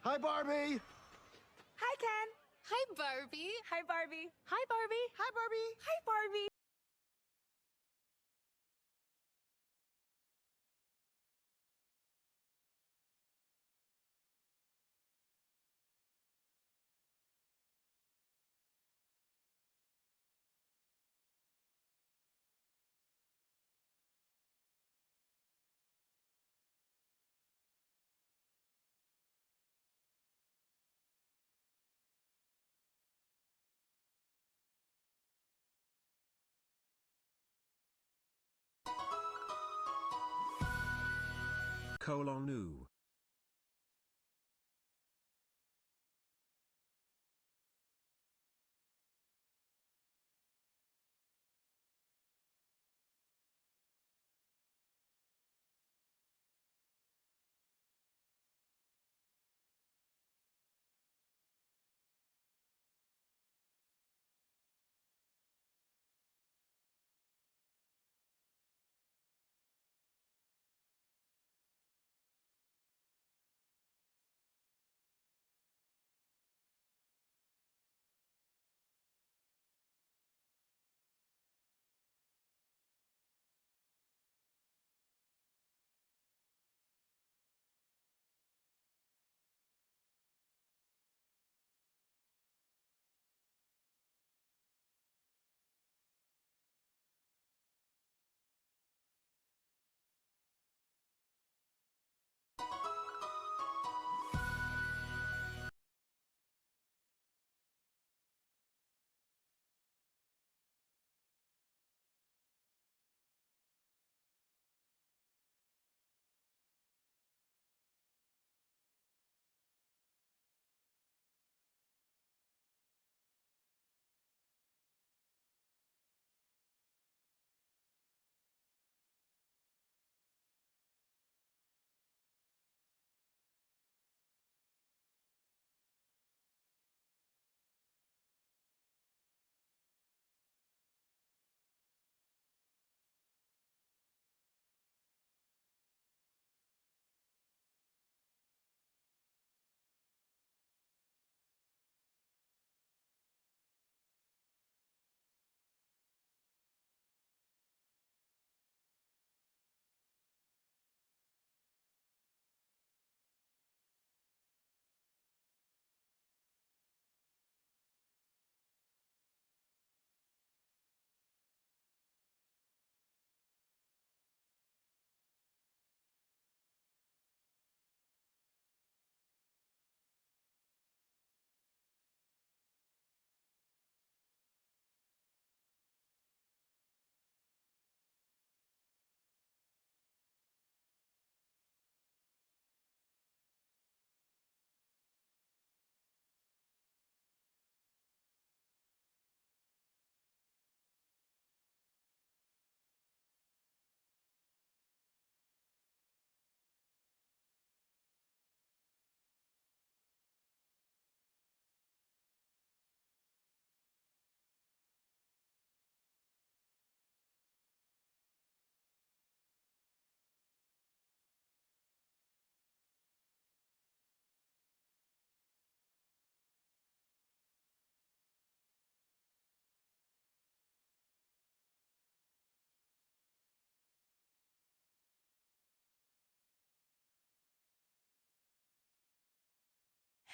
Hi, Barbie. Hi, Ken. Hi, Barbie. Hi, Barbie. Hi, Barbie. Hi, Barbie. Hi, Barbie. New.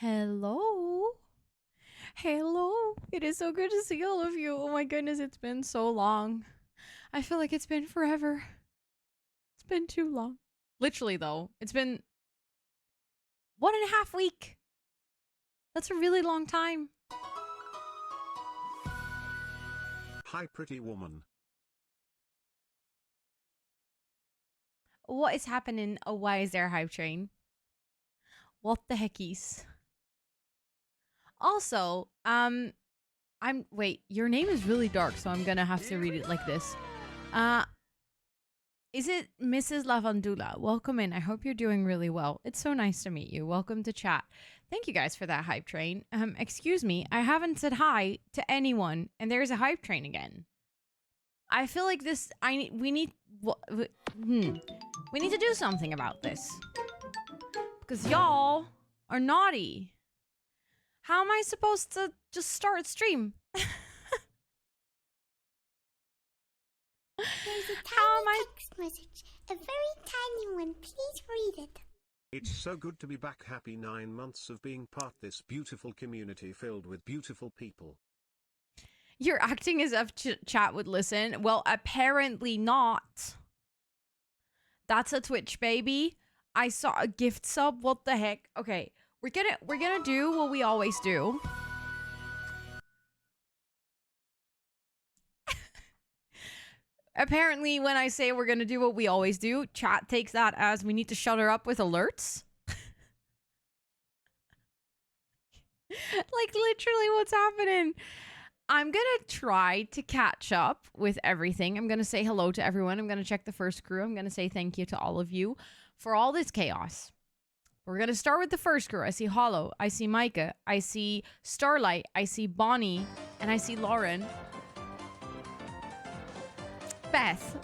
Hello. Hello. It is so good to see all of you. Oh my goodness, it's been so long. I feel like it's been forever. It's been too long. Literally, though, it's been 1.5 weeks. That's a really long time. Hi, pretty woman. What is happening? Oh, why is there a hype train? What the heckies? Also, wait, your name is really dark, so I'm gonna have to read it like this. Is it Mrs. Lavandula? Welcome in. I hope you're doing really well. It's so nice to meet you. Welcome to chat. Thank you guys for that hype train. Excuse me, I haven't said hi to anyone, and there's a hype train again. I feel like this. We need to do something about this because y'all or naughty? How am I supposed to just start stream? There's a How am tiny I? text message. A very tiny one. Please read it. It's so good to be back. Happy 9 months of being part this beautiful community filled with beautiful people. You're acting as if chat would listen. Well, apparently not. That's a Twitch baby. I saw a gift sub. What the heck? Okay, we're gonna do what we always do. Apparently, when I say we're gonna do what we always do, chat takes that as we need to shut her up with alerts. Like, literally, what's happening? I'm gonna try to catch up with everything. I'm gonna say hello to everyone. I'm gonna check the first crew. I'm gonna say thank you to all of you for all this chaos. We're gonna start with the first crew. I see Hollow. I see Micah. I see Starlight. I see Bonnie. And I see Lauren. Beth.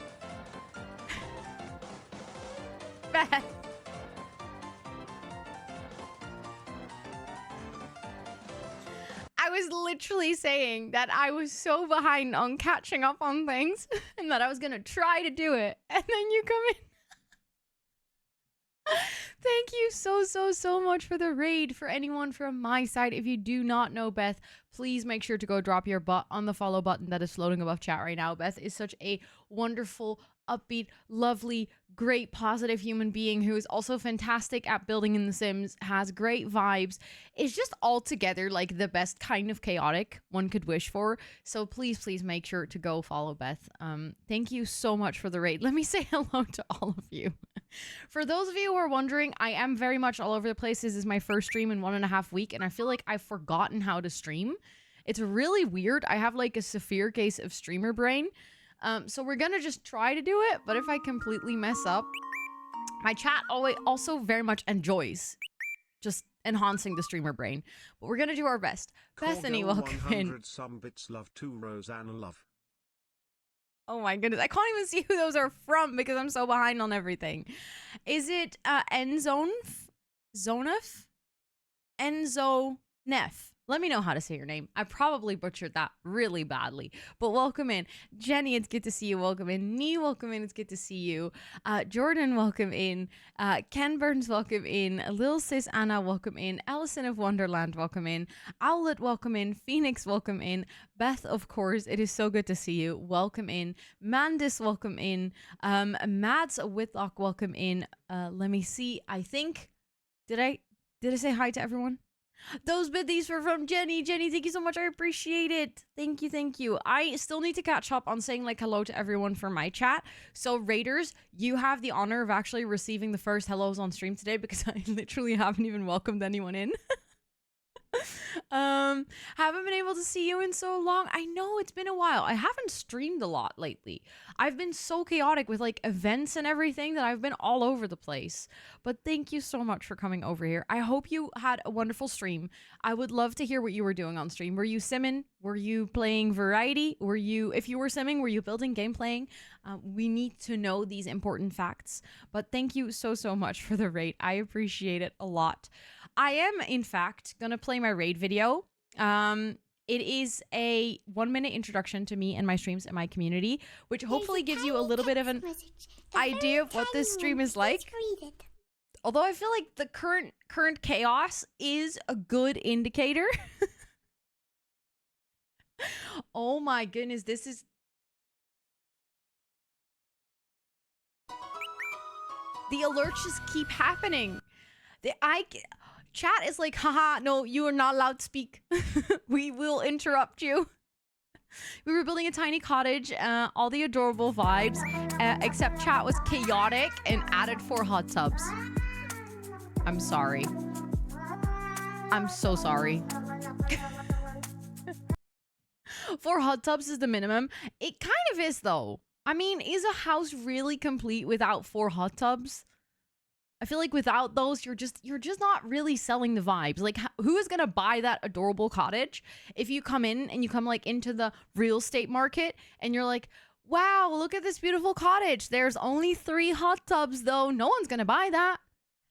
Beth. I was literally saying that I was so behind on catching up on things and that I was gonna try to do it. And then you come in. Thank you so much for the raid. For anyone from my side, if you do not know Beth, please make sure to go drop your butt on the follow button that is floating above chat right now. Beth is such a wonderful, upbeat, lovely, great, positive human being who is also fantastic at building in The Sims, has great vibes, is just altogether like the best kind of chaotic one could wish for. So please make sure to go follow Beth. Thank you so much for the raid. Let me say hello to all of you. For those of you who are wondering, I am very much all over the place. This is my first stream in 1.5 weeks, and I feel like I've forgotten how to stream. It's really weird. I have like a severe case of streamer brain. So we're gonna just try to do it, but if I completely mess up, my chat also very much enjoys just enhancing the streamer brain. But we're gonna do our best. Bethany, welcome in. Some bits love to Rosanna love. Oh my goodness, I can't even see who those are from because I'm so behind on everything. Is it Enzonef? Zonef? Enzonef. Let me know how to say your name. I probably butchered that really badly. But welcome in. Jenny, it's good to see you. Welcome in. Nee, welcome in. It's good to see you. Jordan, welcome in. Ken Burns, welcome in. Lil Sis Anna, welcome in. Allison of Wonderland, welcome in. Owlet, welcome in. Phoenix, welcome in. Beth, of course, it is so good to see you. Welcome in. Mandis, welcome in. Mads Whitlock, welcome in. Let me see. I think... Did I say hi to everyone? Those biddies were from Jenny. Jenny, thank you so much. I appreciate it. Thank you. I still need to catch up on saying like hello to everyone from my chat. So Raiders, you have the honor of actually receiving the first hellos on stream today because I literally haven't even welcomed anyone in. Haven't been able to see you in so long. I know it's been a while. I haven't streamed a lot lately. I've been so chaotic with like events and everything that I've been all over the place. But thank you so much for coming over here. I hope you had a wonderful stream. I would love to hear what you were doing on stream. Were you simming? Were you playing variety? If you were simming, were you building, game playing? We need to know these important facts. But thank you so much for the raid. I appreciate it a lot. I am, in fact, gonna play my raid video. It is a 1-minute introduction to me and my streams and my community, which hopefully gives you a little bit of an idea of what this stream is like. Although I feel like the current chaos is a good indicator. Oh my goodness, this is... The alerts just keep happening. Chat is like, haha, no, you are not allowed to speak. We will interrupt you. We were building a tiny cottage, all the adorable vibes, except chat was chaotic and added 4 hot tubs. I'm sorry. I'm so sorry. 4 hot tubs is the minimum. It kind of is, though. I mean, is a house really complete without 4 hot tubs? I feel like without those, you're just not really selling the vibes. Like, who is gonna buy that adorable cottage if you come in and you come like into the real estate market and you're like, wow, look at this beautiful cottage. There's only 3 hot tubs though. No one's gonna buy that.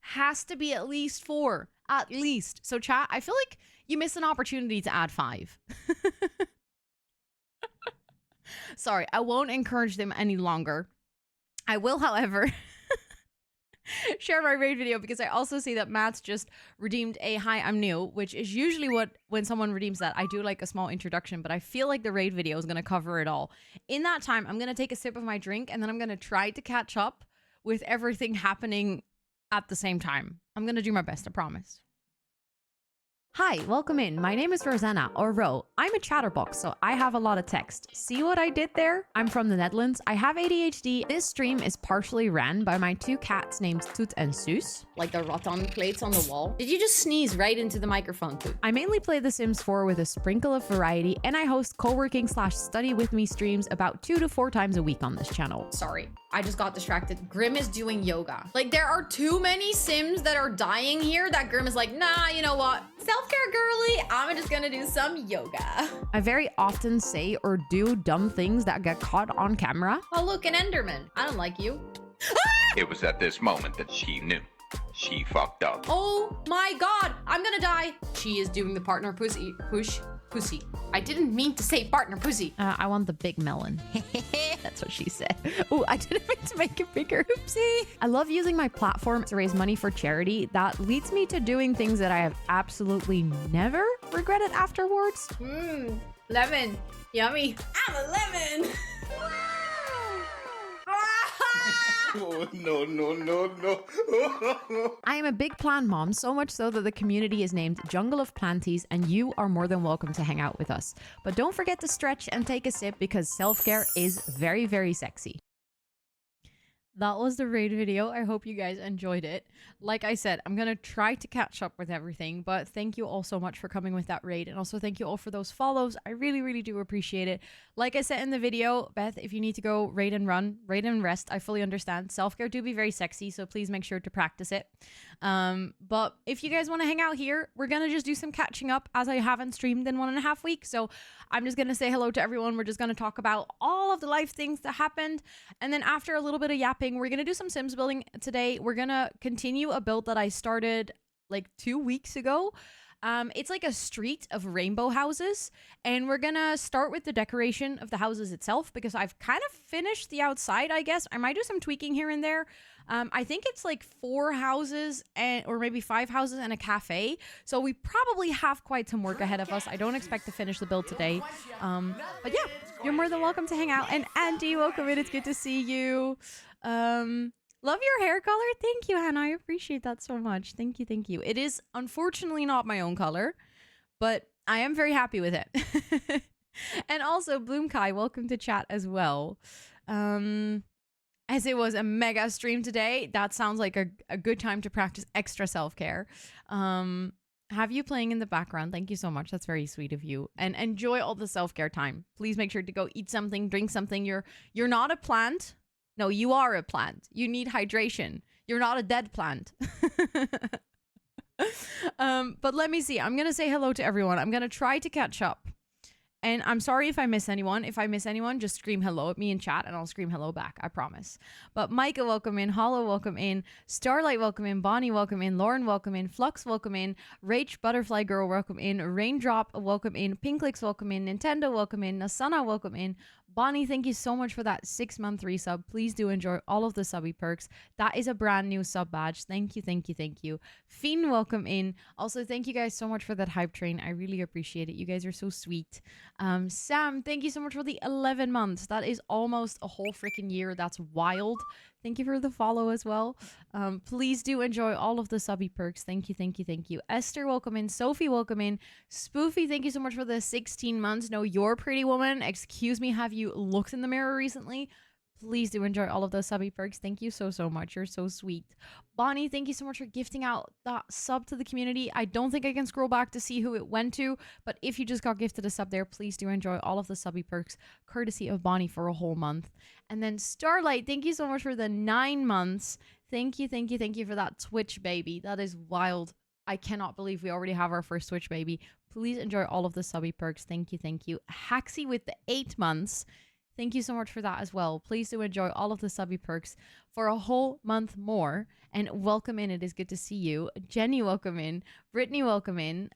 Has to be at least 4. At least. So chat, I feel like you missed an opportunity to add 5. Sorry, I won't encourage them any longer. I will, however, share my raid video because I also see that Matt's just redeemed a hi, I'm new, which is usually what, when someone redeems that, I do like a small introduction, but I feel like the raid video is going to cover it all. In that time, I'm going to take a sip of my drink and then I'm going to try to catch up with everything happening at the same time. I'm going to do my best, I promise. Hi, welcome in. My name is Rosanna, or Ro. I'm a chatterbox, so I have a lot of text. See what I did there? I'm from the Netherlands. I have ADHD. This stream is partially ran by my 2 cats named Toet and Suus. Like the rattan plates on the wall. Did you just sneeze right into the microphone, Toet? I mainly play The Sims 4 with a sprinkle of variety, and I host co-working/study with me streams about 2 to 4 times a week on this channel. Sorry, I just got distracted. Grim is doing yoga. Like, there are too many Sims that are dying here that Grim is like, nah, you know what? Self-care girly, I'm just gonna do some yoga. I very often say or do dumb things that get caught on camera. Oh, look, an Enderman. I don't like you. It was at this moment that she knew. She fucked up. Oh my god, I'm gonna die. She is doing the partner pussy. Pussy. I didn't mean to say partner pussy. I want the big melon. That's what she said. Oh, I didn't mean to make it bigger. Oopsie. I love using my platform to raise money for charity. That leads me to doing things that I have absolutely never regretted afterwards. Lemon. Yummy. I'm a lemon. Oh, no. I am a big plant mom, so much so that the community is named Jungle of Planties, and you are more than welcome to hang out with us. But don't forget to stretch and take a sip because self-care is very, very sexy. That was the raid video. I hope you guys enjoyed it. Like I said, I'm going to try to catch up with everything, but thank you all so much for coming with that raid. And also thank you all for those follows. I really, really do appreciate it. Like I said in the video, Beth, if you need to go raid and run, raid and rest, I fully understand. Self-care do be very sexy, so please make sure to practice it. But if you guys want to hang out here, we're going to just do some catching up as I haven't streamed in 1.5 weeks. So I'm just going to say hello to everyone. We're just going to talk about all of the life things that happened. And then after a little bit of yapping, we're going to do some Sims building today. We're going to continue a build that I started like 2 weeks ago. It's like a street of rainbow houses, and we're gonna start with the decoration of the houses itself because I've kind of finished the outside, I guess. I might do some tweaking here and there. I think it's like 4 houses or maybe 5 houses and a cafe. So we probably have quite some work ahead of us. I don't expect to finish the build today. But yeah, you're more than welcome to hang out. And Andy, welcome in. It's good to see you. Love your hair color. Thank you, Hannah. I appreciate that so much. Thank you. Thank you. It is unfortunately not my own color, but I am very happy with it. And also, Bloom Kai, welcome to chat as well. As it was a mega stream today, that sounds like a good time to practice extra self-care. Have you playing in the background? Thank you so much. That's very sweet of you. And enjoy all the self-care time. Please make sure to go eat something, drink something. You're not a plant. No, you are a plant. You need hydration. You're not a dead plant. But let me see. I'm going to say hello to everyone. I'm going to try to catch up. And I'm sorry if I miss anyone. If I miss anyone, just scream hello at me in chat and I'll scream hello back. I promise. But Micah, welcome in. Hollow, welcome in. Starlight, welcome in. Bonnie, welcome in. Lauren, welcome in. Flux, welcome in. Rach, Butterfly Girl, welcome in. Raindrop, welcome in. Pinklix, welcome in. Nintendo, welcome in. Nasana, welcome in. Bonnie, thank you so much for that 6-month resub. Please do enjoy all of the subby perks. That is a brand new sub badge. Thank you, thank you, thank you. Fiend, welcome in. Also, thank you guys so much for that hype train. I really appreciate it. You guys are so sweet. Sam, thank you so much for the 11 months. That is almost a whole freaking year. That's wild. Thank you for the follow as well. Please do enjoy all of the subby perks. Thank you, thank you, thank you. Esther, welcome in. Sophie, welcome in. Spoofy, thank you so much for the 16 months. No, you're pretty woman. Excuse me, have you looked in the mirror recently? Please do enjoy all of those subby perks. Thank you so, so much. You're so sweet. Bonnie, thank you so much for gifting out that sub to the community. I don't think I can scroll back to see who it went to, but if you just got gifted a sub there, please do enjoy all of the subby perks, courtesy of Bonnie for a whole month. And then Starlight, thank you so much for the 9 months. Thank you, thank you, thank you for that Twitch baby. That is wild. I cannot believe we already have our first Twitch baby. Please enjoy all of the subby perks. Thank you, thank you. Haxie with the 8 months. thank you so much for that as well. Please do enjoy all of the subby perks for a whole month more. And welcome in. It is good to see you. Jenny, welcome in. Brittany, welcome in.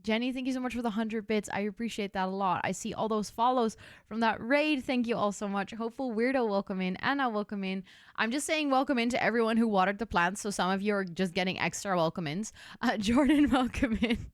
Jenny, thank you so much for the 100 bits. I appreciate that a lot. I see all those follows from that raid. Thank you all so much. Hopeful Weirdo, welcome in. Anna, welcome in. I'm just saying welcome in to everyone who watered the plants. So some of you are just getting extra welcome ins. Jordan, welcome in.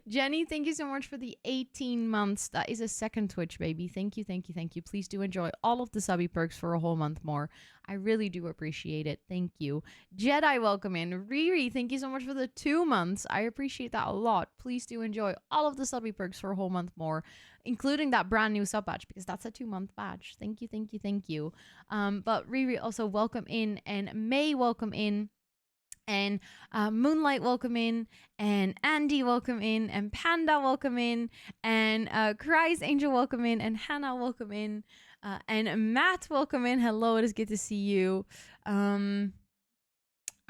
Jenny, thank you so much for the 18 months. That is a second Twitch, baby. Thank you, thank you, thank you. Please do enjoy all of the subby perks for a whole month more. I really do appreciate it. Thank you. Jedi, welcome in. Riri, thank you so much for the 2 months. I appreciate that a lot. Please do enjoy all of the subby perks for a whole month more, including that brand new sub badge, because that's a 2-month badge. Thank you, thank you, thank you. But Riri, also welcome in, and May, welcome in. And Moonlight, welcome in, and Andy, welcome in, and Panda, welcome in, and Cries Angel, welcome in, and Hannah, welcome in, and Matt, welcome in. Hello, it is good to see you.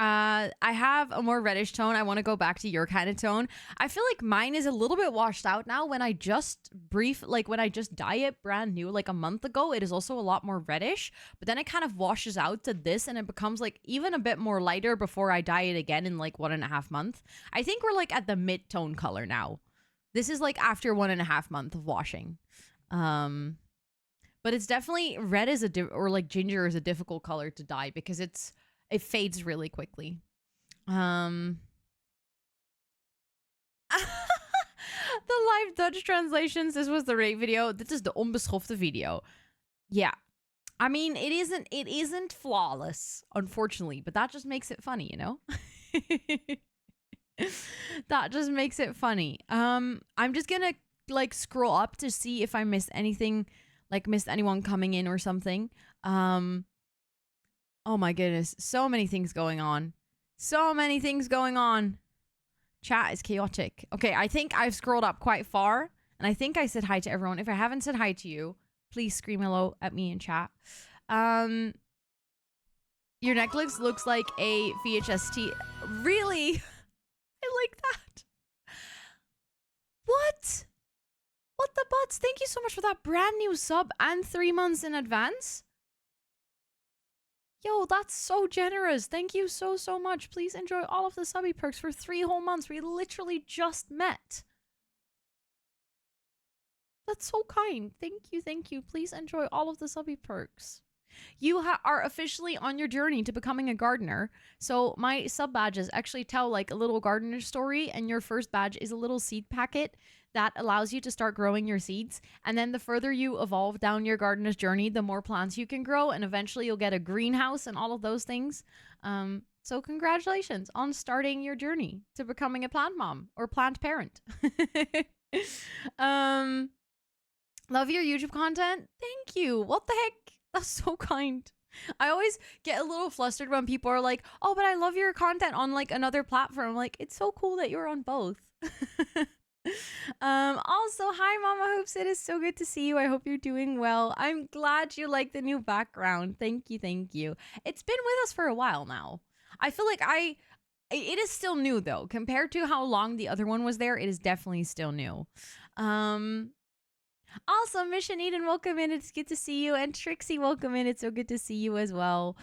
I have a more reddish tone. I want to go back to your kind of tone. I feel like mine is a little bit washed out now. When I just when I just dye it brand new, like a month ago, it is also a lot more reddish, but then it kind of washes out to this and it becomes like even a bit more lighter before I dye it again in like 1.5 months. I think we're like at the mid-tone color now. This is like after 1.5 months of washing. But it's definitely red is or like ginger is a difficult color to dye because it fades really quickly. The live Dutch translations. This was the rate video. This is the onbeschofte video. Yeah. I mean, it isn't flawless, unfortunately, but that just makes it funny, you know? That just makes it funny. I'm just gonna like scroll up to see if I missed anything, like missed anyone coming in or something. Oh my goodness, so many things going on. So many things going on. Chat is chaotic. Okay, I think I've scrolled up quite far, and I think I said hi to everyone. If I haven't said hi to you, please scream hello at me in chat. Your necklace looks like a VHST. Really? I like that. What? What the butts? Thank you so much for that brand new sub and 3 months in advance. Yo, that's so generous. Thank you so, so much. Please enjoy all of the subby perks for 3 whole months. We literally just met. That's so kind. Thank you, thank you. Please enjoy all of the subby perks. You are officially on your journey to becoming a gardener. So my sub badges actually tell like a little gardener story, and your first badge is a little seed packet that allows you to start growing your seeds. And then the further you evolve down your gardener's journey, the more plants you can grow, and eventually you'll get a greenhouse and all of those things. So congratulations on starting your journey to becoming a plant mom or plant parent. Love your YouTube content. Thank you. What the heck? That's so kind. I always get a little flustered when people are like, oh, but I love your content on like another platform. I'm like, it's so cool that you're on both. Also, hi Mama Hoops. It is so good to see you. I hope you're doing well. I'm glad you like the new background. Thank you, thank you. It's been with us for a while now. I feel like it is still new though. Compared to how long the other one was there, it is definitely still new. Also, Mission Eden, welcome in. It's good to see you. And Trixie, welcome in. It's so good to see you as well.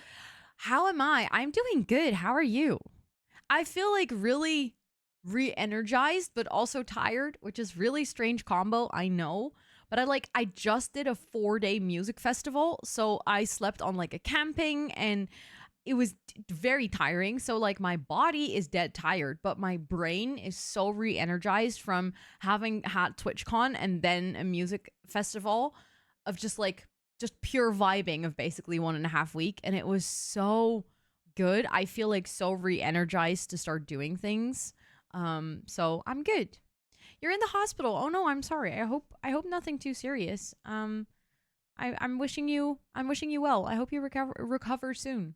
How am I? I'm doing good. How are you? I feel like really re-energized, but also tired, which is really strange combo, I know. But I just did a 4-day music festival. So I slept on like a camping, and it was very tiring. So like my body is dead tired, but my brain is so re-energized from having had TwitchCon and then a music festival of just pure vibing of basically 1.5 weeks. And it was so good. I feel like so re-energized to start doing things. So I'm good. You're in the hospital. Oh no, I'm sorry. I hope nothing too serious. I'm wishing you well. I hope you recover soon.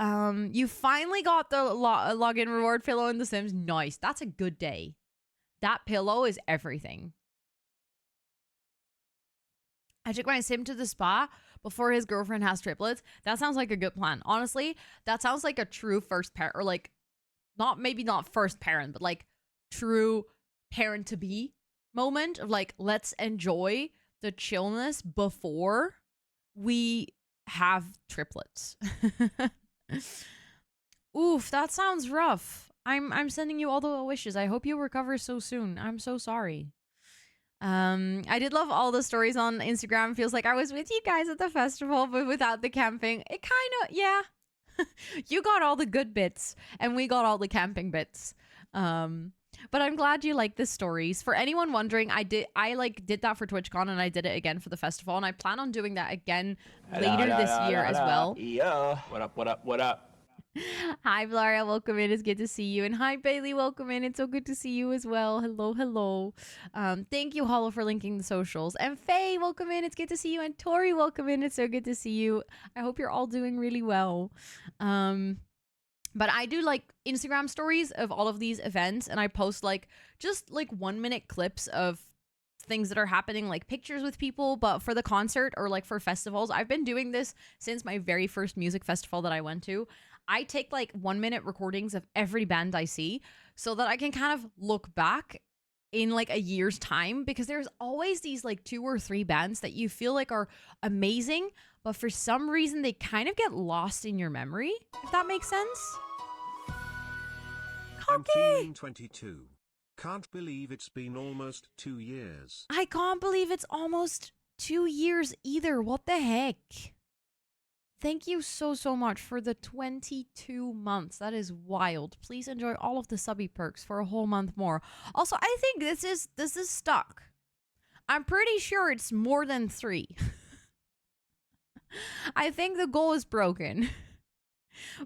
You finally got the login reward pillow in The Sims. Nice. That's a good day. That pillow is everything. I took my sim to the spa before his girlfriend has triplets. That sounds like a good plan. Honestly, that sounds like a true first parent, or like maybe not first parent, but like true parent to be moment of like, let's enjoy the chillness before we have triplets. Oof, that sounds rough. I'm sending you all the well wishes. I hope you recover so soon. I'm so sorry. I did love all the stories on Instagram. Feels like I was with you guys at the festival, but without the camping. It kind of, yeah. You got all the good bits, and we got all the camping bits. But I'm glad you like the stories. For anyone wondering, I did that for TwitchCon, and I did it again for the festival, and I plan on doing that again later this year as well. Yeah. What up, what up, what up? Hi, Vlaria. Welcome in. It's good to see you. And hi, Bailey. Welcome in. It's so good to see you as well. Hello, hello. Thank you, Hollow, for linking the socials. And Faye, welcome in. It's good to see you. And Tori, welcome in. It's so good to see you. I hope you're all doing really well. But I do like Instagram stories of all of these events, and I post just 1 minute clips of things that are happening, like pictures with people. But for the concert or for festivals, I've been doing this since my very first music festival that I went to. I take 1 minute recordings of every band I see so that I can kind of look back in a year's time, because there's always these 2 or 3 bands that you feel are amazing, but for some reason they kind of get lost in your memory, if that makes sense. I'm feeling 22. Can't believe it's been almost 2 years. I can't believe it's almost 2 years either. What the heck? Thank you so much for the 22 months. That is wild. Please enjoy all of the subby perks for a whole month more. Also, I think this is stuck. I'm pretty sure it's more than 3. I think the goal is broken.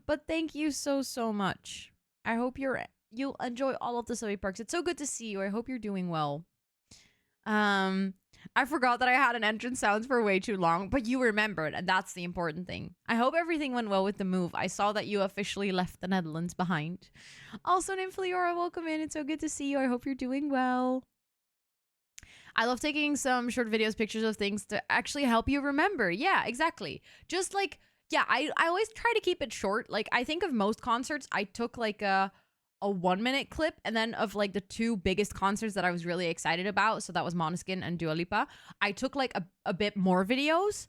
But thank you so much. I hope you'll enjoy all of the subby perks. It's so good to see you. I hope you're doing well. I forgot that I had an entrance sounds for way too long, but you remembered, and that's the important thing. I hope everything went well with the move. I saw that you officially left the Netherlands behind. Also, Nymphleora, welcome in. It's so good to see you. I hope you're doing well. I love taking some short videos, pictures of things to actually help you remember. Yeah, exactly. Just yeah, I always try to keep it short. I think of most concerts, I took a 1 minute clip, and then of the 2 biggest concerts that I was really excited about, so that was Måneskin and Dua Lipa, I took a bit more videos,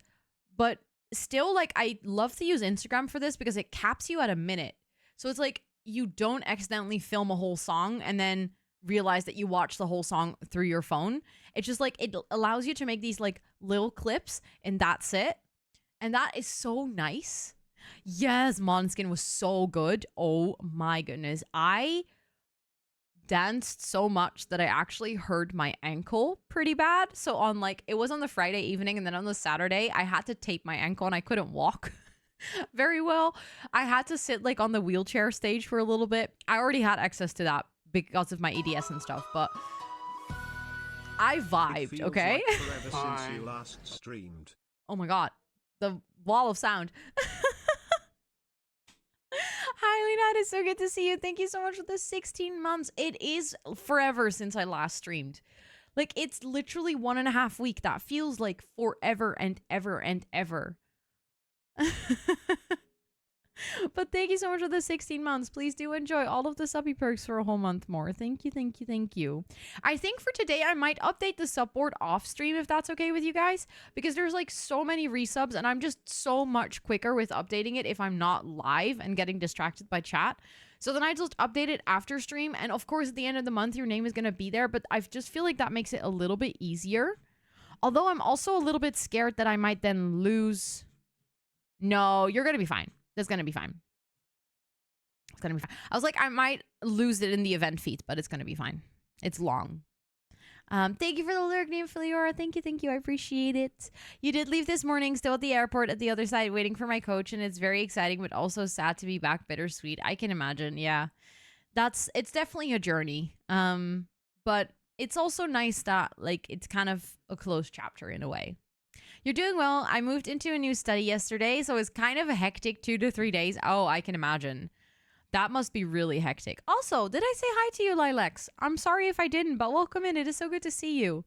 but still I love to use Instagram for this because it caps you at a minute. So it's you don't accidentally film a whole song and then realize that you watched the whole song through your phone. It's just it allows you to make these little clips, and that's it. And that is so nice. Yes, Måneskin was so good. Oh my goodness. I danced so much that I actually hurt my ankle pretty bad. So on it was on the Friday evening, and then on the Saturday, I had to tape my ankle and I couldn't walk very well. I had to sit on the wheelchair stage for a little bit. I already had access to that because of my EDS and stuff, but I vibed, okay? Like forever since you last streamed. Oh my god. The wall of sound. Hi, Lena. It's so good to see you. Thank you so much for the 16 months. It is forever since I last streamed. It's literally 1.5 weeks. That feels like forever and ever and ever. But thank you so much for the 16 months. Please do enjoy all of the subby perks for a whole month more. Thank you, thank you, thank you. I think for today, I might update the subboard off stream if that's okay with you guys, because there's so many resubs, and I'm just so much quicker with updating it if I'm not live and getting distracted by chat. So then I just update it after stream, and of course at the end of the month your name is going to be there, but I just feel like that makes it a little bit easier. Although I'm also a little bit scared that I might then lose. No, you're going to be fine. That's going to be fine. It's going to be fine. I was I might lose it in the event feed, but it's going to be fine. It's long. Thank you for the lyric name, Filiora. Thank you. I appreciate it. You did leave this morning, still at the airport at the other side, waiting for my coach, and it's very exciting, but also sad to be back. Bittersweet. I can imagine. Yeah. It's definitely a journey. But it's also nice that it's kind of a closed chapter in a way. You're doing well. I moved into a new study yesterday, so it's kind of a hectic 2 to 3 days. Oh, I can imagine. That must be really hectic. Also, did I say hi to you, Lilacs? I'm sorry if I didn't, but welcome in. It is so good to see you.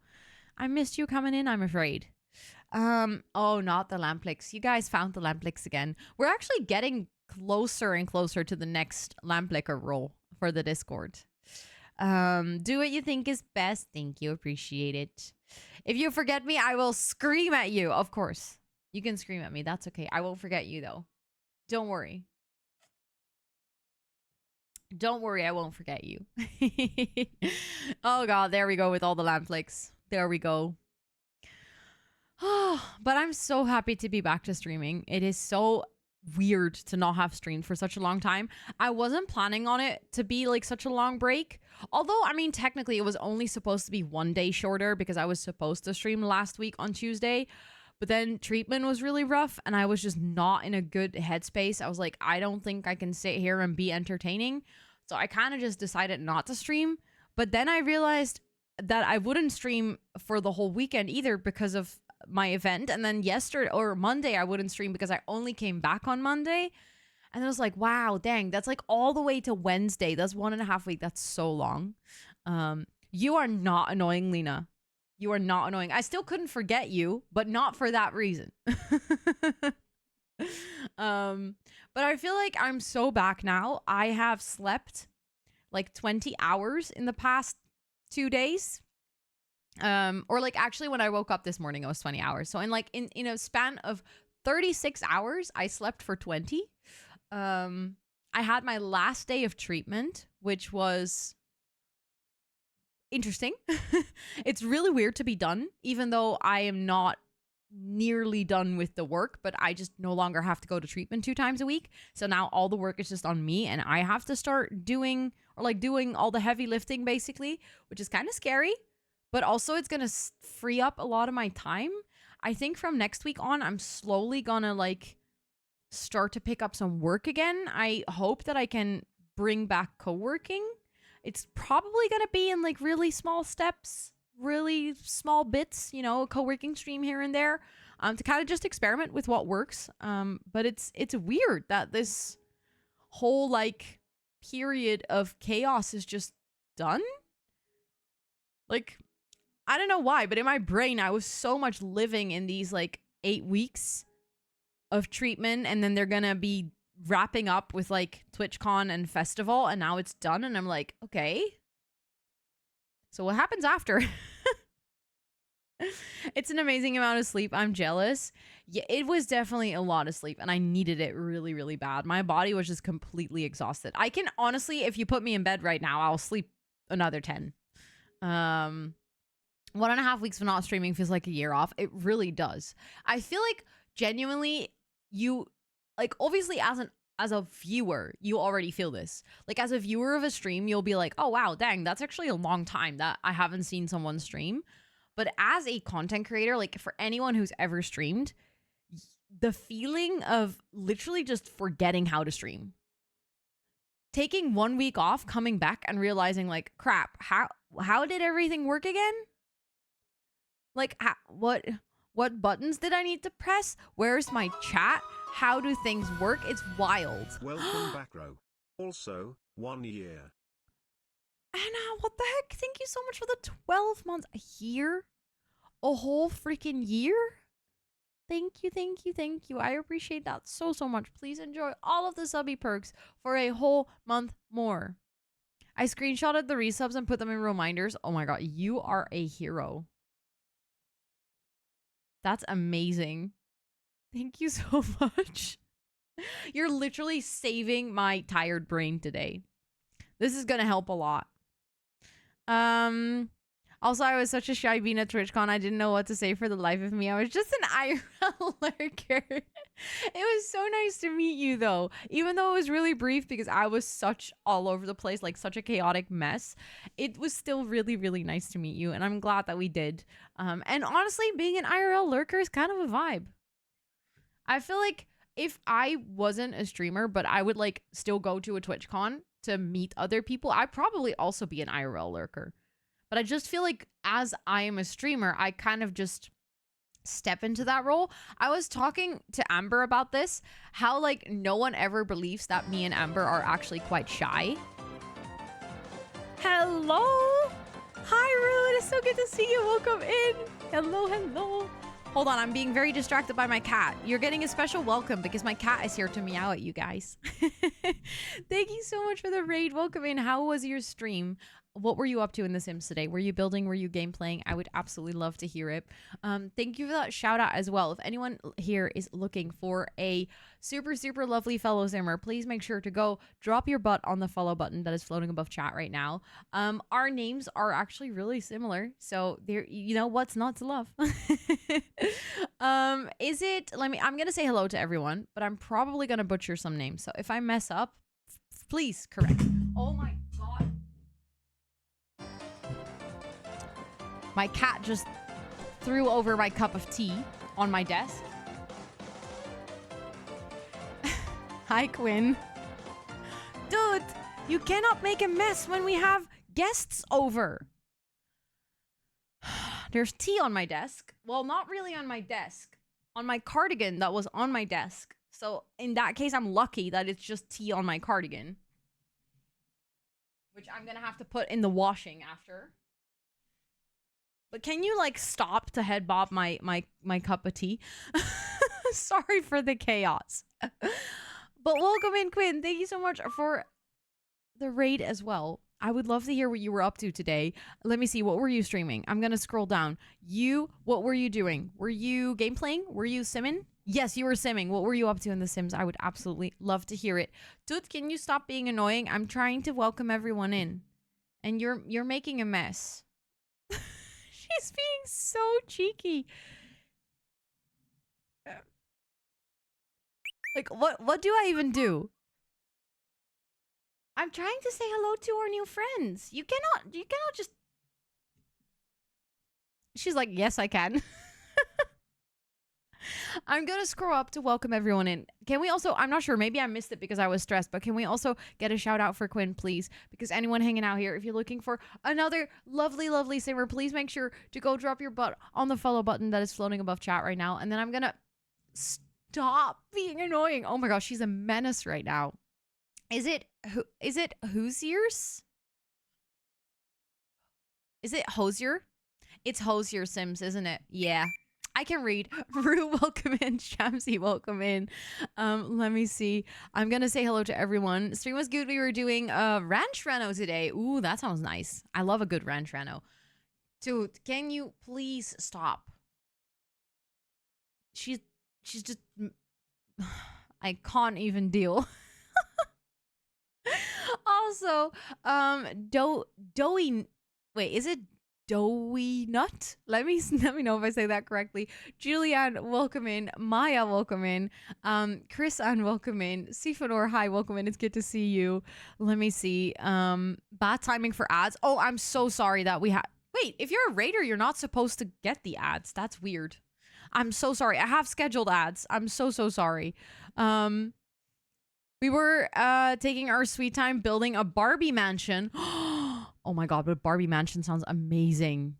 I missed you coming in, I'm afraid. Oh, not the Lamplix. You guys found the Lamplix again. We're actually getting closer and closer to the next Lamplicker role for the Discord. Do what you think is best. Thank you. Appreciate it. If you forget me, I will scream at you. Of course. You can scream at me. That's okay. I won't forget you, though. Don't worry. Don't worry, I won't forget you. Oh, God. There we go with all the lamp flicks. There we go. But I'm so happy to be back to streaming. It is so weird to not have streamed for such a long time. I wasn't planning on it to be like such a long break. Although, I mean, technically it was only supposed to be 1 day shorter because I was supposed to stream last week on Tuesday. But then treatment was really rough and I was just not in a good headspace. I was like, I don't think I can sit here and be entertaining. So I kind of just decided not to stream. But then I realized that I wouldn't stream for the whole weekend either because of my event. And then yesterday or Monday, I wouldn't stream because I only came back on Monday. And I was like, wow, dang, that's like all the way to Wednesday. That's 1.5 weeks. That's so long. You are not annoying, Lena. You are not annoying. I still couldn't forget you, but not for that reason. But I feel like I'm so back now. I have slept like 20 hours in the past 2 days. Or like actually when I woke up this morning, it was 20 hours. So in a span of 36 hours, I slept for 20. I had my last day of treatment, which was interesting. It's really weird to be done, even though I am not nearly done with the work, but I just no longer have to go to treatment 2 times a week. So now all the work is just on me and I have to start doing all the heavy lifting basically, which is kind of scary, but also it's going to free up a lot of my time. I think from next week on, I'm slowly going to like start to pick up some work again. I hope that I can bring back co-working. It's probably going to be in like really small steps, really small bits, you know, a co-working stream here and there, to kind of just experiment with what works. But it's weird that this whole like period of chaos is just done. Like, I don't know why, but in my brain, I was so much living in these like 8 weeks of treatment, and then they're gonna be wrapping up with like TwitchCon and festival, and now it's done, and I'm like, okay, so what happens after? It's an amazing amount of sleep. I'm jealous. Yeah, it was definitely a lot of sleep, and I needed it really, really bad. My body was just completely exhausted. I can honestly, if you put me in bed right now, I'll sleep another 10. 1.5 weeks of not streaming feels like a year off. It really does. I feel like genuinely you like, obviously as a viewer, you already feel this. Like as a viewer of a stream, you'll be like, oh wow, dang, that's actually a long time that I haven't seen someone stream. But as a content creator, like for anyone who's ever streamed, the feeling of literally just forgetting how to stream, taking 1 week off, coming back and realizing like, crap, how did everything work again? Like, what buttons did I need to press? Where's my chat? How do things work? It's wild. Welcome back, Ro. Also, 1 year. Anna, what the heck? Thank you so much for the 12 months. A year? A whole freaking year? Thank you, thank you, thank you. I appreciate that so, so much. Please enjoy all of the subby perks for a whole month more. I screenshotted the resubs and put them in reminders. Oh my god, you are a hero. That's amazing. Thank you so much. You're literally saving my tired brain today. This is gonna help a lot. Also, I was such a shy bean at TwitchCon. I didn't know what to say for the life of me. I was just an IRL lurker. It was so nice to meet you, though. Even though it was really brief because I was such all over the place, like such a chaotic mess. It was still really, really nice to meet you. And I'm glad that we did. And honestly, being an IRL lurker is kind of a vibe. I feel like if I wasn't a streamer, but I would like still go to a TwitchCon to meet other people, I'd probably also be an IRL lurker. But I just feel like as I am a streamer, I kind of just step into that role. I was talking to Amber about this, how like no one ever believes that me and Amber are actually quite shy. Hello. Hi, Rude. It's so good to see you. Welcome in. Hello, hello. Hold on, I'm being very distracted by my cat. You're getting a special welcome because my cat is here to meow at you guys. Thank you so much for the raid. Welcome in. How was your stream? what were you up to in The Sims today? Were you building? Were you game playing? I would absolutely love to hear it. Thank you for that shout out as well. If anyone here is looking for a super, super lovely fellow Simmer, please make sure to go drop your butt on the follow button that is floating above chat right now. Our names are actually really similar. So there, you know what's not to love. I'm going to say hello to everyone, but I'm probably going to butcher some names. So if I mess up, please correct. Oh my God. My cat just threw over my cup of tea on my desk. Hi, Quinn. Dude, you cannot make a mess when we have guests over. There's tea on my desk. Well, not really on my desk. On my cardigan that was on my desk. So in that case, I'm lucky that it's just tea on my cardigan. Which I'm going to have to put in the washing after. But can you, like, stop to head bob my cup of tea? Sorry for the chaos. But welcome in, Quinn. Thank you so much for the raid as well. I would love to hear what you were up to today. Let me see. What were you streaming? I'm going to scroll down. What were you doing? Were you game playing? Were you simming? Yes, you were simming. What were you up to in The Sims? I would absolutely love to hear it. Toot, can you stop being annoying? I'm trying to welcome everyone in. And you're making a mess. She's being so cheeky. Like, what do I even do? I'm trying to say hello to our new friends. You cannot just... She's like, yes, I can. I'm going to scroll up to welcome everyone in. Can we also, I'm not sure, maybe I missed it because I was stressed, but can we also get a shout out for Quinn, please? Because anyone hanging out here, if you're looking for another lovely, lovely Simmer, please make sure to go drop your butt on the follow button that is floating above chat right now. And then I'm going to stop being annoying. Oh my gosh, she's a menace right now. Is it Hoosiers? Is it Hosier? It's Hosier Sims, isn't it? Yeah. I can read. Rue, welcome in. Shamsi, welcome in. Let me see. I'm going to say hello to everyone. Stream was good. We were doing ranch reno today. Ooh, that sounds nice. I love a good ranch reno. Dude, can you please stop? She's just... I can't even deal. Also, doughy... Wait, is it Doughy Nut? Let me know if I say that correctly. Julianne, welcome in. Maya, welcome in. Chris Ann, welcome in. Sifador, hi, welcome in. It's good to see you. Let me see. Bad timing for ads. Oh, I'm so sorry that we had... Wait, if you're a raider, you're not supposed to get the ads. That's weird. I'm so sorry. I have scheduled ads. I'm so sorry. We were taking our sweet time building a Barbie mansion. Oh my God, but Barbie mansion sounds amazing.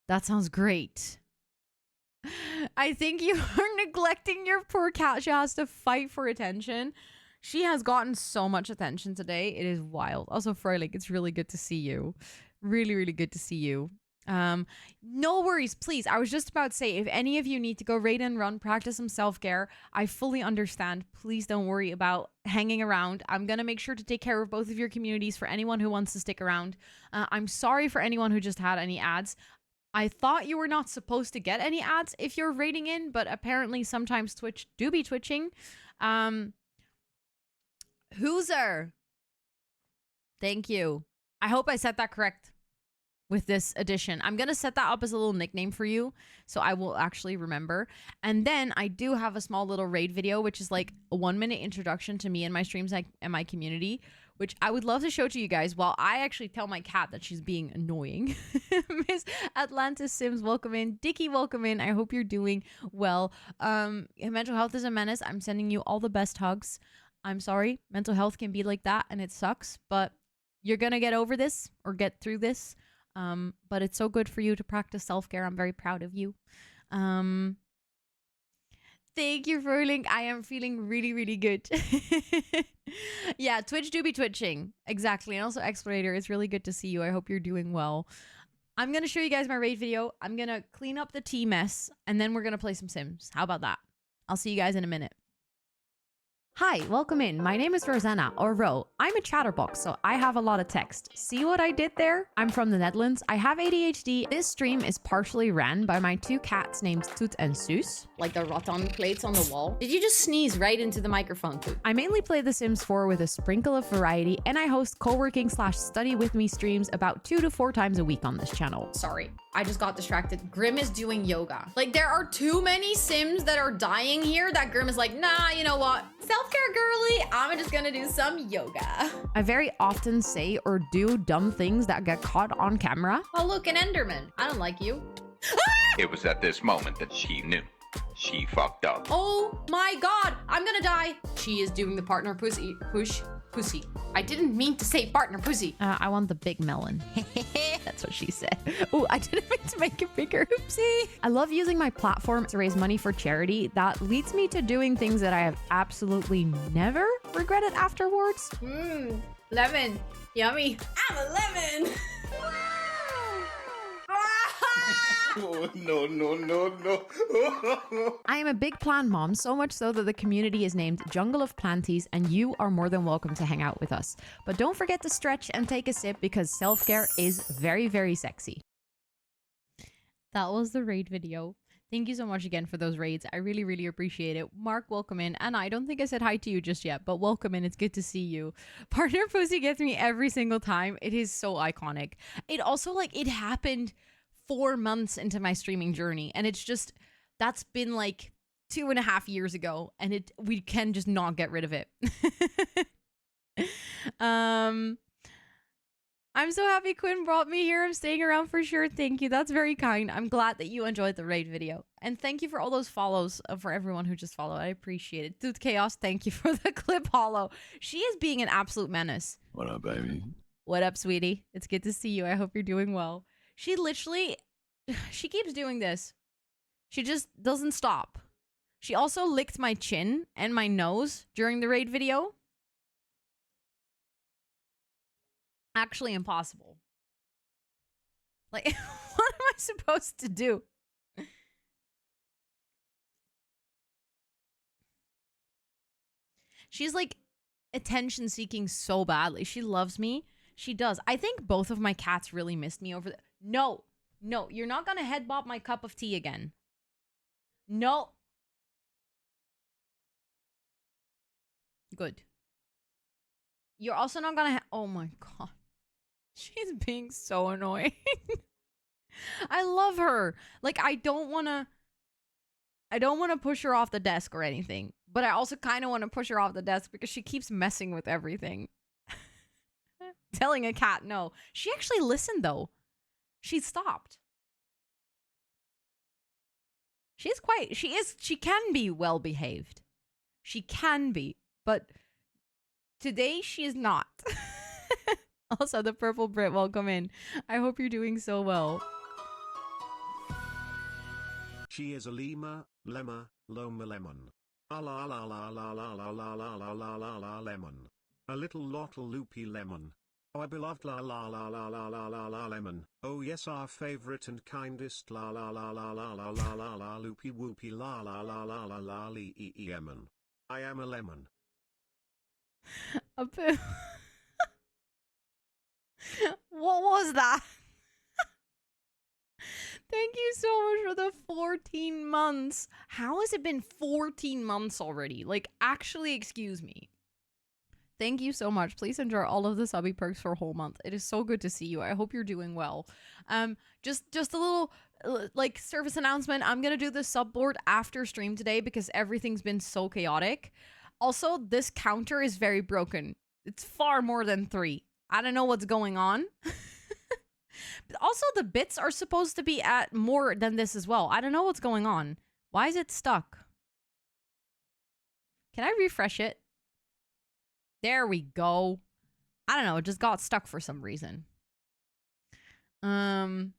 That sounds great. I think you are neglecting your poor cat. She has to fight for attention. She has gotten so much attention today. It is wild. Also, Froelich, it's really good to see you. Really, really good to see you. No worries, please. I was just about to say, if any of you need to go raid and run, practice some self-care, I fully understand. Please don't worry about hanging around. I'm gonna make sure to take care of both of your communities for anyone who wants to stick around. I'm sorry for anyone who just had any ads. I thought you were not supposed to get any ads if you're raiding in, but apparently sometimes Twitch do be twitching. Hooser. Thank you. I hope I said that correct. With this edition, I'm gonna set that up as a little nickname for you, so I will actually remember. And then I do have a small little raid video, which is like a 1-minute introduction to me and my streams and my community, which I would love to show to you guys while I actually tell my cat that she's being annoying. Miss Atlantis Sims, welcome in. Dickie, welcome in. I hope you're doing well. Mental health is a menace. I'm sending you all the best hugs. I'm sorry, mental health can be like that and it sucks, but you're gonna get over this or get through this. But it's so good for you to practice self-care. I'm very proud of you. Thank you, Furling. I am feeling really, really good. Yeah, Twitch do be twitching. Exactly. And also, Explorator, it's really good to see you. I hope you're doing well. I'm going to show you guys my raid video. I'm going to clean up the tea mess, and then we're going to play some Sims. How about that? I'll see you guys in a minute. Hi, welcome in. My name is Rosanna, or Ro. I'm a chatterbox, so I have a lot of text. See what I did there? I'm from the Netherlands. I have ADHD. This stream is partially ran by my two cats named Toet and Soes. Like the rattan plates on the wall. Did you just sneeze right into the microphone, Toet? I mainly play The Sims 4 with a sprinkle of variety, and I host co-working/study with me streams about 2 to 4 times a week on this channel. Sorry, I just got distracted. Grim is doing yoga. Like, there are too many Sims that are dying here that Grim is like, nah, you know what? Self-care girly, I'm just gonna do some yoga. I very often say or do dumb things that get caught on camera. Oh, look, an Enderman. I don't like you. It was at this moment that she knew. She fucked up. Oh my god, I'm gonna die. She is doing the partner pussy. Pussy. I didn't mean to say partner pussy. I want the big melon. That's what she said. Oh, I didn't mean to make it bigger. Oopsie. I love using my platform to raise money for charity. That leads me to doing things that I have absolutely never regretted afterwards. Lemon. Yummy. I'm a lemon. Oh, no. I am a big plant mom, so much so that the community is named Jungle of Planties, and you are more than welcome to hang out with us. But don't forget to stretch and take a sip because self-care is very, very sexy. That was the raid video. Thank you so much again for those raids. I really, really appreciate it. Mark, welcome in. And I don't think I said hi to you just yet, but welcome in. It's good to see you. Partner Pussy gets me every single time. It is so iconic. It also, like, it happened 4 months into my streaming journey, and it's just, that's been like 2.5 years ago, and we can just not get rid of it. I'm so happy Quinn brought me here. I'm staying around for sure. Thank you. That's very kind. I'm glad that you enjoyed the raid video, and thank you for all those follows for everyone who just followed. I appreciate it. Dude Chaos, thank you for the clip hollow. She is being an absolute menace. What up, baby? What up, sweetie? It's good to see you. I hope you're doing well. She literally, she keeps doing this. She just doesn't stop. She also licked my chin and my nose during the raid video. Actually impossible. Like, what am I supposed to do? She's like attention seeking so badly. She loves me. She does. I think both of my cats really missed me over the... No, you're not gonna head bop my cup of tea again. No. Good. You're also not gonna... Oh my god. She's being so annoying. I love her. Like, I don't want to push her off the desk or anything. But I also kind of want to push her off the desk because she keeps messing with everything. Telling a cat no. She actually listened, though. She stopped. She can be well behaved. She can be, but today she is not. Also, the purple Brit, welcome in. I hope you're doing so well. She is a lemur, lemma, loma lemon. A la la la la la la la la la la la la lemon. A little lottle loopy lemon. Our beloved la la la la la la la la lemon. Oh yes, our favorite and kindest la la la la la la la la la loopy whoopy la la la la la la lemon. I am a lemon. What was that? Thank you so much for the 14 months. How has it been 14 months already? Like, actually, excuse me. Thank you so much. Please enjoy all of the subby perks for a whole month. It is so good to see you. I hope you're doing well. Just a little like service announcement. I'm gonna do the sub board after stream today because everything's been so chaotic. Also, this counter is very broken. It's far more than 3. I don't know what's going on. But also, the bits are supposed to be at more than this as well. I don't know what's going on. Why is it stuck? Can I refresh it? There we go. I don't know. It just got stuck for some reason. Literally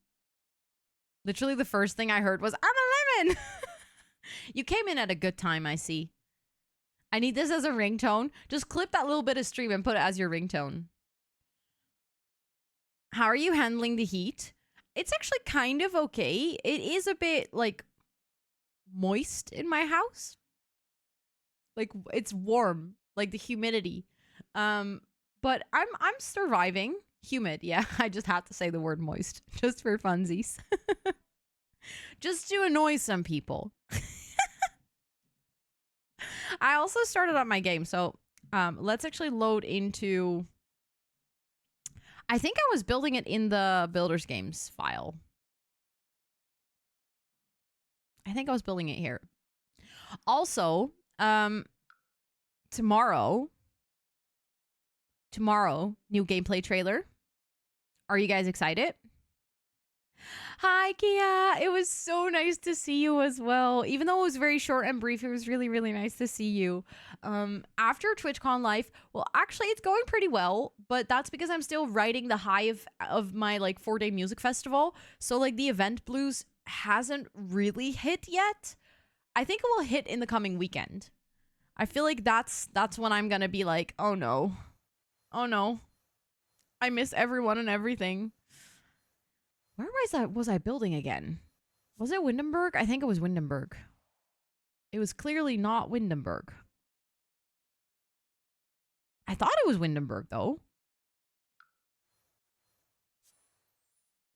the first thing I heard was, I'm a lemon. You came in at a good time, I see. I need this as a ringtone. Just clip that little bit of stream and put it as your ringtone. How are you handling the heat? It's actually kind of okay. It is a bit, like, moist in my house. Like it's warm, like the humidity. But I'm surviving. Humid, yeah. I just had to say the word moist just for funsies. Just to annoy some people. I also started up my game, so let's actually load into... I think I was building it in the Builders Games file. I think I was building it here. Also, tomorrow, new gameplay trailer. Are you guys excited? Hi, Kia. It was so nice to see you as well. Even though it was very short and brief, it was really, really nice to see you. After TwitchCon Live, well, actually, it's going pretty well, but that's because I'm still riding the high of my, like, 4-day music festival. So, like, the event blues hasn't really hit yet. I think it will hit in the coming weekend. I feel like that's when I'm gonna be like, oh no. Oh no. I miss everyone and everything. Where was I building again? Was it Windenburg? I think it was Windenburg. It was clearly not Windenburg. I thought it was Windenburg, though.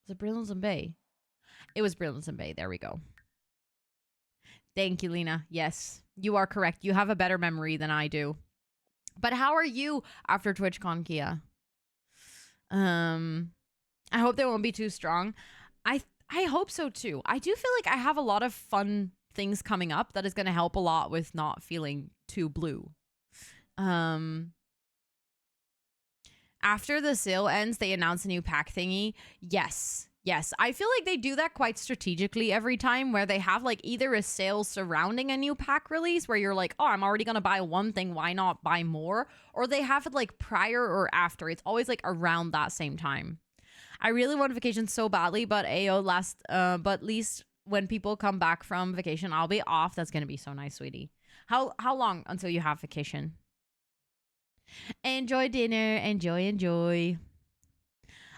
Was it Brilliant Bay? It was Brilliant Bay. There we go. Thank you, Lena. Yes, you are correct. You have a better memory than I do. But how are you after TwitchCon, Kia? I hope they won't be too strong. I hope so too. I do feel like I have a lot of fun things coming up that is going to help a lot with not feeling too blue. After the sale ends, they announce a new pack thingy. Yes. I feel like they do that quite strategically every time, where they have like either a sale surrounding a new pack release where you're like, oh, I'm already going to buy one thing. Why not buy more? Or they have it like prior or after. It's always like around that same time. I really want vacation so badly, but but at least when people come back from vacation, I'll be off. That's going to be so nice, sweetie. How long until you have vacation? Enjoy dinner. Enjoy.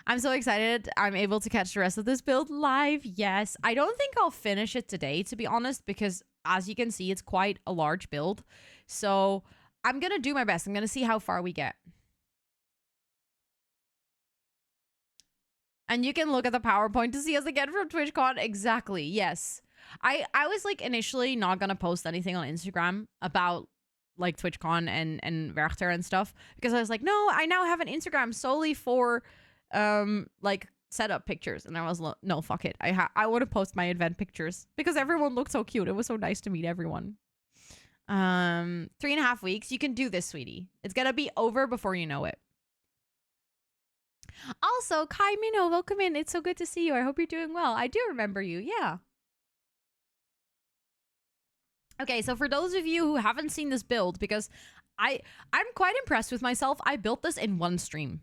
I'm so excited I'm able to catch the rest of this build live. Yes. I don't think I'll finish it today, to be honest, because as you can see, it's quite a large build. So I'm going to do my best. I'm going to see how far we get. And you can look at the PowerPoint to see us again from TwitchCon. Exactly. Yes. I was like initially not going to post anything on Instagram about like TwitchCon and Werchter and stuff, because I was like, no, I now have an Instagram solely for like setup pictures. And I was like, no, fuck it. I want to post my event pictures because everyone looked so cute. It was so nice to meet everyone. 3.5 weeks. You can do this, sweetie. It's going to be over before you know it. Also, Kai Mino, welcome in. It's so good to see you. I hope you're doing well. I do remember you. Yeah. Okay, so for those of you who haven't seen this build, because I'm quite impressed with myself. I built this in one stream.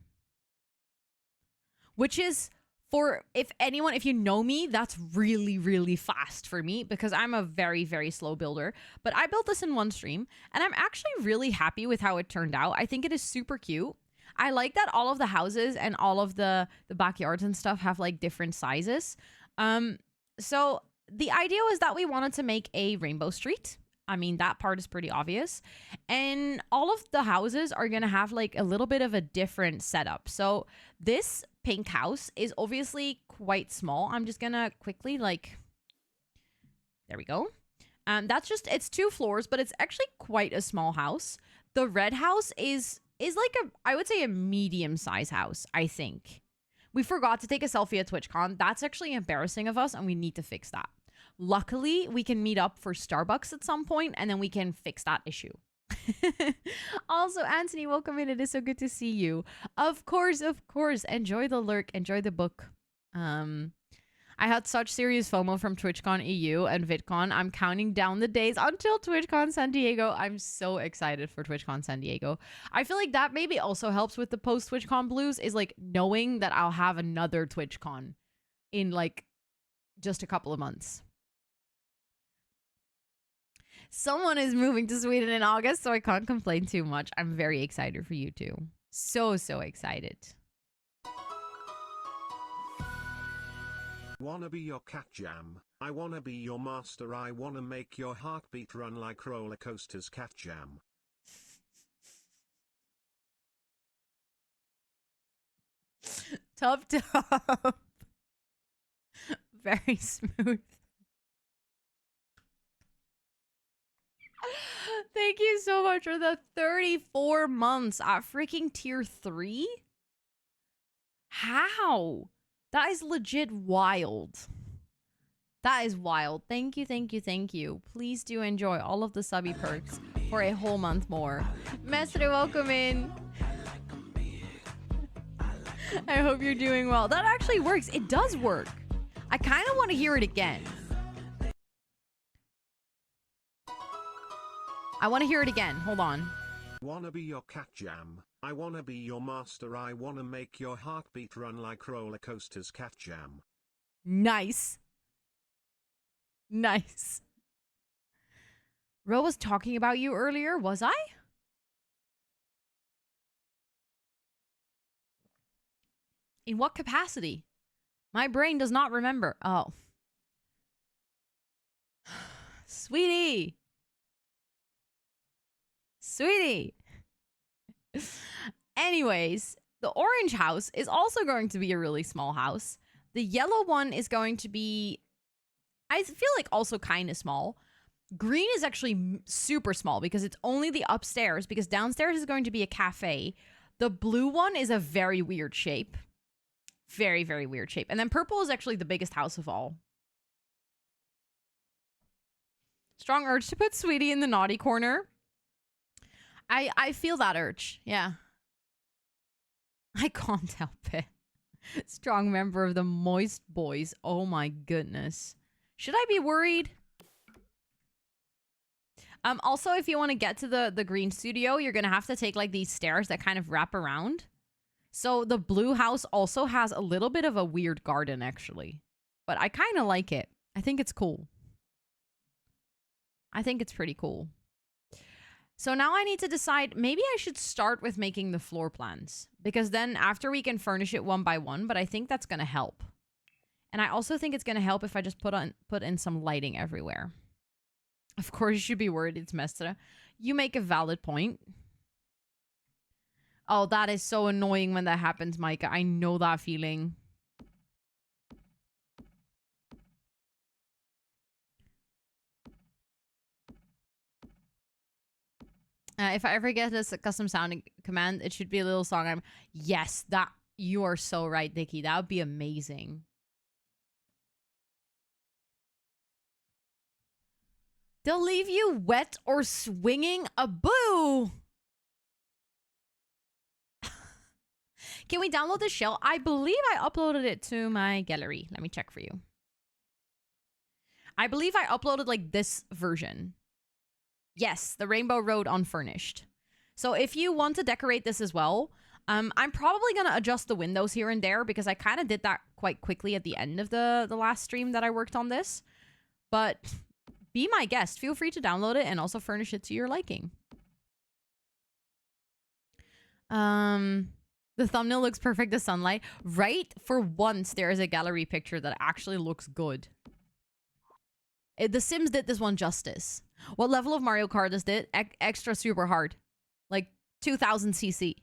Which is, if you know me, that's really, really fast for me because I'm a very, very slow builder. But I built this in one stream and I'm actually really happy with how it turned out. I think it is super cute. I like that all of the houses and all of the backyards and stuff have like different sizes. So the idea was that we wanted to make a rainbow street. I mean, that part is pretty obvious. And all of the houses are going to have like a little bit of a different setup. So this pink house is obviously quite small. I'm just going to quickly there we go. It's 2 floors, but it's actually quite a small house. The red house is like I would say a medium size house, I think. We forgot to take a selfie at TwitchCon. That's actually embarrassing of us and we need to fix that. Luckily, we can meet up for Starbucks at some point and then we can fix that issue. Also, Anthony, welcome in. It is so good to see you. Of course. Enjoy the lurk. Enjoy the book. I had such serious FOMO from TwitchCon EU and VidCon. I'm counting down the days until TwitchCon San Diego. I'm so excited for TwitchCon San Diego. I feel like that maybe also helps with the post-TwitchCon blues, is like knowing that I'll have another TwitchCon in like just a couple of months. Someone is moving to Sweden in August, so I can't complain too much. I'm very excited for you too. So excited. Wanna be your cat jam. I wanna be your master. I wanna make your heartbeat run like roller coasters. Cat jam. Top top. Very smooth. Thank you so much for the 34 months at freaking tier 3. How? That is legit wild. That is wild. Thank you, thank you, thank you. Please do enjoy all of the subby perks for a whole month more. Mestre, welcome in. I hope you're doing well. That actually works. It does work. I kind of want to hear it again. I want to hear it again. Hold on. Wanna be your cat jam. I wanna be your master. I wanna make your heartbeat run like roller coasters. Cat jam. Nice. Nice. Ro was talking about you earlier, was I? In what capacity? My brain does not remember. Oh. Sweetie. Sweetie. Anyways, the orange house is also going to be a really small house. The yellow one is going to be, I feel like, also kind of small. Green is actually super small because it's only the upstairs, because downstairs is going to be a cafe. The blue one is a very weird shape. Very, very weird shape. And then purple is actually the biggest house of all. Strong urge to put Sweetie in the naughty corner. I feel that urge. Yeah. I can't help it. Strong member of the Moist Boys. Oh my goodness. Should I be worried? Also, if you want to get to the green studio, you're going to have to take like these stairs that kind of wrap around. So the blue house also has a little bit of a weird garden, actually. But I kind of like it. I think it's cool. I think it's pretty cool. So now I need to decide, maybe I should start with making the floor plans, because then after we can furnish it one by one, but I think that's going to help. And I also think it's going to help if I just put in some lighting everywhere. Of course, you should be worried it's Mestre. You make a valid point. Oh, that is so annoying when that happens, Micah. I know that feeling. If I ever get a custom sounding command, it should be a little song. Yes, that you are so right, Dickie. That would be amazing. They'll leave you wet or swinging a boo. Can we download the shell? I believe I uploaded it to my gallery. Let me check for you. I believe I uploaded like this version. Yes, the Rainbow Road Unfurnished. So if you want to decorate this as well, I'm probably going to adjust the windows here and there because I kind of did that quite quickly at the end of the last stream that I worked on this. But be my guest. Feel free to download it and also furnish it to your liking. The thumbnail looks perfect to sunlight. Right? For once, there is a gallery picture that actually looks good. The Sims did this one justice. What level of Mario Kart is it? Extra super hard. Like 2000 cc.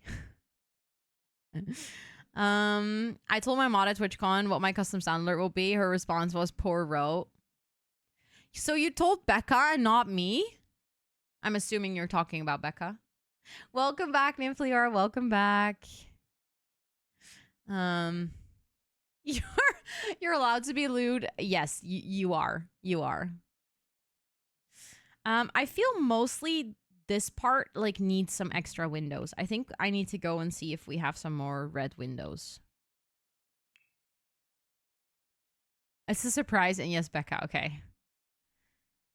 I told my mod at TwitchCon what my custom sound alert will be. Her response was, poor Ro. So you told Becca and not me? I'm assuming you're talking about Becca. Welcome back, Nymphlior. Welcome back. You're allowed to be lewd. Yes, you are. You are. I feel mostly this part like needs some extra windows. I think I need to go and see if we have some more red windows. It's a surprise, and yes, Becca. Okay.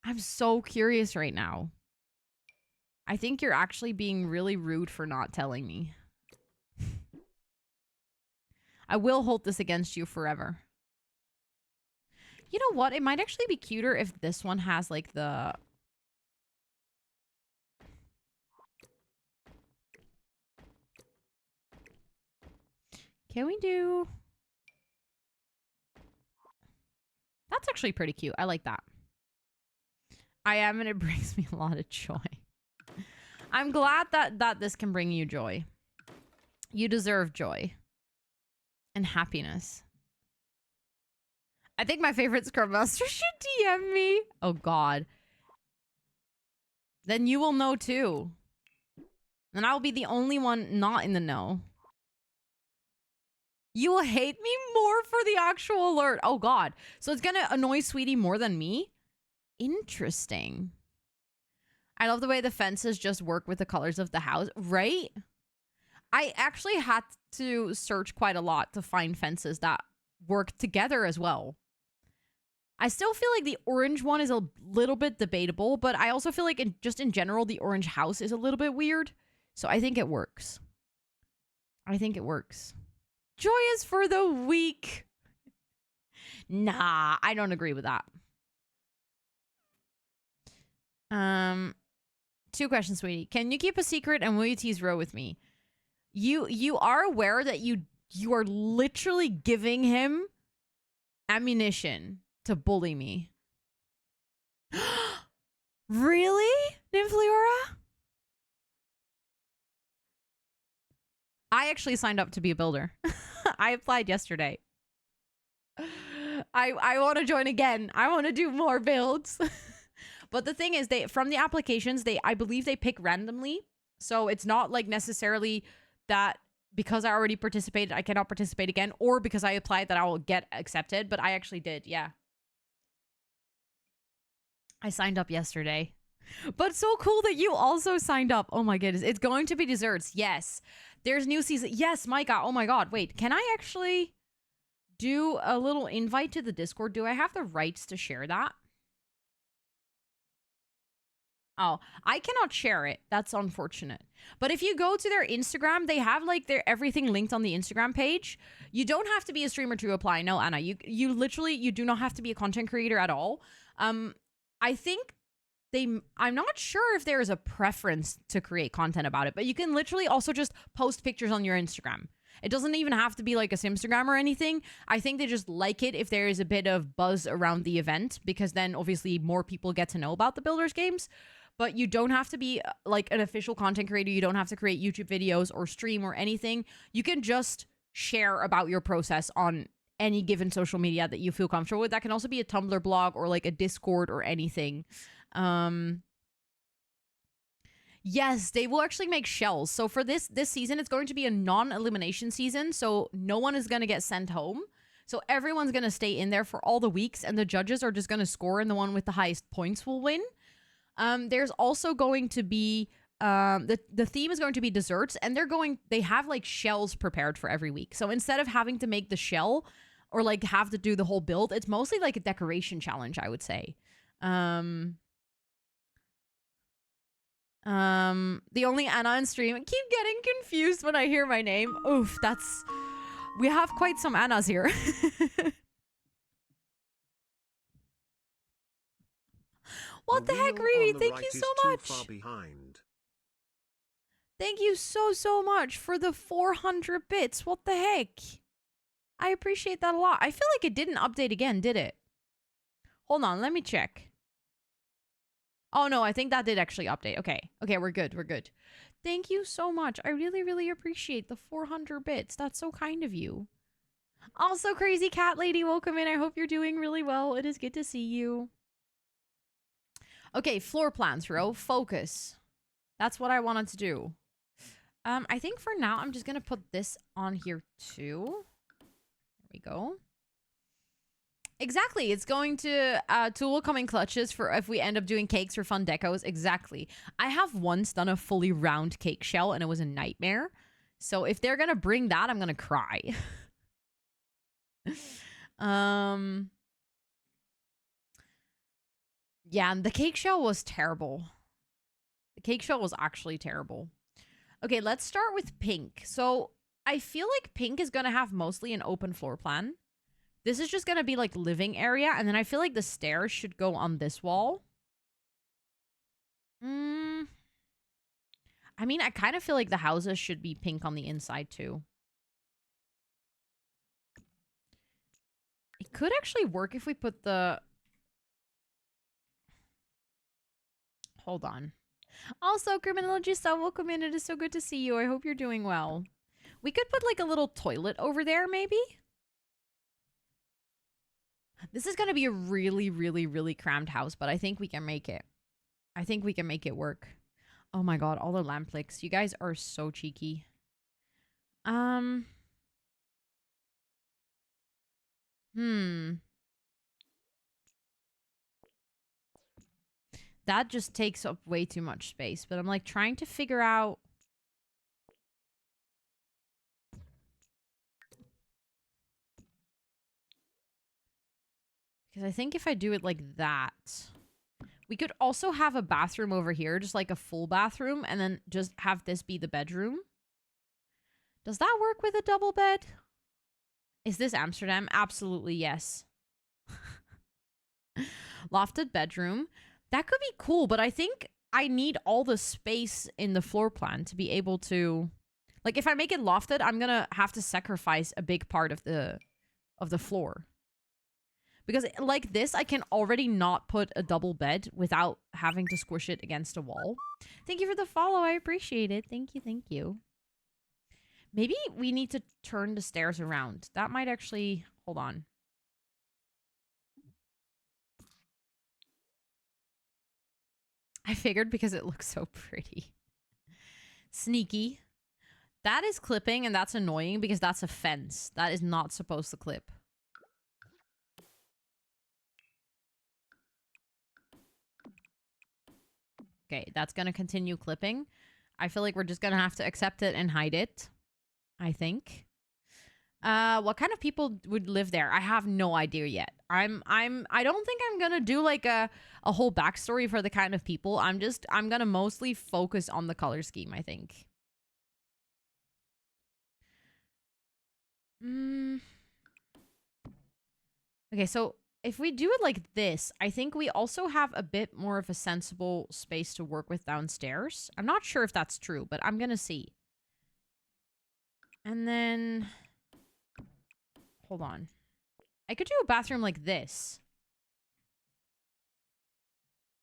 I'm so curious right now. I think you're actually being really rude for not telling me. I will hold this against you forever. You know what? It might actually be cuter if this one has like the... Can we do... actually pretty cute. I like that. I am, and it brings me a lot of joy. I'm glad that this can bring you joy. You deserve joy and happiness. I think my favorite Scrub Master should DM me. Oh, God. Then you will know, too. And I'll be the only one not in the know. You will hate me more for the actual alert. Oh, God. So it's going to annoy Sweetie more than me? Interesting. I love the way the fences just work with the colors of the house. Right? I actually had to search quite a lot to find fences that work together as well. I still feel like the orange one is a little bit debatable, but I also feel like just in general, the orange house is a little bit weird. So I think it works. I think it works. Joy is for the weak. Nah, I don't agree with that. 2 questions, sweetie. Can you keep a secret and will you tease Ro with me? You are aware that you are literally giving him ammunition to bully me. Really, Nymphleora? I actually signed up to be a builder. I applied yesterday. I want to join again. I want to do more builds. But the thing is, from the applications, I believe they pick randomly. So it's not like necessarily that because I already participated, I cannot participate again, or because I applied that I will get accepted. But I actually did, yeah. I signed up yesterday. But so cool that you also signed up. Oh my goodness. It's going to be desserts. Yes. There's new season. Yes, Micah. Oh my God. Wait, can I actually do a little invite to the Discord? Do I have the rights to share that? Oh, I cannot share it. That's unfortunate. But if you go to their Instagram, they have like their everything linked on the Instagram page. You don't have to be a streamer to apply. No, Anna, you literally, you do not have to be a content creator at all. I think I'm not sure if there is a preference to create content about it, but you can literally also just post pictures on your Instagram. It doesn't even have to be like a Simstagram or anything. I think they just like it if there is a bit of buzz around the event, because then obviously more people get to know about the Builders games. But you don't have to be like an official content creator. You don't have to create YouTube videos or stream or anything. You can just share about your process on any given social media that you feel comfortable with. That can also be a Tumblr blog or like a Discord or anything. Yes, they will actually make shells. So for this season, it's going to be a non-elimination season. So no one is going to get sent home. So everyone's going to stay in there for all the weeks, and the judges are just going to score, and the one with the highest points will win. There's also going to be the theme is going to be desserts, and they have like shells prepared for every week. So instead of having to make the shell or like have to do the whole build, it's mostly like a decoration challenge, I would say. The only Anna on stream. I keep getting confused when I hear my name. Oof, we have quite some Annas here. What the heck, Riri? Thank you so much. Thank you so much for the 400 bits. What the heck? I appreciate that a lot. I feel like it didn't update again, did it? Hold on, let me check. Oh no, I think that did actually update. Okay, we're good. Thank you so much. I really appreciate the 400 bits. That's so kind of you. Also, Crazy Cat Lady, welcome in. I hope you're doing really well. It is good to see you. Okay, floor plans, Ro. Focus. That's what I wanted to do. I think for now, I'm just going to put this on here too. There we go. Exactly. It's going to... tool will come in clutches for if we end up doing cakes for fun decos. Exactly. I have once done a fully round cake shell, and it was a nightmare. So if they're going to bring that, I'm going to cry. Yeah, and the cake shell was terrible. The cake shell was actually terrible. Okay, let's start with pink. So I feel like pink is going to have mostly an open floor plan. This is just going to be like living area. And then I feel like the stairs should go on this wall. I mean, I kind of feel like the houses should be pink on the inside too. It could actually work if we put the Hold on. Also, Criminologista, welcome in. It is so good to see you. I hope you're doing well. We could put like a little toilet over there, maybe? This is going to be a really, really, really crammed house, but I think we can make it. I think we can make it work. Oh my god, all the lamp licks. You guys are so cheeky. That just takes up way too much space, but I'm like trying to figure out... Because I think if I do it like that... We could also have a bathroom over here, just like a full bathroom, and then just have this be the bedroom. Does that work with a double bed? Is this Amsterdam? Absolutely, yes. Lofted bedroom. That could be cool, but I think I need all the space in the floor plan to be able to... Like, if I make it lofted, I'm gonna have to sacrifice a big part of the floor. Because like this, I can already not put a double bed without having to squish it against a wall. Thank you for the follow. I appreciate it. Thank you. Thank you. Maybe we need to turn the stairs around. That might actually... Hold on. I figured because it looks so pretty. Sneaky. That is clipping and that's annoying because that's a fence. That is not supposed to clip. Okay, that's going to continue clipping. I feel like we're just going to have to accept it and hide it. I think. What kind of people would live there? I have no idea yet. I don't think I'm going to do like a whole backstory for the kind of people. I'm going to mostly focus on the color scheme, I think. Okay, so if we do it like this, I think we also have a bit more of a sensible space to work with downstairs. I'm not sure if that's true, but I'm gonna see. And then... Hold on. I could do a bathroom like this.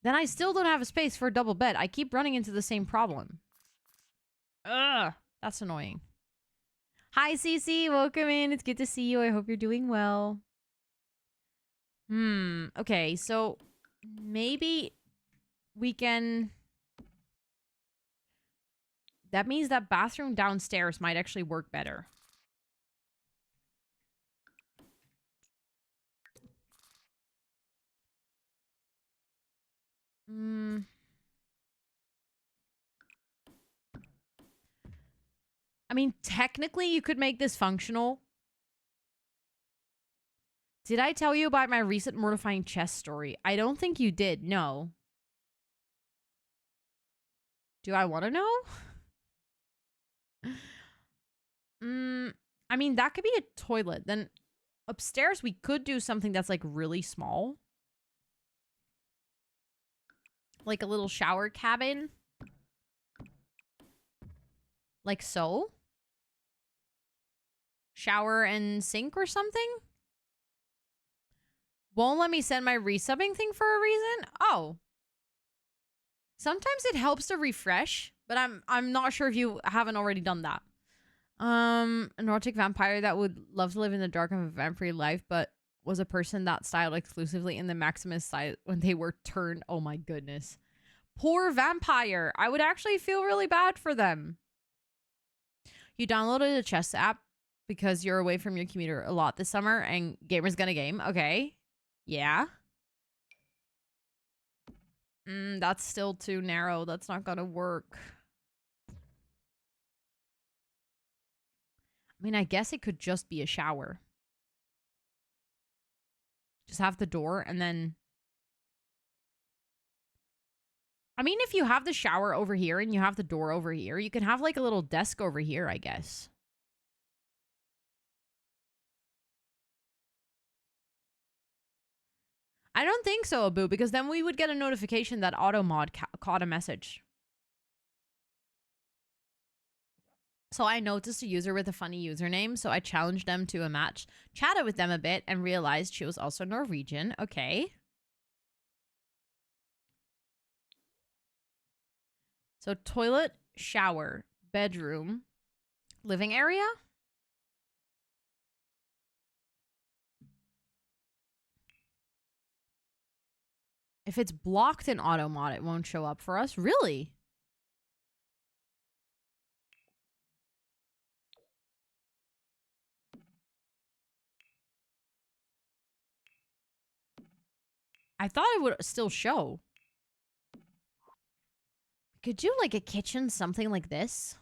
Then I still don't have a space for a double bed. I keep running into the same problem. Ugh, that's annoying. Hi, Cece. Welcome in. It's good to see you. I hope you're doing well. Okay, so maybe we can... That means that bathroom downstairs might actually work better. I mean, technically, you could make this functional. Did I tell you about my recent mortifying chest story? I don't think you did, no. Do I want to know? I mean, that could be a toilet. Then upstairs, we could do something that's like really small. Like a little shower cabin. Like so. Shower and sink or something. Won't let me send my resubbing thing for a reason? Oh. Sometimes it helps to refresh, but I'm not sure if you haven't already done that. An erotic vampire that would love to live in the dark of a vampire life, but was a person that styled exclusively in the Maximus style when they were turned. Oh my goodness. Poor vampire. I would actually feel really bad for them. You downloaded a chess app because you're away from your computer a lot this summer and Gamer's Gonna Game. Okay. Yeah. That's still too narrow. That's not gonna work. I mean, I guess it could just be a shower. Just have the door and then... I mean, if you have the shower over here and you have the door over here, you can have like a little desk over here, I guess. I don't think so, Abu, because then we would get a notification that AutoMod caught a message. So I noticed a user with a funny username, so I challenged them to a match, chatted with them a bit, and realized she was also Norwegian. Okay. So toilet, shower, bedroom, living area. If it's blocked in auto mod, it won't show up for us. Really? I thought it would still show. Could do like a kitchen, something like this.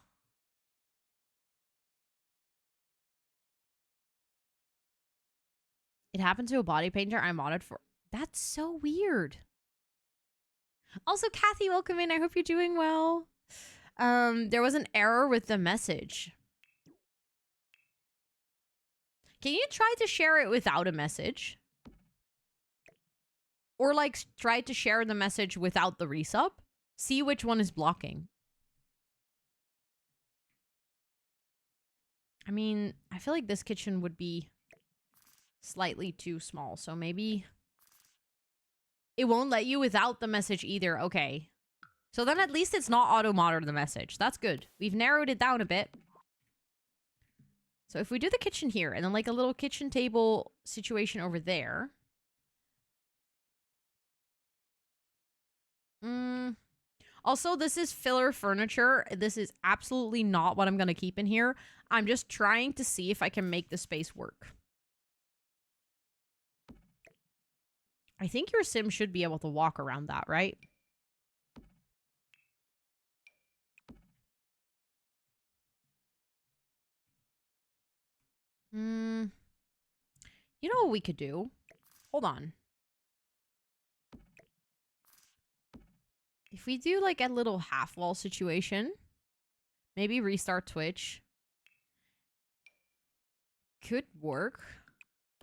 It happened to a body painter I modded for. That's so weird. Also, Kathy, welcome in. I hope you're doing well. There was an error with the message. Can you try to share it without a message? Or like try to share the message without the resub? See which one is blocking. I mean, I feel like this kitchen would be slightly too small, so maybe it won't let you without the message either. Okay. So then at least it's not auto-modded the message. That's good. We've narrowed it down a bit. So if we do the kitchen here and then like a little kitchen table situation over there. Also, this is filler furniture. This is absolutely not what I'm going to keep in here. I'm just trying to see if I can make the space work. I think your sim should be able to walk around that, right? You know what we could do? Hold on. If we do like a little half wall situation, maybe restart Twitch. Could work.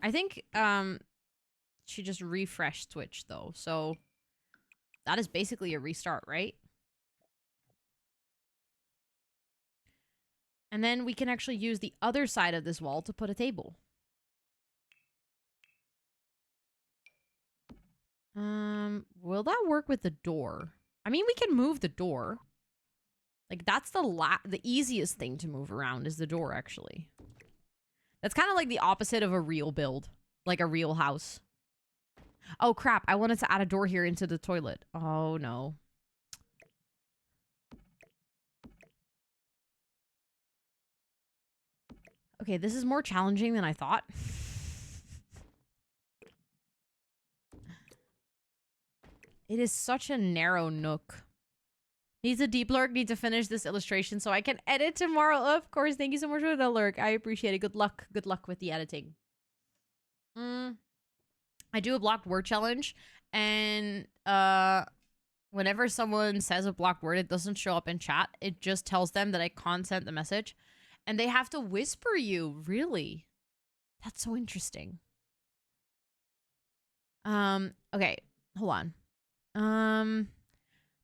I think she just refreshed Twitch though. So that is basically a restart, right? And then we can actually use the other side of this wall to put a table. Will that work with the door? I mean, we can move the door. Like, that's the easiest thing to move around is the door, actually. That's kind of like the opposite of a real build. Like a real house. Oh, crap. I wanted to add a door here into the toilet. Oh, no. Okay, this is more challenging than I thought. It is such a narrow nook. Needs a deep lurk. Need to finish this illustration so I can edit tomorrow. Of course. Thank you so much for the lurk. I appreciate it. Good luck. Good luck with the editing. I do a blocked word challenge. And whenever someone says a blocked word, it doesn't show up in chat. It just tells them that I can't send the message. And they have to whisper you. Really? That's so interesting. Okay. Hold on.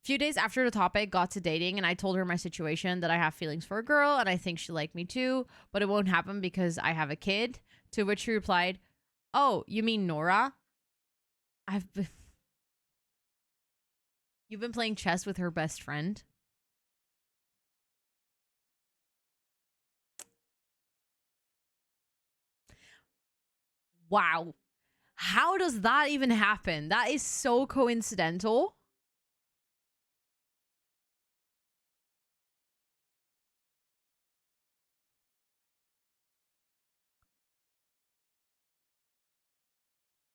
Few days after the topic got to dating and I told her my situation that I have feelings for a girl and I think she liked me too, but it won't happen because I have a kid. To which she replied, "Oh, you mean Nora?" You've been playing chess with her best friend? Wow. How does that even happen? That is so coincidental.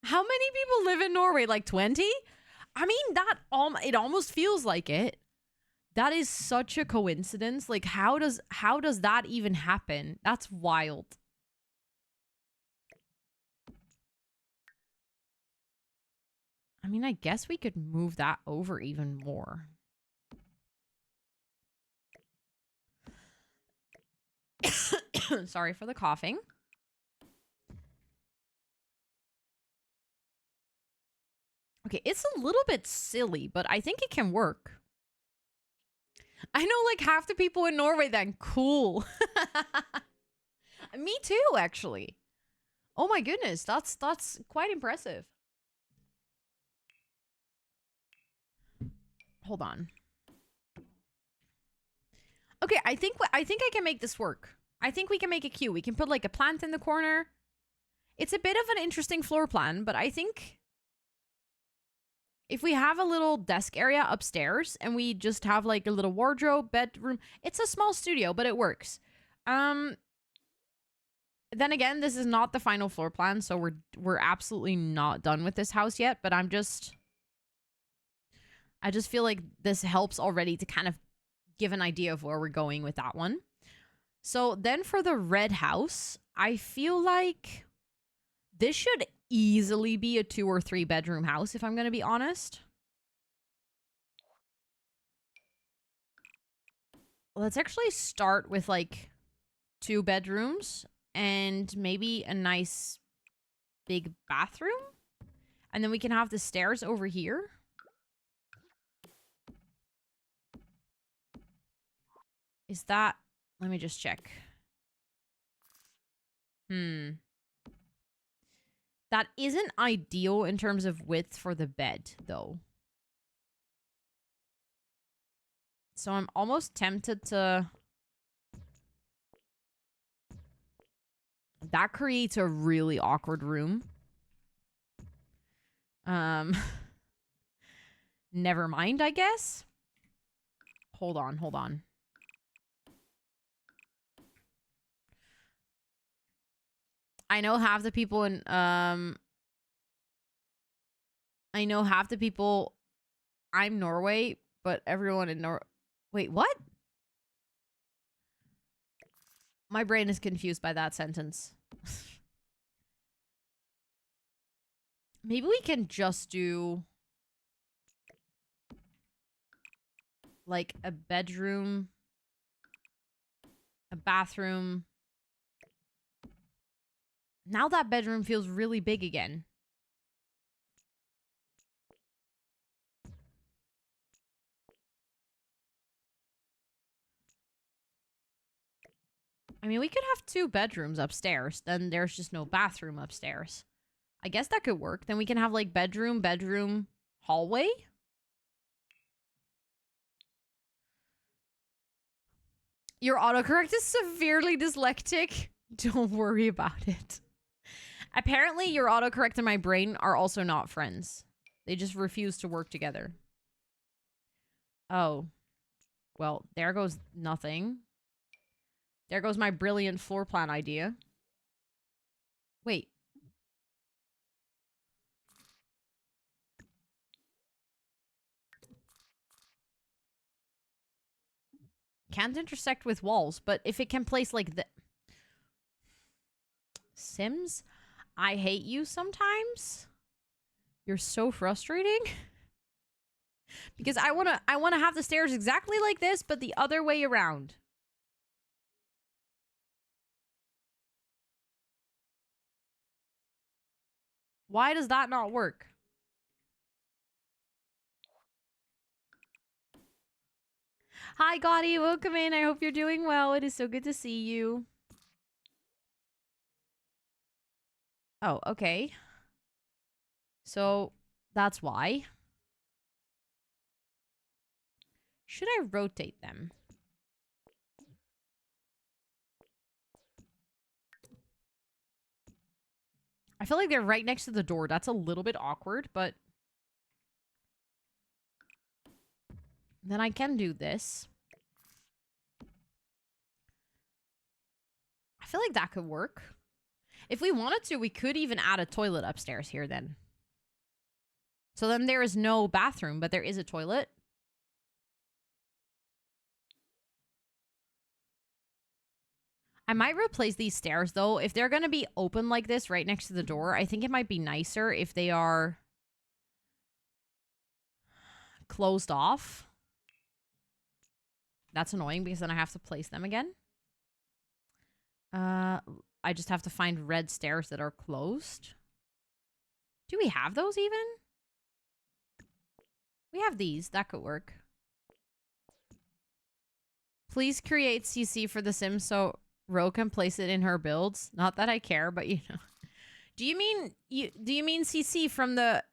How many people live in Norway? Like 20? I mean, it almost feels like it. That is such a coincidence. Like, how does that even happen? That's wild. I mean, I guess we could move that over even more. Sorry for the coughing. Okay, it's a little bit silly, but I think it can work. I know like half the people in Norway then. Cool. Me too, actually. Oh my goodness, that's quite impressive. Hold on. Okay, I think I can make this work. I think we can make it cute. We can put like a plant in the corner. It's a bit of an interesting floor plan, but I think if we have a little desk area upstairs and we just have like a little wardrobe, bedroom, it's a small studio, but it works. Then again, this is not the final floor plan, so we're absolutely not done with this house yet, but I just feel like this helps already to kind of give an idea of where we're going with that one. So then for the red house, I feel like this should easily be a 2 or 3 bedroom house, if I'm going to be honest. Let's actually start with like 2 bedrooms and maybe a nice big bathroom. And then we can have the stairs over here. Is that... Let me just check. That isn't ideal in terms of width for the bed, though. So I'm almost tempted to... That creates a really awkward room. Never mind, I guess. Hold on. I know half the people in I'm Norway, but everyone in Wait, what? My brain is confused by that sentence. Maybe we can just do like a bedroom, a bathroom. Now that bedroom feels really big again. I mean, we could have 2 bedrooms upstairs. Then there's just no bathroom upstairs. I guess that could work. Then we can have like bedroom, hallway. Your autocorrect is severely dyslexic. Don't worry about it. Apparently, your autocorrect and my brain are also not friends. They just refuse to work together. Oh. Well, there goes nothing. There goes my brilliant floor plan idea. Wait. Can't intersect with walls, but if it can place like the... Sims? I hate you sometimes. You're so frustrating. Because I wanna have the stairs exactly like this, but the other way around. Why does that not work? Hi, Gotti. Welcome in. I hope you're doing well. It is so good to see you. Oh, okay. So, that's why. Should I rotate them? I feel like they're right next to the door. That's a little bit awkward, but... Then I can do this. I feel like that could work. If we wanted to, we could even add a toilet upstairs here then. So then there is no bathroom, but there is a toilet. I might replace these stairs, though. If they're going to be open like this right next to the door, I think it might be nicer if they are closed off. That's annoying because then I have to place them again. I just have to find red stairs that are closed. Do we have those even? We have these. That could work. Please create CC for The Sims so Ro can place it in her builds. Not that I care, but you know. Do you mean CC from the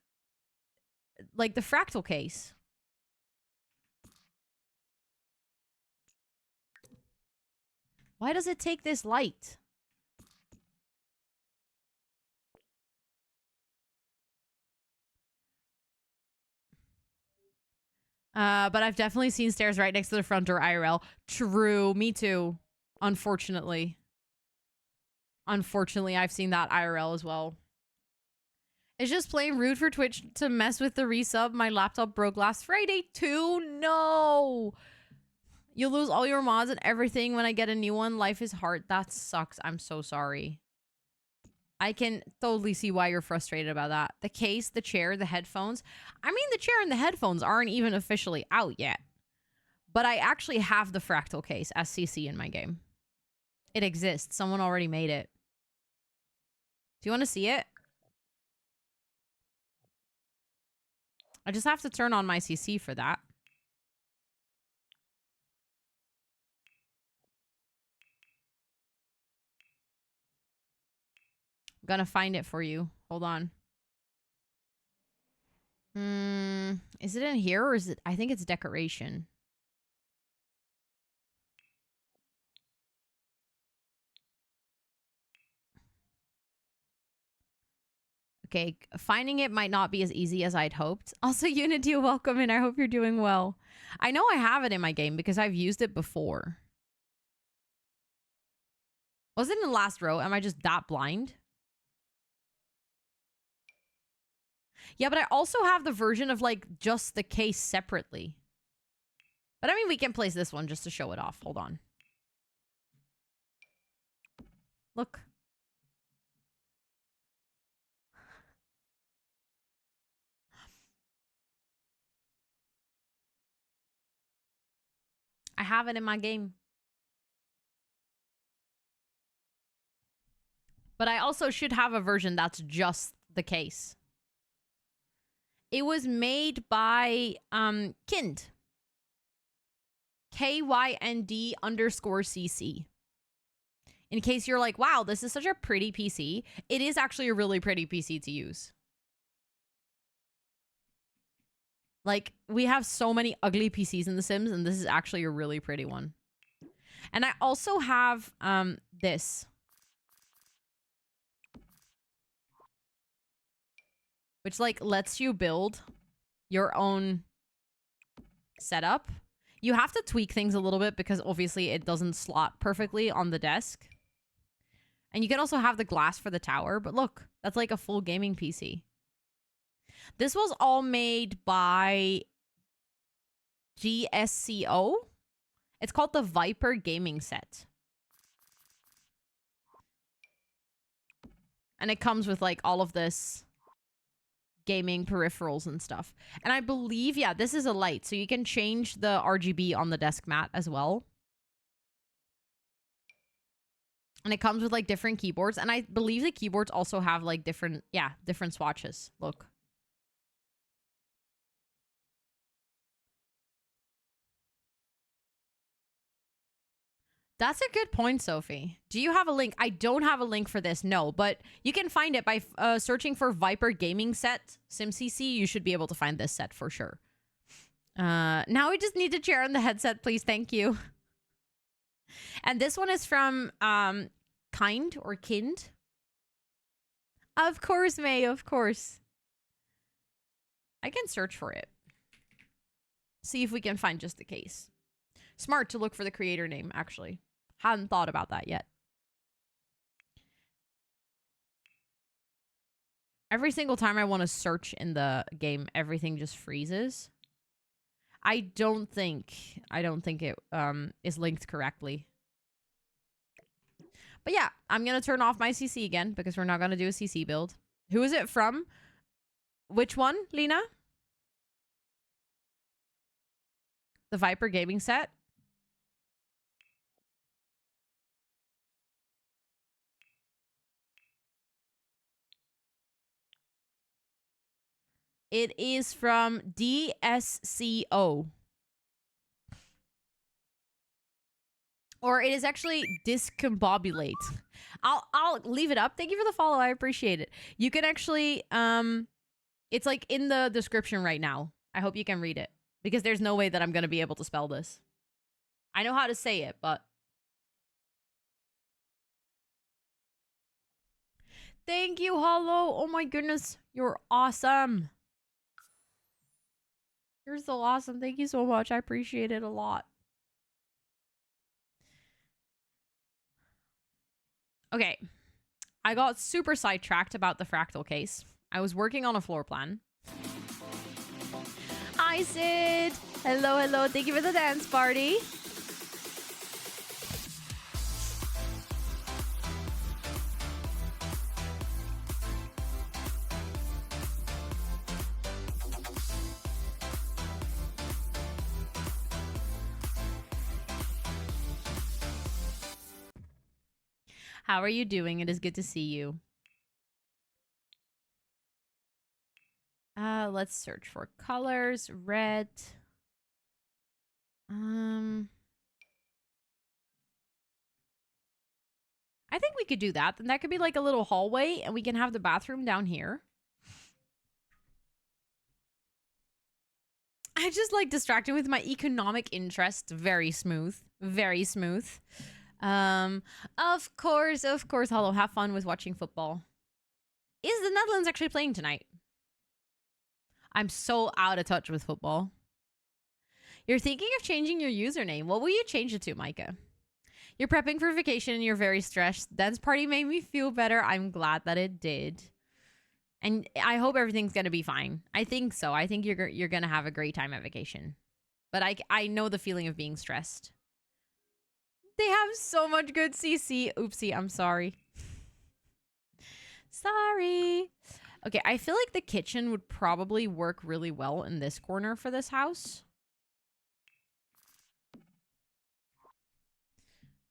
like the fractal case? Why does it take this light? But I've definitely seen stairs right next to the front door IRL. True, me too. Unfortunately. Unfortunately, I've seen that IRL as well. It's just plain rude for Twitch to mess with the resub. My laptop broke last Friday too. No! You lose all your mods and everything when I get a new one. Life is hard. That sucks. I'm so sorry. I can totally see why you're frustrated about that. The case, the chair, the headphones. I mean, the chair and the headphones aren't even officially out yet. But I actually have the fractal case as CC in my game. It exists. Someone already made it. Do you want to see it? I just have to turn on my CC for that. I'm gonna find it for you. Hold on. Is it in here or is it? I think it's decoration. Okay, finding it might not be as easy as I'd hoped. Also, Unity, welcome in. I hope you're doing well. I know I have it in my game because I've used it before. Was it in the last row? Am I just that blind? Yeah, but I also have the version of, like, just the case separately. But, I mean, we can place this one just to show it off. Hold on. Look. I have it in my game. But I also should have a version that's just the case. It was made by Kind. KYND_CC. In case you're like, wow, this is such a pretty PC. It is actually a really pretty PC to use. Like, we have so many ugly PCs in The Sims, and this is actually a really pretty one. And I also have this. Which, like, lets you build your own setup. You have to tweak things a little bit because obviously it doesn't slot perfectly on the desk. And you can also have the glass for the tower. But look, that's like a full gaming PC. This was all made by GSCO. It's called the Viper Gaming Set. And it comes with like all of this gaming peripherals and stuff. And I believe, yeah, this is a light. So you can change the RGB on the desk mat as well. And it comes with like different keyboards. And I believe the keyboards also have like different swatches. Look. That's a good point, Sophie. Do you have a link? I don't have a link for this, no. But you can find it by searching for Viper Gaming Set, SimCC. You should be able to find this set for sure. Now we just need to chair on the headset, please. Thank you. And this one is from Kind or Kind. Of course, May, of course. I can search for it. See if we can find just the case. Smart to look for the creator name, actually. Hadn't thought about that yet. Every single time I want to search in the game, everything just freezes. I don't think it is linked correctly. But yeah, I'm going to turn off my CC again because we're not going to do a CC build. Who is it from? Which one, Lena? The Viper Gaming Set? It is from DSCO. Or it is actually discombobulate. I'll leave it up. Thank you for the follow. I appreciate it. You can actually it's like in the description right now. I hope you can read it because there's no way that I'm going to be able to spell this. I know how to say it, but Thank you, Hollow. Oh my goodness. You're awesome. You're so awesome. Thank you so much. I appreciate it a lot. Okay. I got super sidetracked about the fractal case. I was working on a floor plan. Hi, Sid. Hello, hello. Thank you for the dance party. How are you doing? It is good to see you. Let's search for colors. Red. I think we could do that. Then that could be like a little hallway, and we can have the bathroom down here. I just like distracting with my economic interests. Very smooth. Very smooth. Of course, Hollow. Have fun with watching football. Is the Netherlands actually playing tonight? I'm so out of touch with football. You're thinking of changing your username. What will you change it to, Micah? You're prepping for vacation and you're very stressed. Dance party made me feel better. I'm glad that it did. And I hope everything's going to be fine. I think so. I think you're going to have a great time at vacation. But I know the feeling of being stressed. They have so much good CC. Oopsie, I'm sorry. Sorry. Okay, I feel like the kitchen would probably work really well in this corner for this house.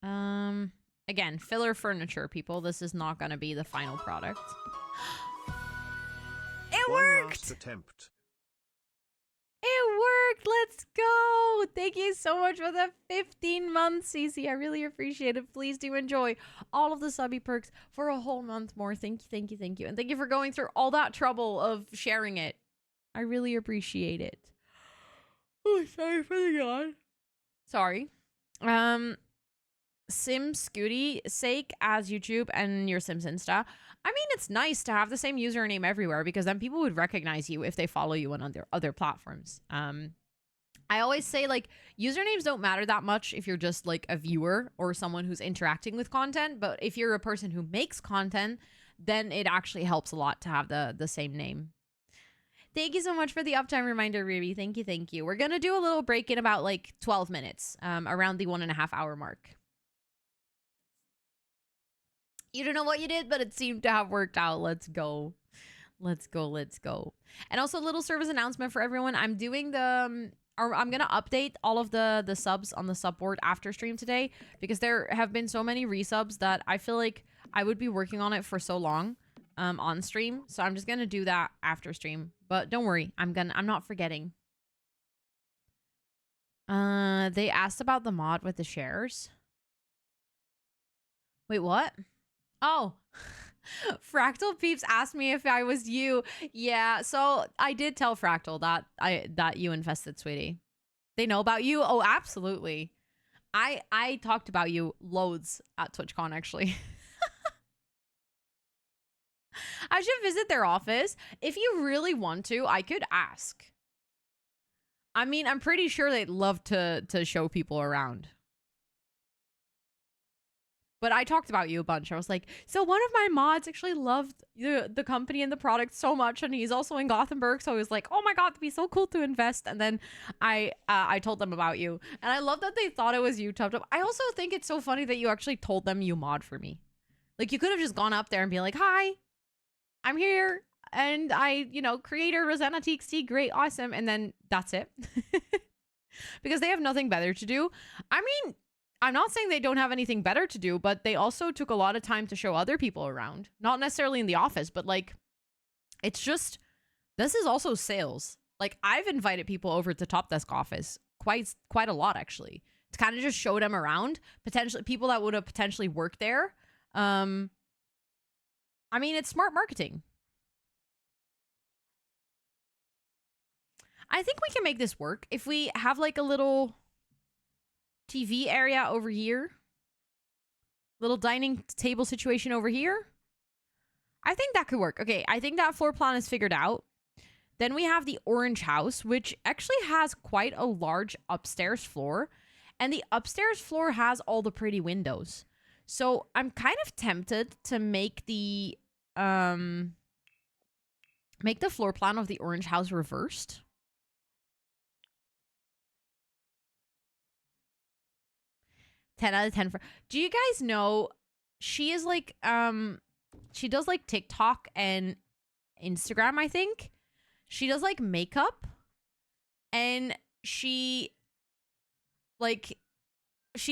Again, filler furniture, people. This is not going to be the final product. It worked! Last attempt. It worked! Let's go! Thank you so much for the 15 months, Cece. I really appreciate it. Please do enjoy all of the subby perks for a whole month more. Thank you, thank you, thank you. And thank you for going through all that trouble of sharing it. I really appreciate it. Oh, sorry for the yawn. Sorry. Sim Scooty sake as YouTube and your Sims Insta. I mean, it's nice to have the same username everywhere because then people would recognize you if they follow you on other platforms. I always say, like, usernames don't matter that much if you're just like a viewer or someone who's interacting with content, but if you're a person who makes content, then it actually helps a lot to have the same name. Thank you so much for the uptime reminder, Ruby. Thank you, thank you. We're gonna do a little break in about like 12 minutes, around the 1.5 hour mark. You don't know what you did, but it seemed to have worked out. Let's go. Let's go. Let's go. And also a little service announcement for everyone. I'm doing the... I'm going to update all of the subs on the sub board after stream today because there have been so many resubs that I feel like I would be working on it for so long on stream. So I'm just going to do that after stream. But don't worry. I'm not forgetting. They asked about the mod with the shares. Wait, what? Oh, Fractal Peeps asked me if I was you. Yeah, so I did tell Fractal that you infested, sweetie. They know about you? Oh, absolutely. I talked about you loads at TwitchCon, actually. I should visit their office. If you really want to, I could ask. I mean, I'm pretty sure they'd love to show people around. But I talked about you a bunch. I was like, so one of my mods actually loved the company and the product so much, and he's also in Gothenburg, so he was like, oh my god, it'd be so cool to invest. And then I told them about you. And I love that they thought it was you, Tub Tub. I also think it's so funny that you actually told them you mod for me. Like, you could have just gone up there and be like, hi, I'm here, and creator Rosannatxt, great, awesome, and then that's it. Because they have nothing better to do. I mean, I'm not saying they don't have anything better to do, but they also took a lot of time to show other people around. Not necessarily in the office, but like, it's just, this is also sales. Like, I've invited people over to Top Desk office quite a lot, actually, to kind of just show them around. Potentially people that would have potentially worked there. I mean, it's smart marketing. I think we can make this work if we have like a little TV area over here. Little dining table situation over here. I think that could work. Okay, I think that floor plan is figured out. Then we have the orange house, which actually has quite a large upstairs floor. And the upstairs floor has all the pretty windows. So I'm kind of tempted to make the floor plan of the orange house reversed. Ten out of 10 for. Do you guys know she is like she does like TikTok and Instagram, I think. She does like makeup, and she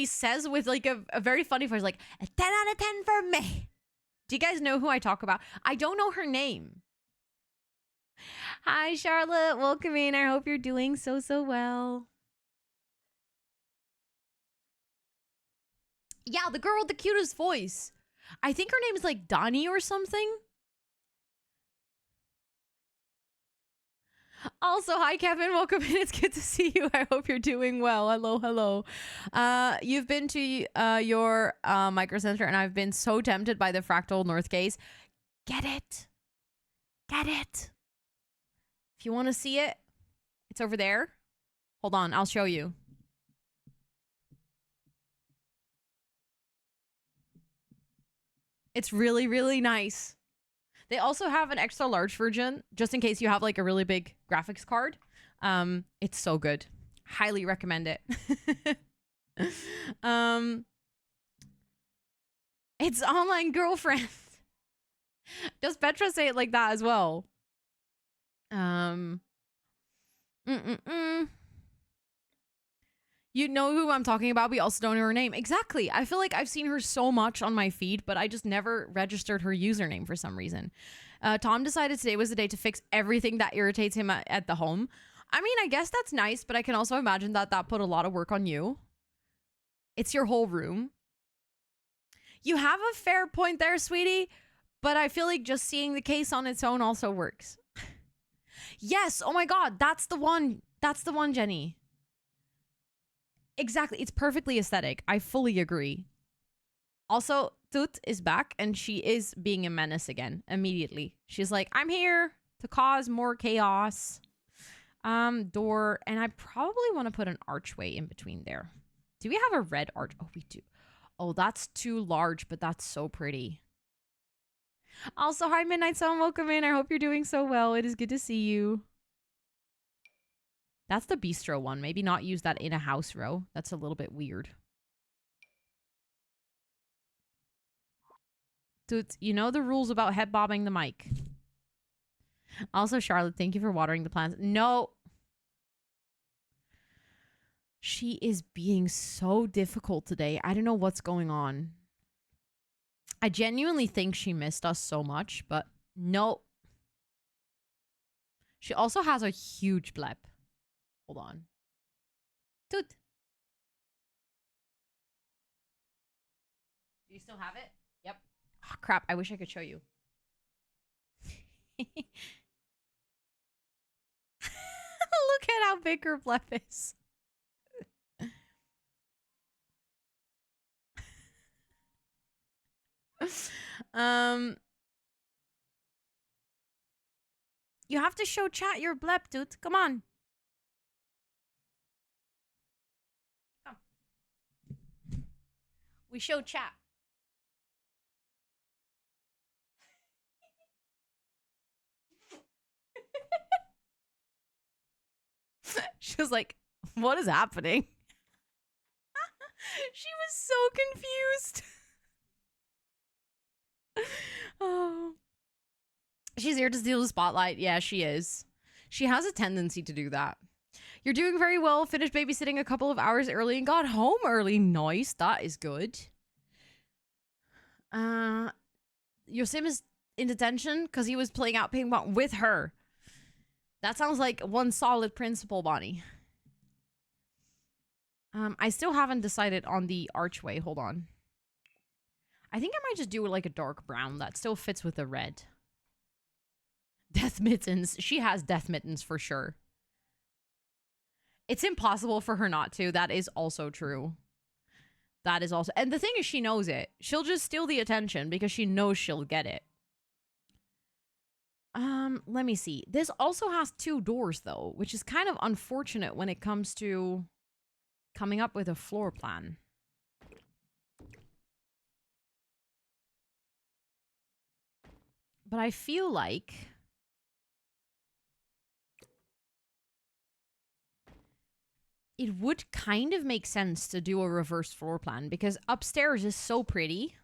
says with like a very funny voice, like, a 10 out of 10 for me. Do you guys know who I talk about? I don't know her name. Hi, Charlotte. Welcome in. I hope you're doing so well. Yeah, the girl with the cutest voice. I think her name is like Donnie or something. Also, hi, Kevin. Welcome in. It's good to see you. I hope you're doing well. Hello. You've been to your micro center, and I've been so tempted by the fractal north case. Get it. If you want to see it, it's over there. Hold on. I'll show you. It's really, really nice. They also have an extra large version, just in case you have like a really big graphics card. It's so good. Highly recommend it. It's online girlfriend. Does Petra say it like that as well? You know who I'm talking about, but we also don't know her name. Exactly. I feel like I've seen her so much on my feed, but I just never registered her username for some reason. Tom decided today was the day to fix everything that irritates him at the home. I mean, I guess that's nice, but I can also imagine that put a lot of work on you. It's your whole room. You have a fair point there, sweetie, but I feel like just seeing the case on its own also works. Yes. Oh my God. That's the one. That's the one, Jenny. Exactly. It's perfectly aesthetic. I fully agree. Also, Tut is back, and she is being a menace again immediately. She's like, I'm here to cause more chaos. Door, and I probably want to put an archway in between there. Do we have a red arch? Oh, we do. Oh, that's too large, but that's so pretty. Also, hi, Midnight Sun. Welcome in. I hope you're doing so well. It is good to see you. That's the bistro one. Maybe not use that in a house row. That's a little bit weird. Dude, you know the rules about head bobbing the mic. Also, Charlotte, thank you for watering the plants. No. She is being so difficult today. I don't know what's going on. I genuinely think she missed us so much, but no. She also has a huge blep. Hold on. Toot. Do you still have it? Yep. Oh, crap. I wish I could show you. Look at how big her blep is. You have to show chat your blep, dude. Come on. Come. We show chat. She was like, what is happening? She was so confused. Oh. She's here to steal the spotlight. Yeah, she is. She has a tendency to do that. You're doing very well. Finished babysitting a couple of hours early and got home early. Nice. That is good. Your sim is in detention because he was playing out ping pong with her. That sounds like one solid principle, Bonnie. I still haven't decided on the archway. Hold on. I think I might just do like a dark brown that still fits with the red. Death mittens. She has death mittens for sure. It's impossible for her not to. That is also true. That is also... And the thing is, she knows it. She'll just steal the attention because she knows she'll get it. Let me see. This also has 2 doors though, which is kind of unfortunate when it comes to coming up with a floor plan. But I feel like it would kind of make sense to do a reverse floor plan because upstairs is so pretty.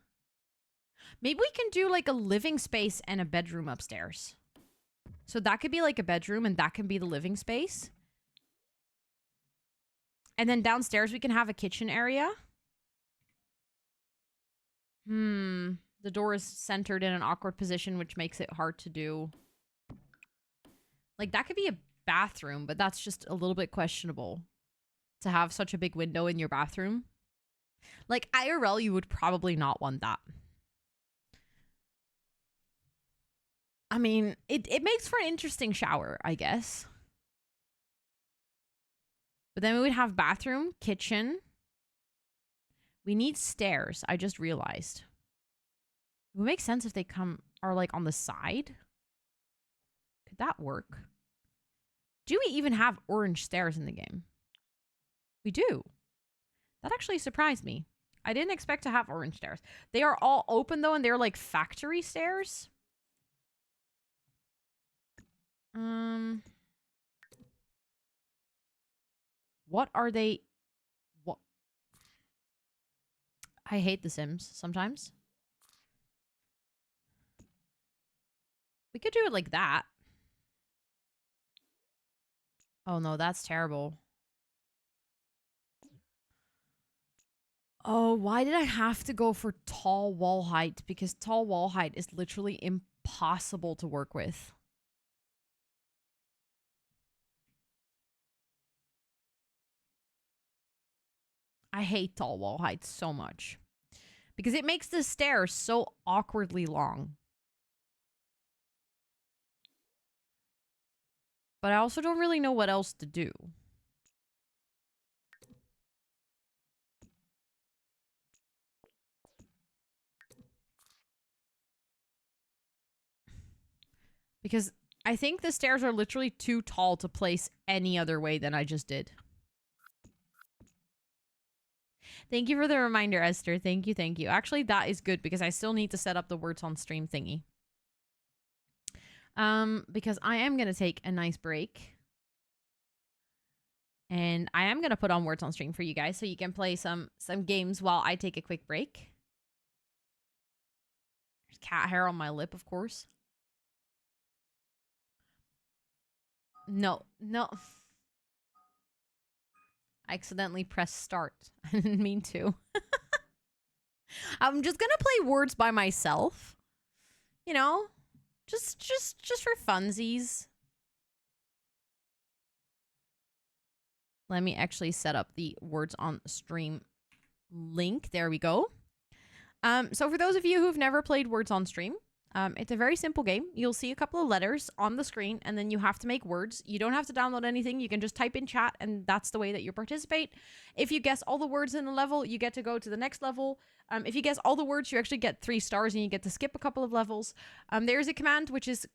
Maybe we can do like a living space and a bedroom upstairs. So that could be like a bedroom and that can be the living space. And then downstairs we can have a kitchen area. The door is centered in an awkward position, which makes it hard to do. Like that could be a bathroom, but that's just a little bit questionable to have such a big window in your bathroom. Like IRL, you would probably not want that. I mean, it makes for an interesting shower, I guess. But then we would have bathroom, kitchen. We need stairs, I just realized. It would make sense if they are like on the side. Could that work? Do we even have orange stairs in the game? We do. That actually surprised me. I didn't expect to have orange stairs. They are all open though, and they're like factory stairs. What are they? What? I hate The Sims sometimes. We could do it like that. Oh no, that's terrible. Oh, why did I have to go for tall wall height? Because tall wall height is literally impossible to work with. I hate tall wall height so much. Because it makes the stairs so awkwardly long. But I also don't really know what else to do. Because I think the stairs are literally too tall to place any other way than I just did. Thank you for the reminder, Esther. Thank you, thank you. Actually, that is good because I still need to set up the words on stream thingy. Because I am going to take a nice break. And I am going to put on words on stream for you guys so you can play some games while I take a quick break. There's cat hair on my lip, of course. No. I accidentally pressed start. I didn't mean to. I'm just gonna play words by myself. You know? Just for funsies. Let me actually set up the words on stream link. There we go. So for those of you who've never played Words on Stream, it's a very simple game. You'll see a couple of letters on the screen, and then you have to make words. You don't have to download anything. You can just type in chat, and that's the way that you participate. If you guess all the words in the level, you get to go to the next level. If you guess all the words, you actually get 3 stars, and you get to skip a couple of levels. There's a command, which is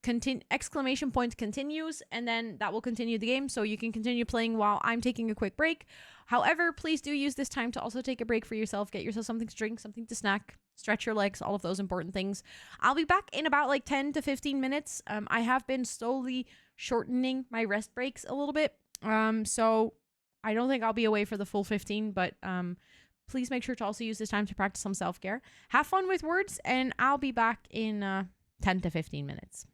exclamation point continues, and then that will continue the game, so you can continue playing while I'm taking a quick break. However, please do use this time to also take a break for yourself. Get yourself something to drink, something to snack, stretch your legs, all of those important things. I'll be back in about like 10 to 15 minutes. I have been slowly shortening my rest breaks a little bit. So I don't think I'll be away for the full 15, but please make sure to also use this time to practice some self-care. Have fun with words, and I'll be back in 10 to 15 minutes.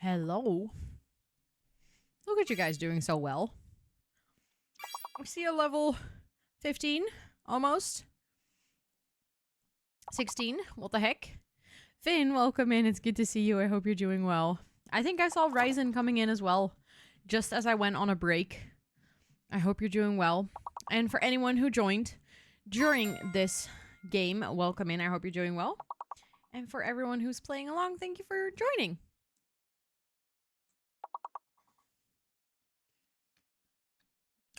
Hello. Look at you guys doing so well. I see a level 15, almost. 16, what the heck? Finn, welcome in. It's good to see you. I hope you're doing well. I think I saw Ryzen coming in as well, just as I went on a break. I hope you're doing well. And for anyone who joined during this game, welcome in. I hope you're doing well. And for everyone who's playing along, thank you for joining.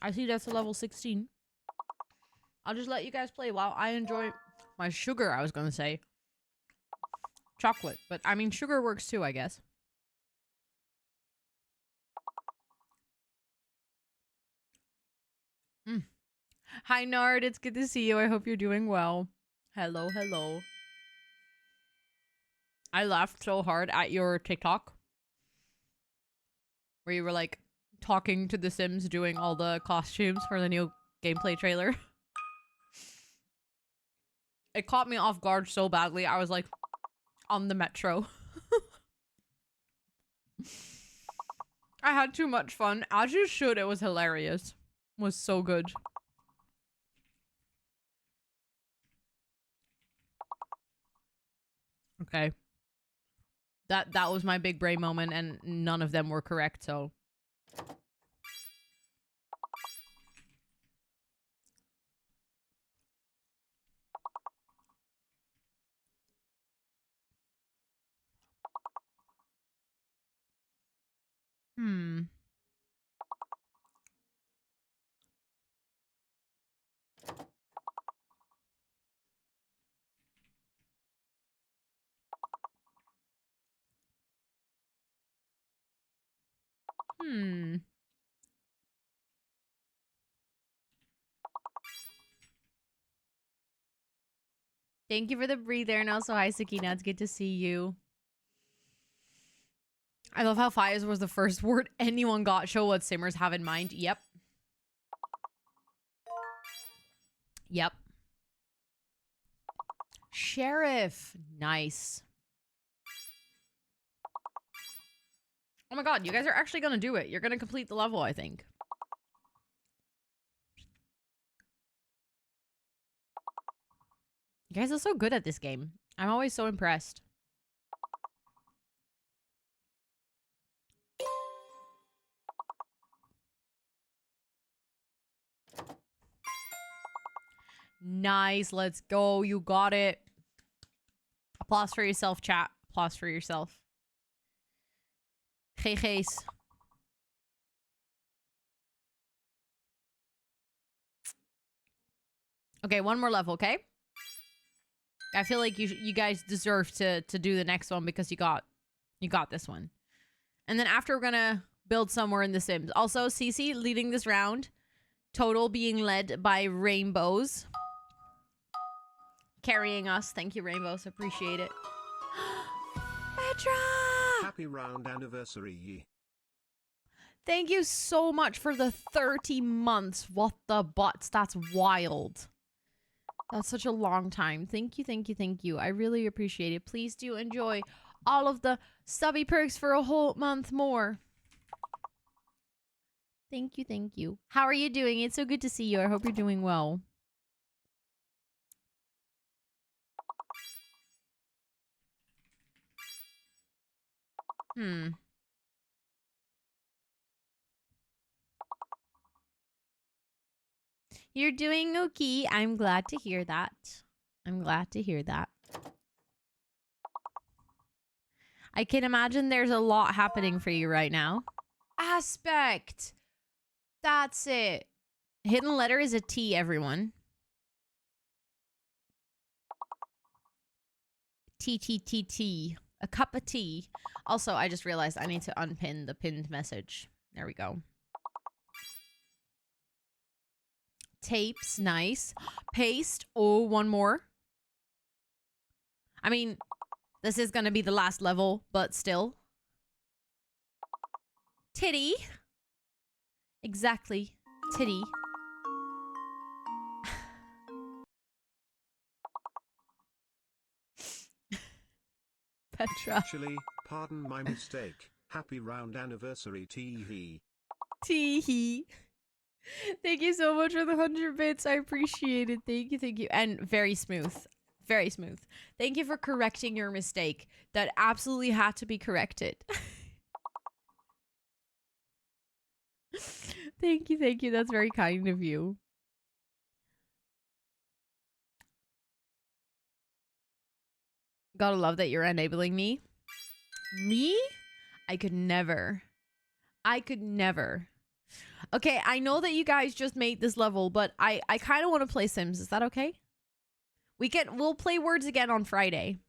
I see that's a level 16. I'll just let you guys play while I enjoy my sugar, I was going to say. Chocolate. But, I mean, sugar works too, I guess. Hi, Nard. It's good to see you. I hope you're doing well. Hello, hello. I laughed so hard at your TikTok. Where you were, like, talking to The Sims, doing all the costumes for the new gameplay trailer. It caught me off guard so badly. I was, like, on the metro. I had too much fun. As you should. It was hilarious. It was so good. Okay. That was my big brain moment, and none of them were correct, so... Hmm. Hmm. Thank you for the breather, and also hi, Sakina. It's good to see you. I love how fires was the first word anyone got. Show what simmers have in mind. Yep. Yep. Sheriff. Nice. Oh my god, you guys are actually gonna do it. You're gonna complete the level, I think. You guys are so good at this game. I'm always so impressed. Nice. Let's go. You got it. Applause for yourself, chat. Applause for yourself. GG's. Okay, one more level, okay? I feel like you guys deserve to do the next one because you got this one. And then after, we're gonna build somewhere in The Sims. Also, Cece leading this round. Total being led by Rainbows. Carrying us. Thank you, Rainbows. Appreciate it. Petra! Happy round anniversary. Thank you so much for the 30 months. What the butts? That's wild. That's such a long time. Thank you, thank you, thank you. I really appreciate it. Please do enjoy all of the stubby perks for a whole month more. Thank you, thank you. How are you doing? It's so good to see you. I hope you're doing well. You're doing okay. I'm glad to hear that. I'm glad to hear that. I can imagine there's a lot happening for you right now. Aspect. That's it. Hidden letter is a T, everyone. T, T, T, T. A cup of tea. Also, I just realized I need to unpin the pinned message. There we go. Tapes, nice. Paste. Oh, one more. I mean, this is going to be the last level, but still. Titty. Exactly. Titty. Petra. Actually, pardon my mistake. Happy round anniversary tee hee. Tee. Thank you so much for the 100 bits. I appreciate it. Thank you, thank you. And very smooth. Very smooth. Thank you for correcting your mistake. That absolutely had to be corrected. Thank you, thank you. That's very kind of you. Gotta love that you're enabling me. Me? I could never. I could never. Okay, I know that you guys just made this level, but I kind of want to play Sims. Is that okay? We'll play Words again on Friday.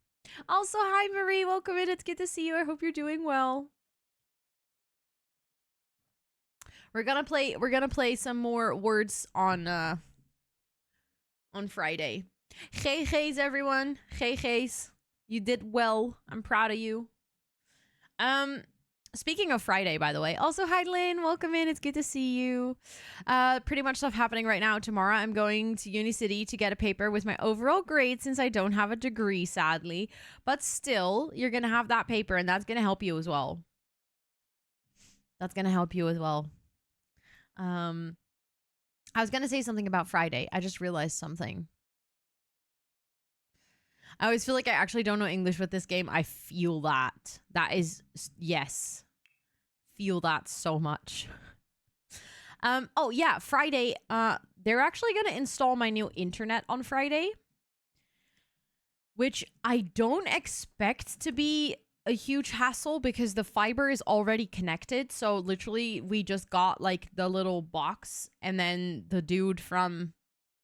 Also, hi Marie, welcome in. It's good to see you. I hope you're doing well. We're gonna play some more Words on Friday. GG's everyone. GG's. You did well. I'm proud of you. Speaking of Friday, by the way, also hi Lynn, welcome in. It's good to see you. Pretty much stuff happening right now. Tomorrow I'm going to Uni City to get a paper with my overall grade since I don't have a degree, sadly. But still, you're gonna have that paper and that's gonna help you as well. That's gonna help you as well. I was gonna say something about Friday. I just realized something. I always feel like I actually don't know English with this game. I feel that. That is, yes. Feel that so much. Oh yeah, Friday. They're actually gonna install my new internet on Friday, which I don't expect to be a huge hassle because the fiber is already connected. So literally, we just got like the little box, and then the dude from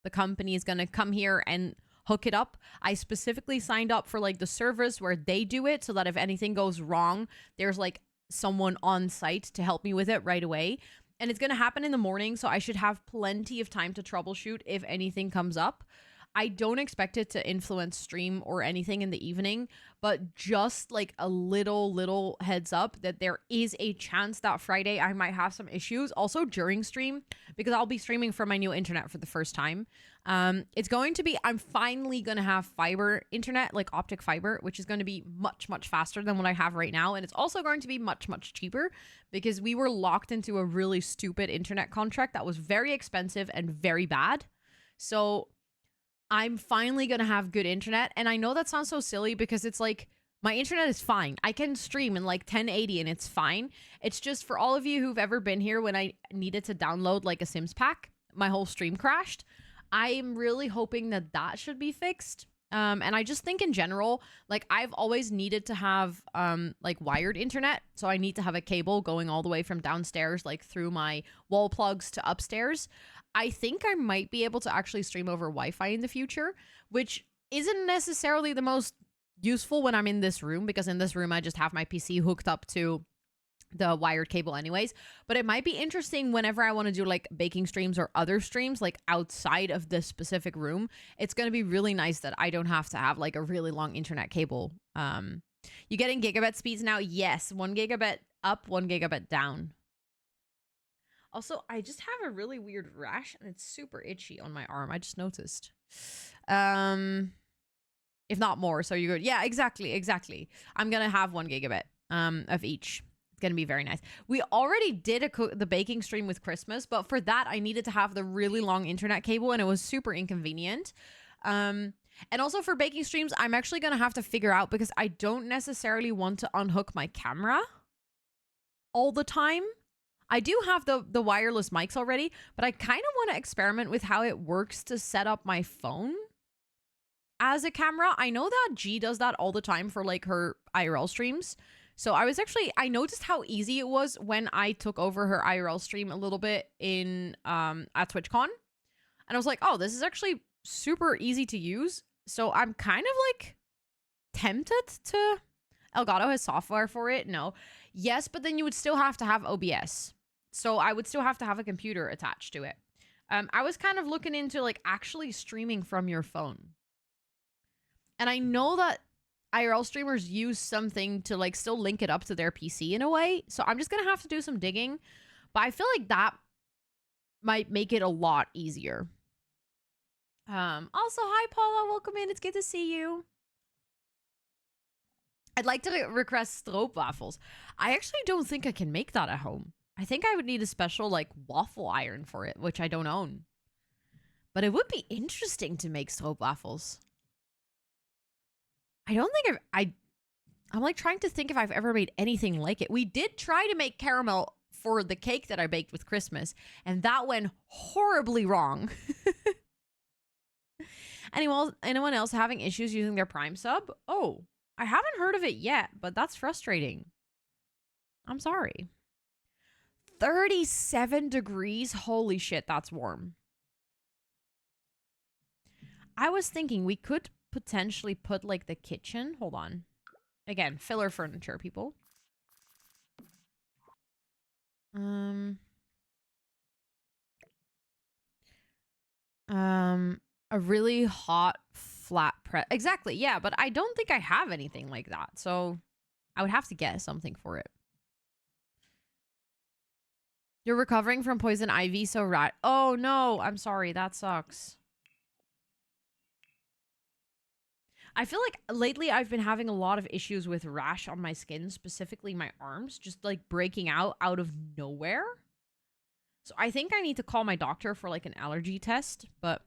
the company is gonna come here and hook it up. I specifically signed up for like the service where they do it so that if anything goes wrong, there's like someone on site to help me with it right away. And it's going to happen in the morning, so I should have plenty of time to troubleshoot if anything comes up. I don't expect it to influence stream or anything in the evening, but just like a little heads up that there is a chance that Friday I might have some issues also during stream because I'll be streaming from my new internet for the first time. It's going to be, I'm finally going to have fiber internet, like optic fiber, which is going to be much faster than what I have right now. And it's also going to be much cheaper because we were locked into a really stupid internet contract that was very expensive and very bad. So I'm finally going to have good internet. And I know that sounds so silly because it's like, my internet is fine. I can stream in like 1080 and it's fine. It's just for all of you who've ever been here when I needed to download like a Sims pack, my whole stream crashed. I'm really hoping that that should be fixed. And I just think in general, like I've always needed to have like wired internet. So I need to have a cable going all the way from downstairs, like through my wall plugs to upstairs. I think I might be able to actually stream over Wi-Fi in the future, which isn't necessarily the most useful when I'm in this room, because in this room I just have my PC hooked up to the wired cable anyways. But it might be interesting whenever I want to do like baking streams or other streams like outside of this specific room. It's going to be really nice that I don't have to have like a really long internet cable. You getting gigabit speeds now? Yes, 1 gigabit up, 1 gigabit down. Also, I just have a really weird rash and it's super itchy on my arm. I just noticed. If not more, so you're good. Yeah, exactly. I'm going to have 1 gigabit of each. It's going to be very nice. We already did the baking stream with Christmas, but for that, I needed to have the really long internet cable and it was super inconvenient. And also for baking streams, I'm actually going to have to figure out because I don't necessarily want to unhook my camera all the time. I do have the wireless mics already, but I kind of want to experiment with how it works to set up my phone as a camera. I know that G does that all the time for like her IRL streams. So I noticed how easy it was when I took over her IRL stream a little bit at TwitchCon. And I was like, oh, this is actually super easy to use. So I'm kind of like tempted to... Elgato has software for it? No. Yes, but then you would still have to have OBS. So I would still have to have a computer attached to it. I was kind of looking into like actually streaming from your phone. And I know that IRL streamers use something to like still link it up to their PC in a way. So I'm just going to have to do some digging. But I feel like that might make it a lot easier. Also, hi Paula, welcome in. It's good to see you. I'd like to request stroopwafels. I actually don't think I can make that at home. I think I would need a special like waffle iron for it, which I don't own. But it would be interesting to make stroopwafels. I don't think I'm like trying to think if I've ever made anything like it. We did try to make caramel for the cake that I baked with Christmas, and that went horribly wrong. Anyone else having issues using their Prime sub? Oh, I haven't heard of it yet, but that's frustrating. I'm sorry. 37 degrees? Holy shit, that's warm. I was thinking we could potentially put like the kitchen. Hold on. Again, filler furniture, people. A really hot flat press. Exactly, yeah, but I don't think I have anything like that, so I would have to get something for it. You're recovering from poison ivy, so right. Oh no, I'm sorry, that sucks. I feel like lately I've been having a lot of issues with rash on my skin, specifically my arms, just like breaking out of nowhere. So I think I need to call my doctor for like an allergy test, but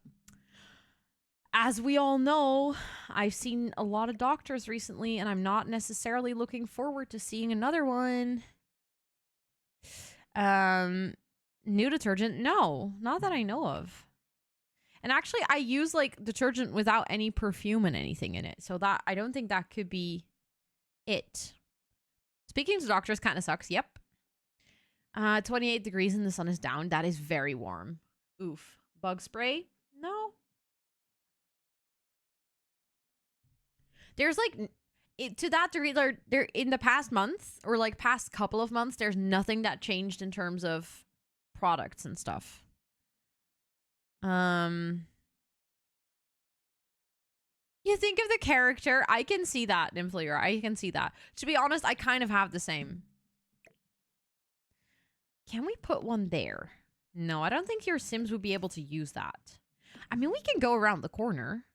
as we all know, I've seen a lot of doctors recently, and I'm not necessarily looking forward to seeing another one. New detergent? No, not that I know of. And actually, I use like detergent without any perfume and anything in it, so that I don't think that could be it. Speaking to doctors kind of sucks. Yep. 28 degrees and the sun is down. That is very warm. Oof. Bug spray? No. There's like to that degree there in the past month or like past couple of months, there's nothing that changed in terms of products and stuff. You think of the character. I can see that, Nymphlayer. I can see that. To be honest, I kind of have the same. Can we put one there? No, I don't think your Sims would be able to use that. I mean, we can go around the corner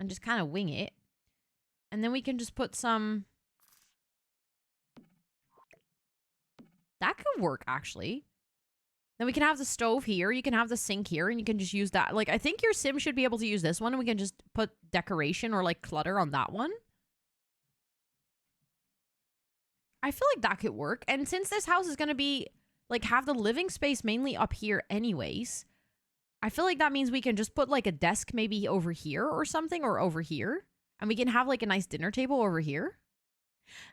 and just kind of wing it. And then we can just put some... That could work, actually. Then we can have the stove here. You can have the sink here, and you can just use that. Like, I think your Sim should be able to use this one, and we can just put decoration or, like, clutter on that one. I feel like that could work. And since this house is going to be, like, have the living space mainly up here anyways, I feel like that means we can just put, like, a desk maybe over here or something, or over here. And we can have, like, a nice dinner table over here.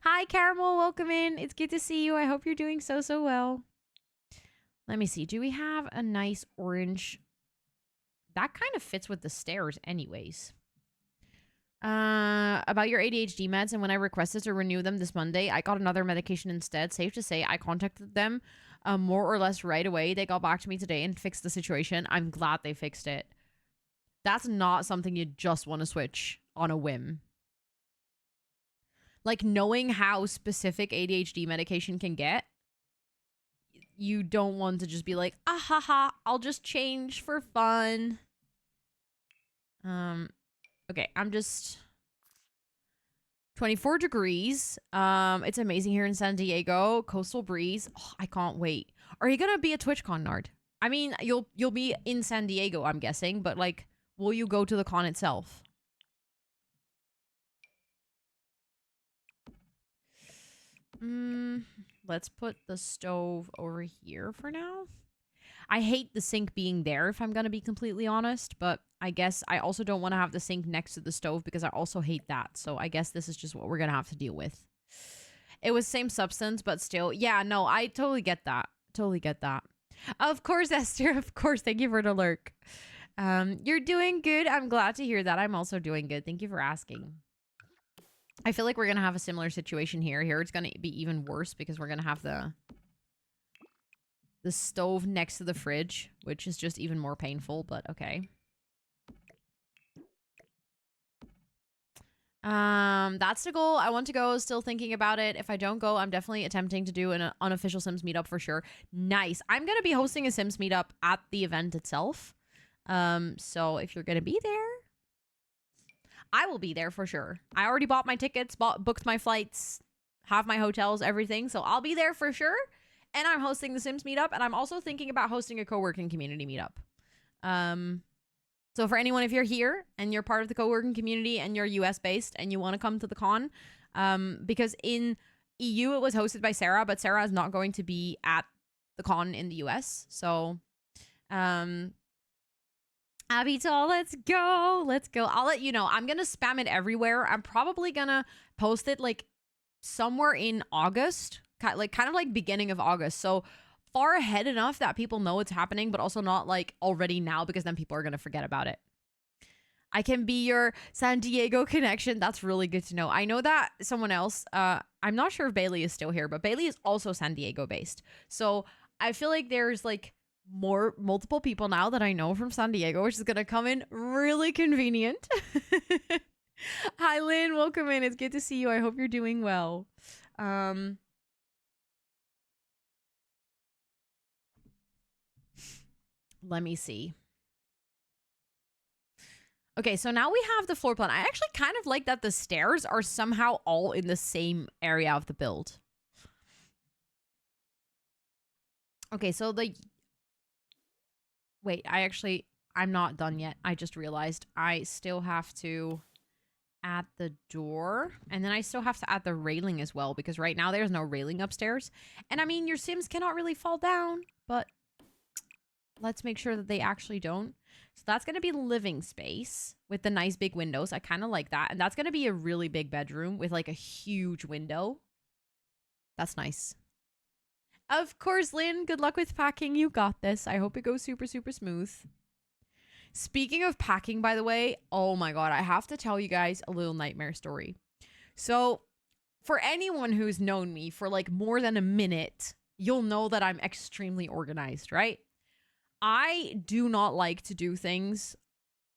Hi, Caramel. Welcome in. It's good to see you. I hope you're doing so well. Let me see. Do we have a nice orange? That kind of fits with the stairs anyways. About your ADHD meds, and when I requested to renew them this Monday, I got another medication instead. Safe to say, I contacted them more or less right away. They got back to me today and fixed the situation. I'm glad they fixed it. That's not something you just want to switch on a whim. Like, knowing how specific ADHD medication can get, you don't want to just be like, ah ha ha, I'll just change for fun. Okay, I'm just 24 degrees. It's amazing here in San Diego. Coastal breeze. Oh, I can't wait. Are you gonna be at TwitchCon, Nard? I mean, you'll be in San Diego, I'm guessing, but like, will you go to the con itself? Let's put the stove over here for now. I hate the sink being there, if I'm going to be completely honest, but I guess I also don't want to have the sink next to the stove because I also hate that. So I guess this is just what we're going to have to deal with. It was same substance, but still. Yeah, no, I totally get that. Totally get that. Of course, Esther. Of course. Thank you for the lurk. You're doing good. I'm glad to hear that. I'm also doing good. Thank you for asking. I feel like we're going to have a similar situation here. Here it's going to be even worse because we're going to have the stove next to the fridge, which is just even more painful, but okay. That's the goal. I want to go. Still thinking about it. If I don't go, I'm definitely attempting to do an unofficial Sims meetup for sure. Nice. I'm going to be hosting a Sims meetup at the event itself. So if you're going to be there, I will be there for sure. I already bought my tickets, booked my flights, have my hotels, everything. So I'll be there for sure. And I'm hosting the Sims meetup, and I'm also thinking about hosting a co-working community meetup. So for anyone, if you're here and you're part of the co-working community and you're US based and you want to come to the con, because in EU it was hosted by Sarah, but Sarah is not going to be at the con in the US. So, Abitol, let's go. Let's go. I'll let you know. I'm going to spam it everywhere. I'm probably going to post it like somewhere in August, kind of like beginning of August. So far ahead enough that people know it's happening, but also not like already now, because then people are going to forget about it. I can be your San Diego connection. That's really good to know. I know that someone else, I'm not sure if Bailey is still here, but Bailey is also San Diego based. So I feel like there's like multiple people now that I know from San Diego, which is going to come in really convenient. Hi, Lynn. Welcome in. It's good to see you. I hope you're doing well. Let me see. Okay, so now we have the floor plan. I actually kind of like that the stairs are somehow all in the same area of the build. Okay, so wait, I'm not done yet. I just realized I still have to add the door, and then I still have to add the railing as well, because right now there's no railing upstairs. And I mean, your Sims cannot really fall down, but let's make sure that they actually don't. So that's going to be living space with the nice big windows. I kind of like that. And that's going to be a really big bedroom with like a huge window. That's nice. Of course, Lynn, good luck with packing. You got this. I hope it goes super, super smooth. Speaking of packing, by the way, oh my God, I have to tell you guys a little nightmare story. So for anyone who's known me for like more than a minute, you'll know that I'm extremely organized, right? I do not like to do things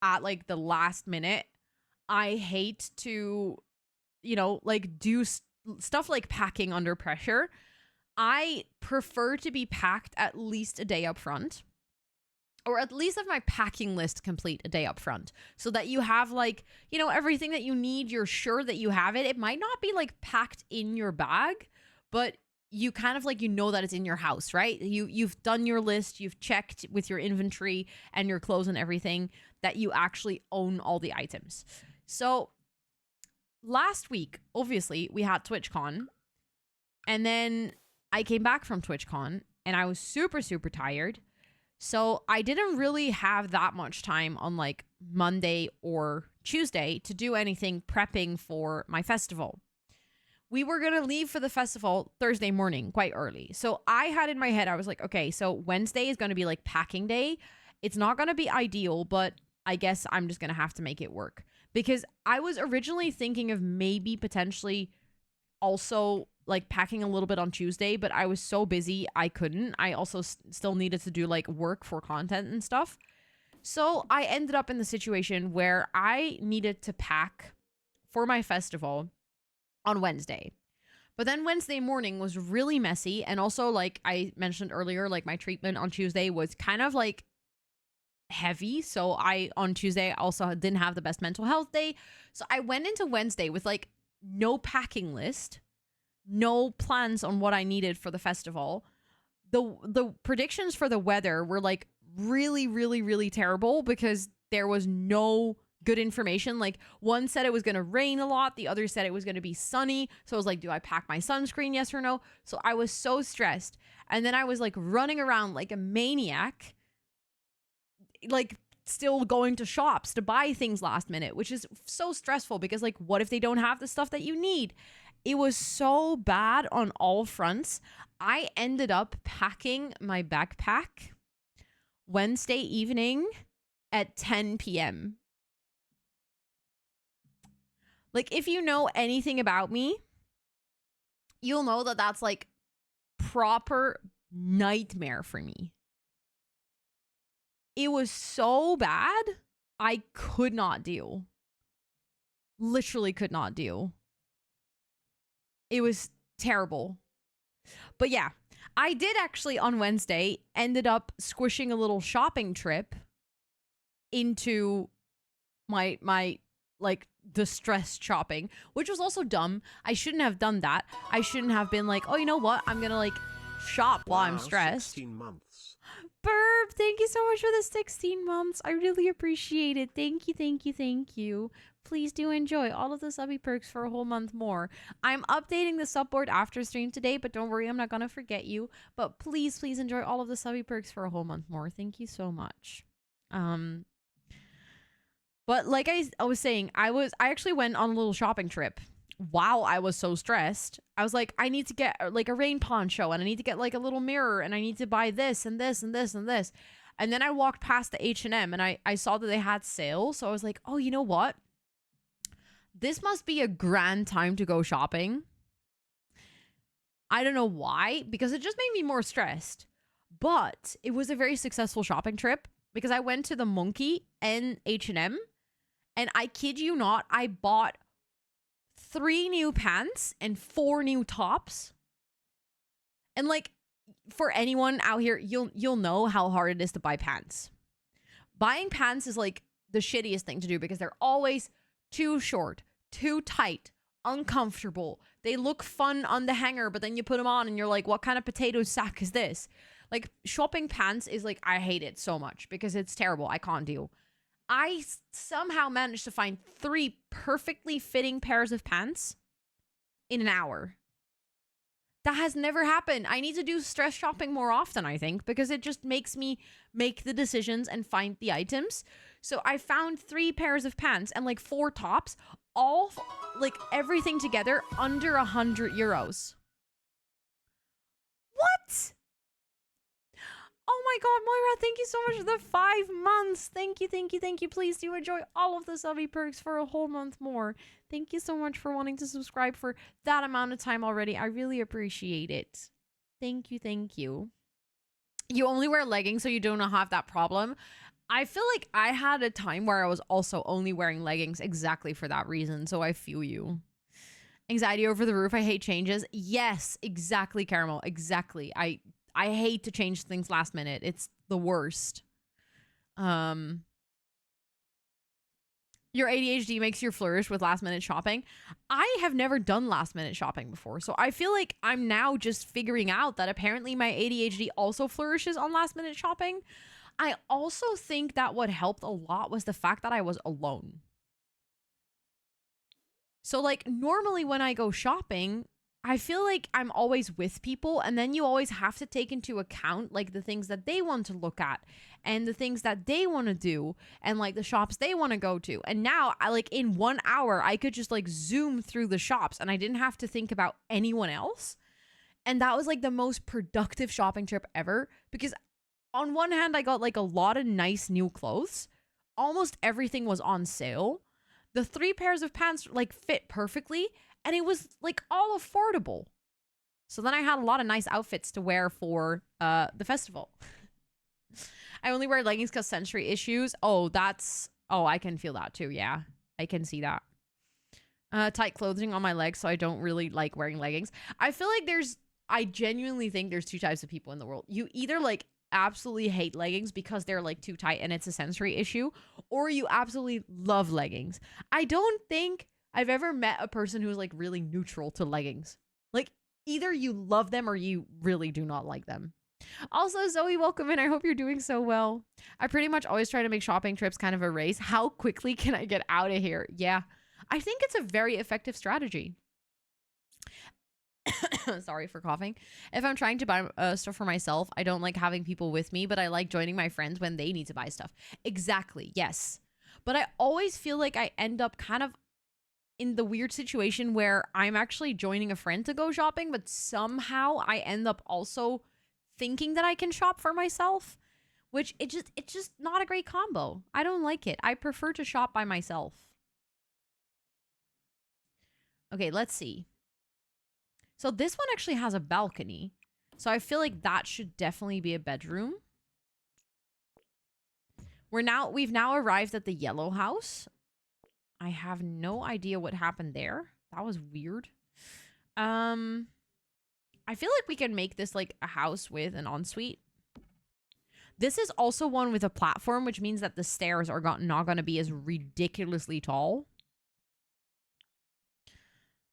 at like the last minute. I hate to, you know, like do stuff like packing under pressure. I prefer to be packed at least a day up front, or at least have my packing list complete a day up front, so that you have like, you know, everything that you need. You're sure that you have it. It might not be like packed in your bag, but you kind of like, you know that it's in your house, right? You've done your list, you've checked with your inventory and your clothes and everything that you actually own all the items. So last week, obviously, we had TwitchCon, and then I came back from TwitchCon and I was super, super tired. So I didn't really have that much time on like Monday or Tuesday to do anything prepping for my festival. We were going to leave for the festival Thursday morning, quite early. So I had in my head, I was like, okay, so Wednesday is going to be like packing day. It's not going to be ideal, but I guess I'm just going to have to make it work. Because I was originally thinking of maybe potentially also like packing a little bit on Tuesday, but I was so busy, I couldn't. I also still needed to do like work for content and stuff. So I ended up in the situation where I needed to pack for my festival on Wednesday. But then Wednesday morning was really messy. And also, like I mentioned earlier, like my treatment on Tuesday was kind of like heavy. So on Tuesday also didn't have the best mental health day. So I went into Wednesday with like no packing list, no plans on what I needed for the festival. The predictions for the weather were like really, really, really terrible, because there was no good information. Like one said it was going to rain a lot. The other said it was going to be sunny. So I was like, do I pack my sunscreen? Yes or no? So I was so stressed. And then I was like running around like a maniac, like still going to shops to buy things last minute, which is so stressful, because like, what if they don't have the stuff that you need? It was so bad on all fronts. I ended up packing my backpack Wednesday evening at 10 p.m. Like, if you know anything about me, you'll know that that's like proper nightmare for me. It was so bad, I could not deal. Literally could not deal. It was terrible. But yeah, I did actually on Wednesday ended up squishing a little shopping trip into my like the stress shopping, which was also dumb. I shouldn't have done that. I shouldn't have been like, oh, you know what? I'm gonna like shop while I'm stressed. 16 months. Burb, thank you so much for the 16 months. I really appreciate it. Thank you, thank you, thank you. Please do enjoy all of the subby perks for a whole month more. I'm updating the sub board after stream today, but don't worry, I'm not gonna forget you. But please, please enjoy all of the subby perks for a whole month more. Thank you so much. But like I was saying, I actually went on a little shopping trip while I was so stressed. I was like, I need to get like a rain poncho, and I need to get like a little mirror, and I need to buy this and this and this and this. And then I walked past the H&M and I saw that they had sales. So I was like, oh, you know what? This must be a grand time to go shopping. I don't know why, because it just made me more stressed. But it was a very successful shopping trip because I went to the Monkey and H&M, and I kid you not, I bought 3 new pants and 4 new tops. And like, for anyone out here, you'll know how hard it is to buy pants. Buying pants is like the shittiest thing to do because they're always too short, too tight, uncomfortable. They look fun on the hanger, but then you put them on and you're like, what kind of potato sack is this? Like, shopping pants is like, I hate it so much because it's terrible. I can't deal. I somehow managed to find 3 perfectly fitting pairs of pants in an hour. That has never happened. I need to do stress shopping more often, I think, because it just makes me make the decisions and find the items. So I found 3 pairs of pants and like 4 tops, all like everything together under 100 euros. What? Oh my god, Moira, thank you so much for the 5 months. Thank you, thank you, thank you. Please do enjoy all of the subby perks for a whole month more. Thank you so much for wanting to subscribe for that amount of time already. I really appreciate it. Thank you, thank you. You only wear leggings so you don't have that problem. I feel like I had a time where I was also only wearing leggings exactly for that reason, so I feel you. Anxiety over the roof, I hate changes. Yes, exactly, Caramel, exactly. I hate to change things last minute. It's the worst. Your ADHD makes you flourish with last minute shopping. I have never done last minute shopping before. So I feel like I'm now just figuring out that apparently my ADHD also flourishes on last minute shopping. I also think that what helped a lot was the fact that I was alone. So like normally when I go shopping, I feel like I'm always with people, and then you always have to take into account like the things that they want to look at and the things that they want to do and like the shops they want to go to. And now I like in 1 hour, I could just like zoom through the shops and I didn't have to think about anyone else. And that was like the most productive shopping trip ever because on one hand, I got like a lot of nice new clothes. Almost everything was on sale. The 3 pairs of pants like fit perfectly. And it was like all affordable. So then I had a lot of nice outfits to wear for the festival. I only wear leggings because sensory issues. Oh, I can feel that too. Yeah, I can see that. Tight clothing on my legs, so I don't really like wearing leggings. I feel like I genuinely think there's 2 types of people in the world. You either like absolutely hate leggings because they're like too tight and it's a sensory issue, or you absolutely love leggings. I don't think I've ever met a person who's like really neutral to leggings. Like either you love them or you really do not like them. Also, Zoe, welcome in. I hope you're doing so well. I pretty much always try to make shopping trips kind of a race. How quickly can I get out of here? Yeah, I think it's a very effective strategy. Sorry for coughing. If I'm trying to buy stuff for myself, I don't like having people with me, but I like joining my friends when they need to buy stuff. Exactly. Yes. But I always feel like I end up kind of in the weird situation where I'm actually joining a friend to go shopping, but somehow I end up also thinking that I can shop for myself, which it's just not a great combo. I don't like it. I prefer to shop by myself. Okay, let's see. So this one actually has a balcony. So I feel like that should definitely be a bedroom. We've now arrived at the yellow house. I have no idea what happened there. That was weird. I feel like we can make this like a house with an ensuite. This is also one with a platform, which means that the stairs are not going to be as ridiculously tall.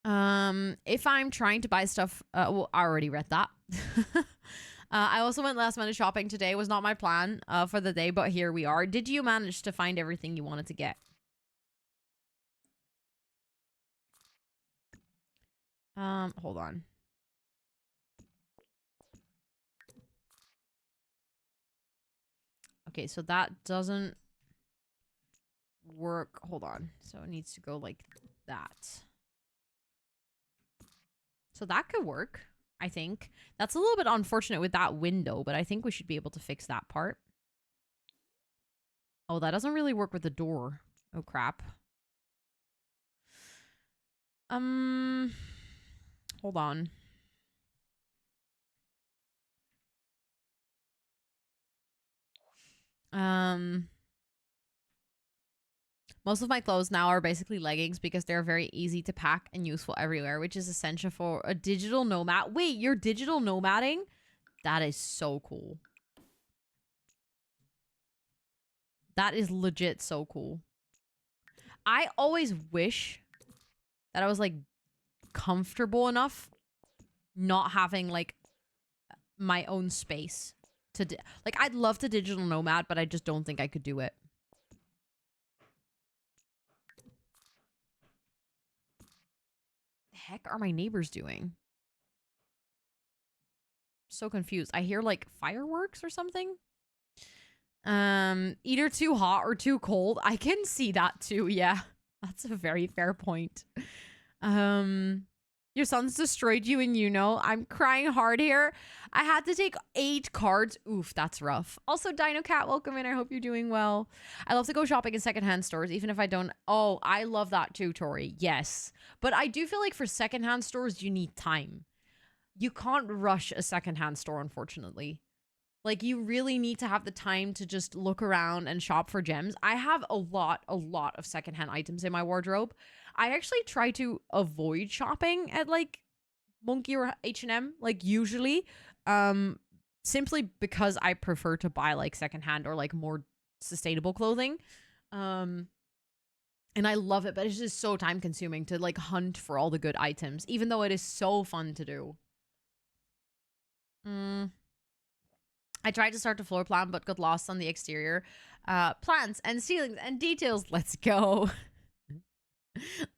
If I'm trying to buy stuff, well, I already read that. I also went last minute shopping today. Was not my plan for the day, but here we are. Did you manage to find everything you wanted to get? Hold on. Okay, so that doesn't work. Hold on. So it needs to go like that. So that could work, I think. That's a little bit unfortunate with that window, but I think we should be able to fix that part. Oh, that doesn't really work with the door. Oh, crap. Hold on. Most of my clothes now are basically leggings because they're very easy to pack and useful everywhere, which is essential for a digital nomad. Wait, you're digital nomading? That is so cool. That is legit so cool. I always wish that I was like comfortable enough not having like my own space to like I'd love to digital nomad, but I just don't think I could do it. The heck are my neighbors doing? So confused. I hear like fireworks or something. Either too hot or too cold. I can see that too. Yeah, that's a very fair point. Your son's destroyed you and you know. I'm crying hard here. I had to take 8 cards. Oof, that's rough. Also, Dino Cat, welcome in. I hope you're doing well. I love to go shopping in secondhand stores, even if I don't. Oh, I love that too, Tori. Yes. But I do feel like for secondhand stores, you need time. You can't rush a secondhand store, unfortunately. Like, you really need to have the time to just look around and shop for gems. I have a lot of secondhand items in my wardrobe. I actually try to avoid shopping at, like, Monkey or H&M, like, usually. Simply because I prefer to buy, like, secondhand or, like, more sustainable clothing. And I love it, but it's just so time-consuming to, like, hunt for all the good items, even though it is so fun to do. I tried to start a floor plan, but got lost on the exterior. Plants and ceilings and details. Let's go.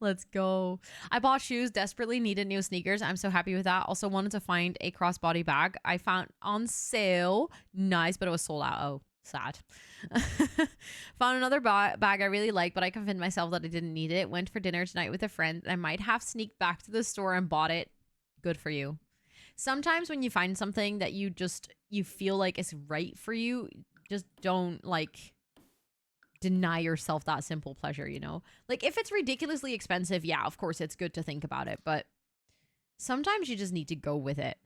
Let's go. I bought shoes, desperately needed new sneakers. I'm so happy with that. Also wanted to find a crossbody bag I found on sale. Nice, but it was sold out. Oh, sad. Found another bag I really like, but I convinced myself that I didn't need it. Went for dinner tonight with a friend. I might have sneaked back to the store and bought it. Good for you. Sometimes when you find something that you feel like is right for you, just don't like deny yourself that simple pleasure, you know? Like if it's ridiculously expensive, yeah, of course it's good to think about it, but sometimes you just need to go with it.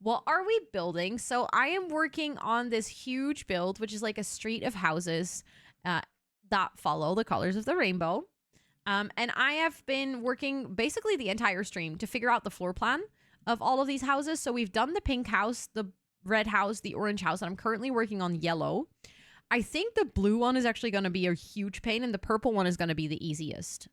What are we building? So I am working on this huge build, which is like a street of houses that follow the colors of the rainbow. And I have been working basically the entire stream to figure out the floor plan of all of these houses. So we've done the pink house, the red house, the orange house, and I'm currently working on yellow. I think the blue one is actually going to be a huge pain, and the purple one is going to be the easiest.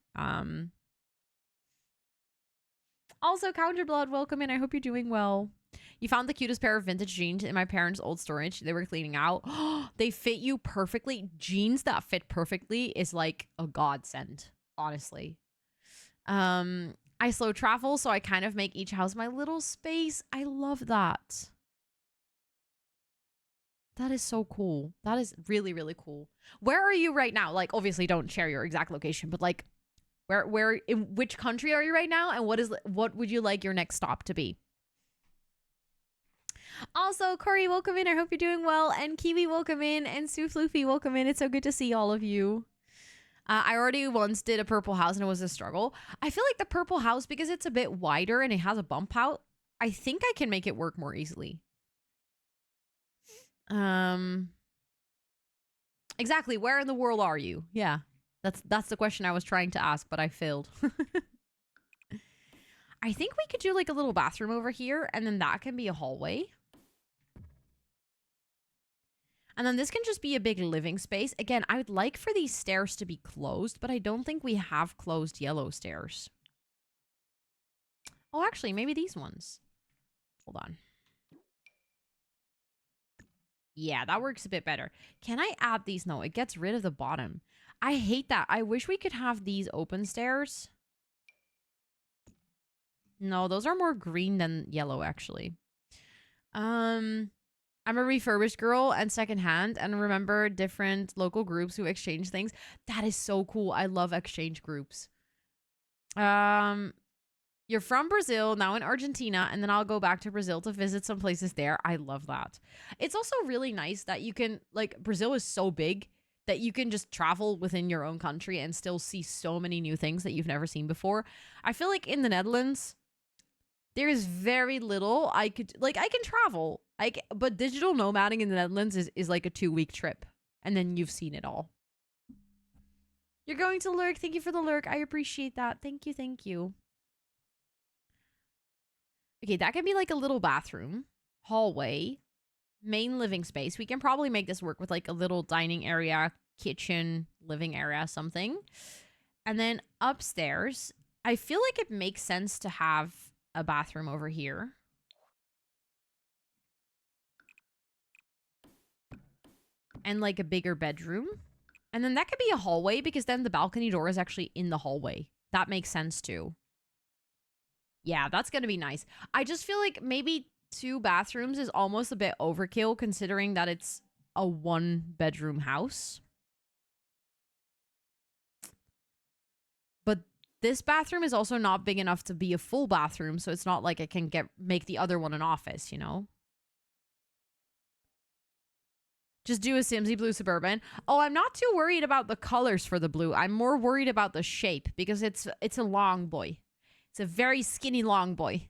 Also, Counterblood, welcome in. I hope you're doing well. You found the cutest pair of vintage jeans in my parents' old storage. They were cleaning out. They fit you perfectly. Jeans that fit perfectly is like a godsend, honestly. I slow travel, so I kind of make each house my little space. I love that. That is so cool. That is really, really cool. Where are you right now? Like, obviously don't share your exact location, but like, where, in which country are you right now? And what would you like your next stop to be? Also, Corey, welcome in. I hope you're doing well. And Kiwi, welcome in. And Sue Floofy, welcome in. It's so good to see all of you. I already once did a purple house and it was a struggle. I feel like the purple house, because it's a bit wider and it has a bump out, I think I can make it work more easily. Exactly. Where in the world are you? Yeah. That's the question I was trying to ask, but I failed. I think we could do like a little bathroom over here, and then that can be a hallway. And then this can just be a big living space. Again, I would like for these stairs to be closed, but I don't think we have closed yellow stairs. Oh, actually, maybe these ones. Hold on. Yeah, that works a bit better. Can I add these? No, it gets rid of the bottom. I hate that. I wish we could have these open stairs. No, those are more green than yellow, actually. I'm a refurbished girl and secondhand and remember different local groups who exchange things. That is so cool. I love exchange groups. You're from Brazil, now in Argentina, and then I'll go back to Brazil to visit some places there. I love that. It's also really nice that you can, like, Brazil is so big that you can just travel within your own country and still see so many new things that you've never seen before. I feel like in the Netherlands, there is very little I can travel. But digital nomading in the Netherlands is like a 2-week trip. And then you've seen it all. You're going to lurk. Thank you for the lurk. I appreciate that. Thank you. Thank you. Okay, that can be like a little bathroom, hallway, main living space. We can probably make this work with like a little dining area, kitchen, living area, something. And then upstairs, I feel like it makes sense to have a bathroom over here. And like a bigger bedroom. And then that could be a hallway because then the balcony door is actually in the hallway. That makes sense too. Yeah, that's going to be nice. I just feel like maybe 2 bathrooms is almost a bit overkill considering that it's a 1-bedroom house. But this bathroom is also not big enough to be a full bathroom, so it's not like I can make the other one an office, you know? Just do a Simsy blue Suburban. Oh, I'm not too worried about the colors for the blue. I'm more worried about the shape because it's a long boy. It's a very skinny long boy.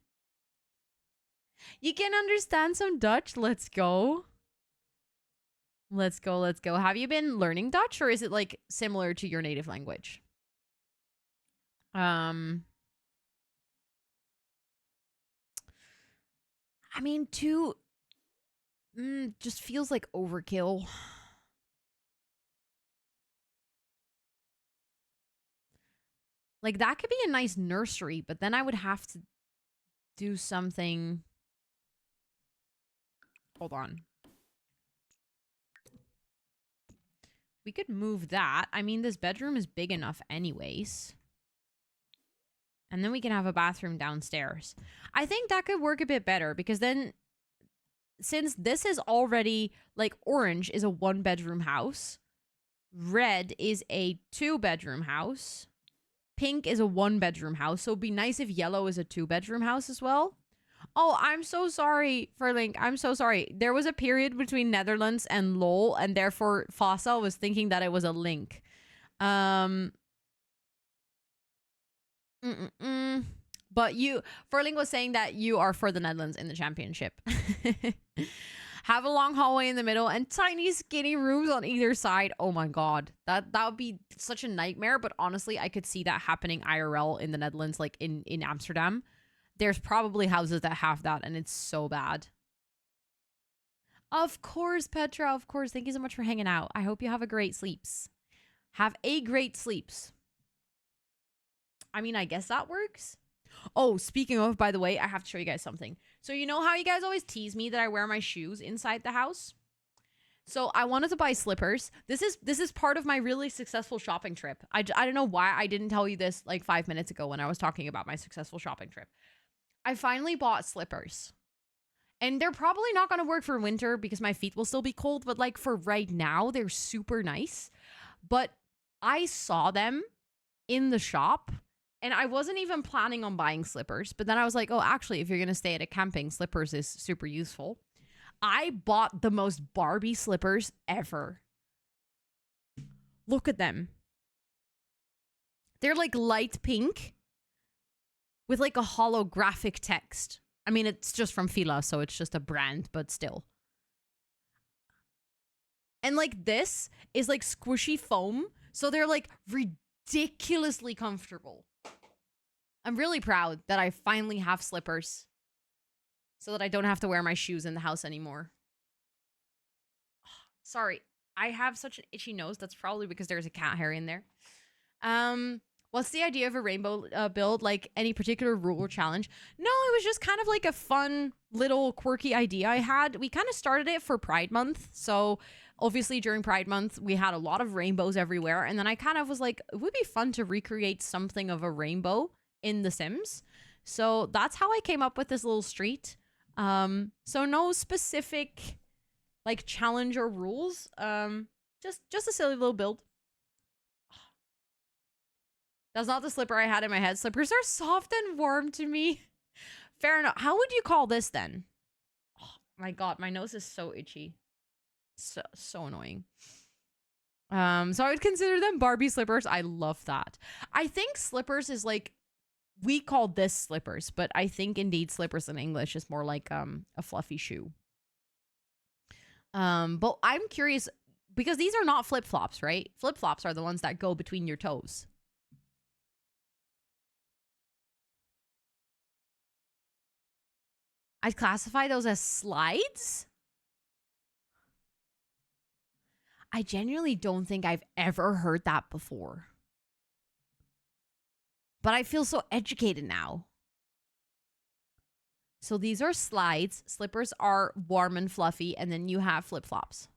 You can understand some Dutch? Let's go. Let's go, let's go. Have you been learning Dutch or is it like similar to your native language? I mean, 2 just feels like overkill. Like, that could be a nice nursery, but then I would have to do something. Hold on. We could move that. I mean, this bedroom is big enough anyways. And then we can have a bathroom downstairs. I think that could work a bit better because then, since this is already, like, orange is a 1-bedroom house. Red is a 2-bedroom house. Pink is a 1-bedroom house, so it'd be nice if yellow is a 2-bedroom house as well. Oh, I'm so sorry, Furlink. I'm so sorry. There was a period between Netherlands and LOL, and therefore Fossa was thinking that it was a link. But Furling was saying that you are for the Netherlands in the championship. Have a long hallway in the middle and tiny skinny rooms on either side. Oh my god. That would be such a nightmare, but honestly, I could see that happening IRL in the Netherlands, like in Amsterdam. There's probably houses that have that and it's so bad. Of course, Petra, of course. Thank you so much for hanging out. I hope you have a great sleeps. Have a great sleeps. I mean, I guess that works. Oh, speaking of, by the way, I have to show you guys something. So you know how you guys always tease me that I wear my shoes inside the house? So I wanted to buy slippers. This is part of my really successful shopping trip. I don't know why I didn't tell you this like 5 minutes ago when I was talking about my successful shopping trip. I finally bought slippers. And they're probably not going to work for winter because my feet will still be cold. But like for right now, they're super nice. But I saw them in the shop. And I wasn't even planning on buying slippers. But then I was like, oh, actually, if you're going to stay at a camping, slippers is super useful. I bought the most Barbie slippers ever. Look at them. They're like light pink with like a holographic text. I mean, it's just from Fila, so it's just a brand, but still. And like this is like squishy foam. So they're like ridiculously comfortable. I'm really proud that I finally have slippers so that I don't have to wear my shoes in the house anymore. Sorry, I have such an itchy nose. That's probably because there's a cat hair in there. What's the idea of a rainbow build? Like any particular rule or challenge? No, it was just kind of like a fun little quirky idea I had. We kind of started it for Pride Month. So obviously during Pride Month, we had a lot of rainbows everywhere. And then I kind of was like, it would be fun to recreate something of a rainbow in The Sims. So that's how I came up with this little street. So no specific like challenge or rules. Just a silly little build. That's not the slipper I had in my head. Slippers are soft and warm to me. Fair enough. How would you call this then? Oh my god, my nose is so itchy. So annoying. So I would consider them Barbie slippers. I love that. I think slippers is like, we call this slippers, but I think indeed slippers in English is more like a fluffy shoe. But I'm curious because these are not flip-flops, right? Flip-flops are the ones that go between your toes. I'd classify those as slides. I genuinely don't think I've ever heard that before. But I feel so educated now. So these are slides. Slippers are warm and fluffy. And then you have flip-flops.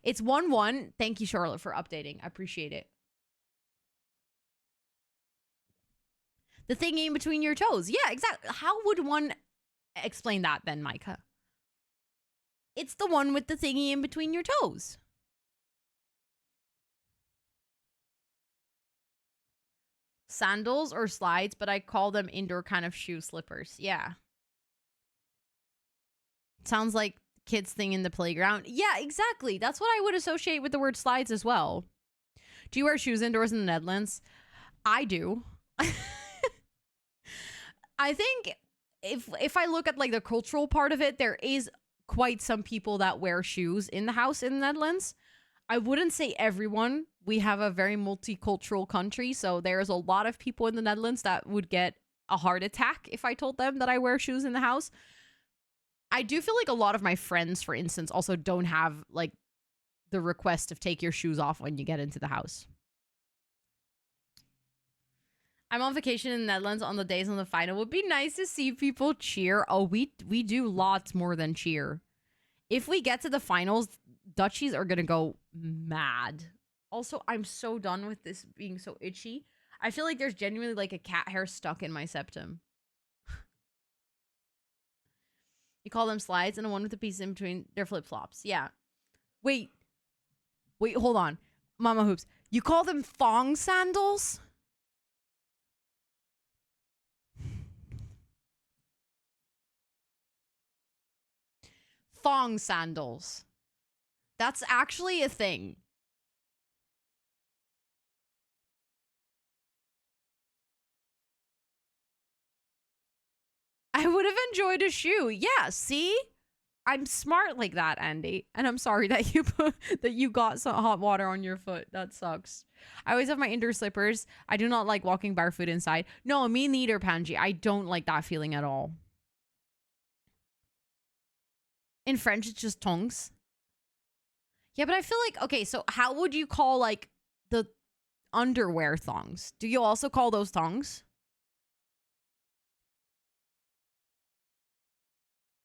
It's 1-1. Thank you, Charlotte, for updating. I appreciate it. The thingy in between your toes. Yeah, exactly. How would one explain that then, Micah? It's the one with the thingy in between your toes. Sandals or slides, but I call them indoor kind of shoe slippers. Yeah. Sounds like kids thing in the playground. Yeah, exactly. That's what I would associate with the word slides as well. Do you wear shoes indoors in the Netherlands? I do. I think if I look at like the cultural part of it, there is quite some people that wear shoes in the house in the Netherlands. I wouldn't say everyone. We have a very multicultural country, so there's a lot of people in the Netherlands that would get a heart attack if I told them that I wear shoes in the house. I do feel like a lot of my friends, for instance, also don't have like the request of take your shoes off when you get into the house. I'm on vacation in the Netherlands on the days on the final. It would be nice to see people cheer. Oh, we do lots more than cheer. If we get to the finals, Dutchies are gonna go mad. Also, I'm so done with this being so itchy. I feel like there's genuinely like a cat hair stuck in my septum. You call them slides, and the one with the piece in between, they're flip-flops. Yeah. Wait, hold on. Mama Hoops. You call them thong sandals? Thong sandals. That's actually a thing. I would have enjoyed a shoe. Yeah, see? I'm smart like that, Andy. And I'm sorry that you got some hot water on your foot. That sucks. I always have my indoor slippers. I do not like walking barefoot inside. No, me neither, Panji. I don't like that feeling at all. In French, it's just tongs. Yeah, but I feel like, okay, so how would you call like the underwear thongs? Do you also call those thongs?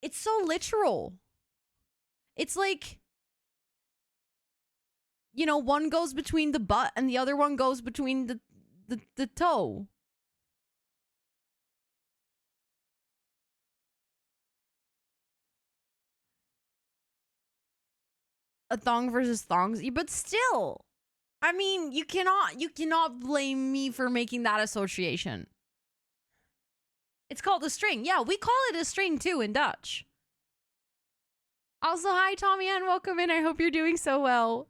It's so literal. It's like, you know, one goes between the butt and the other one goes between the toe. A thong versus thongs, but still, I mean, you cannot blame me for making that association. It's called a string. Yeah, we call it a string too in Dutch. Also, hi Tommy Ann, welcome in. I hope you're doing so well.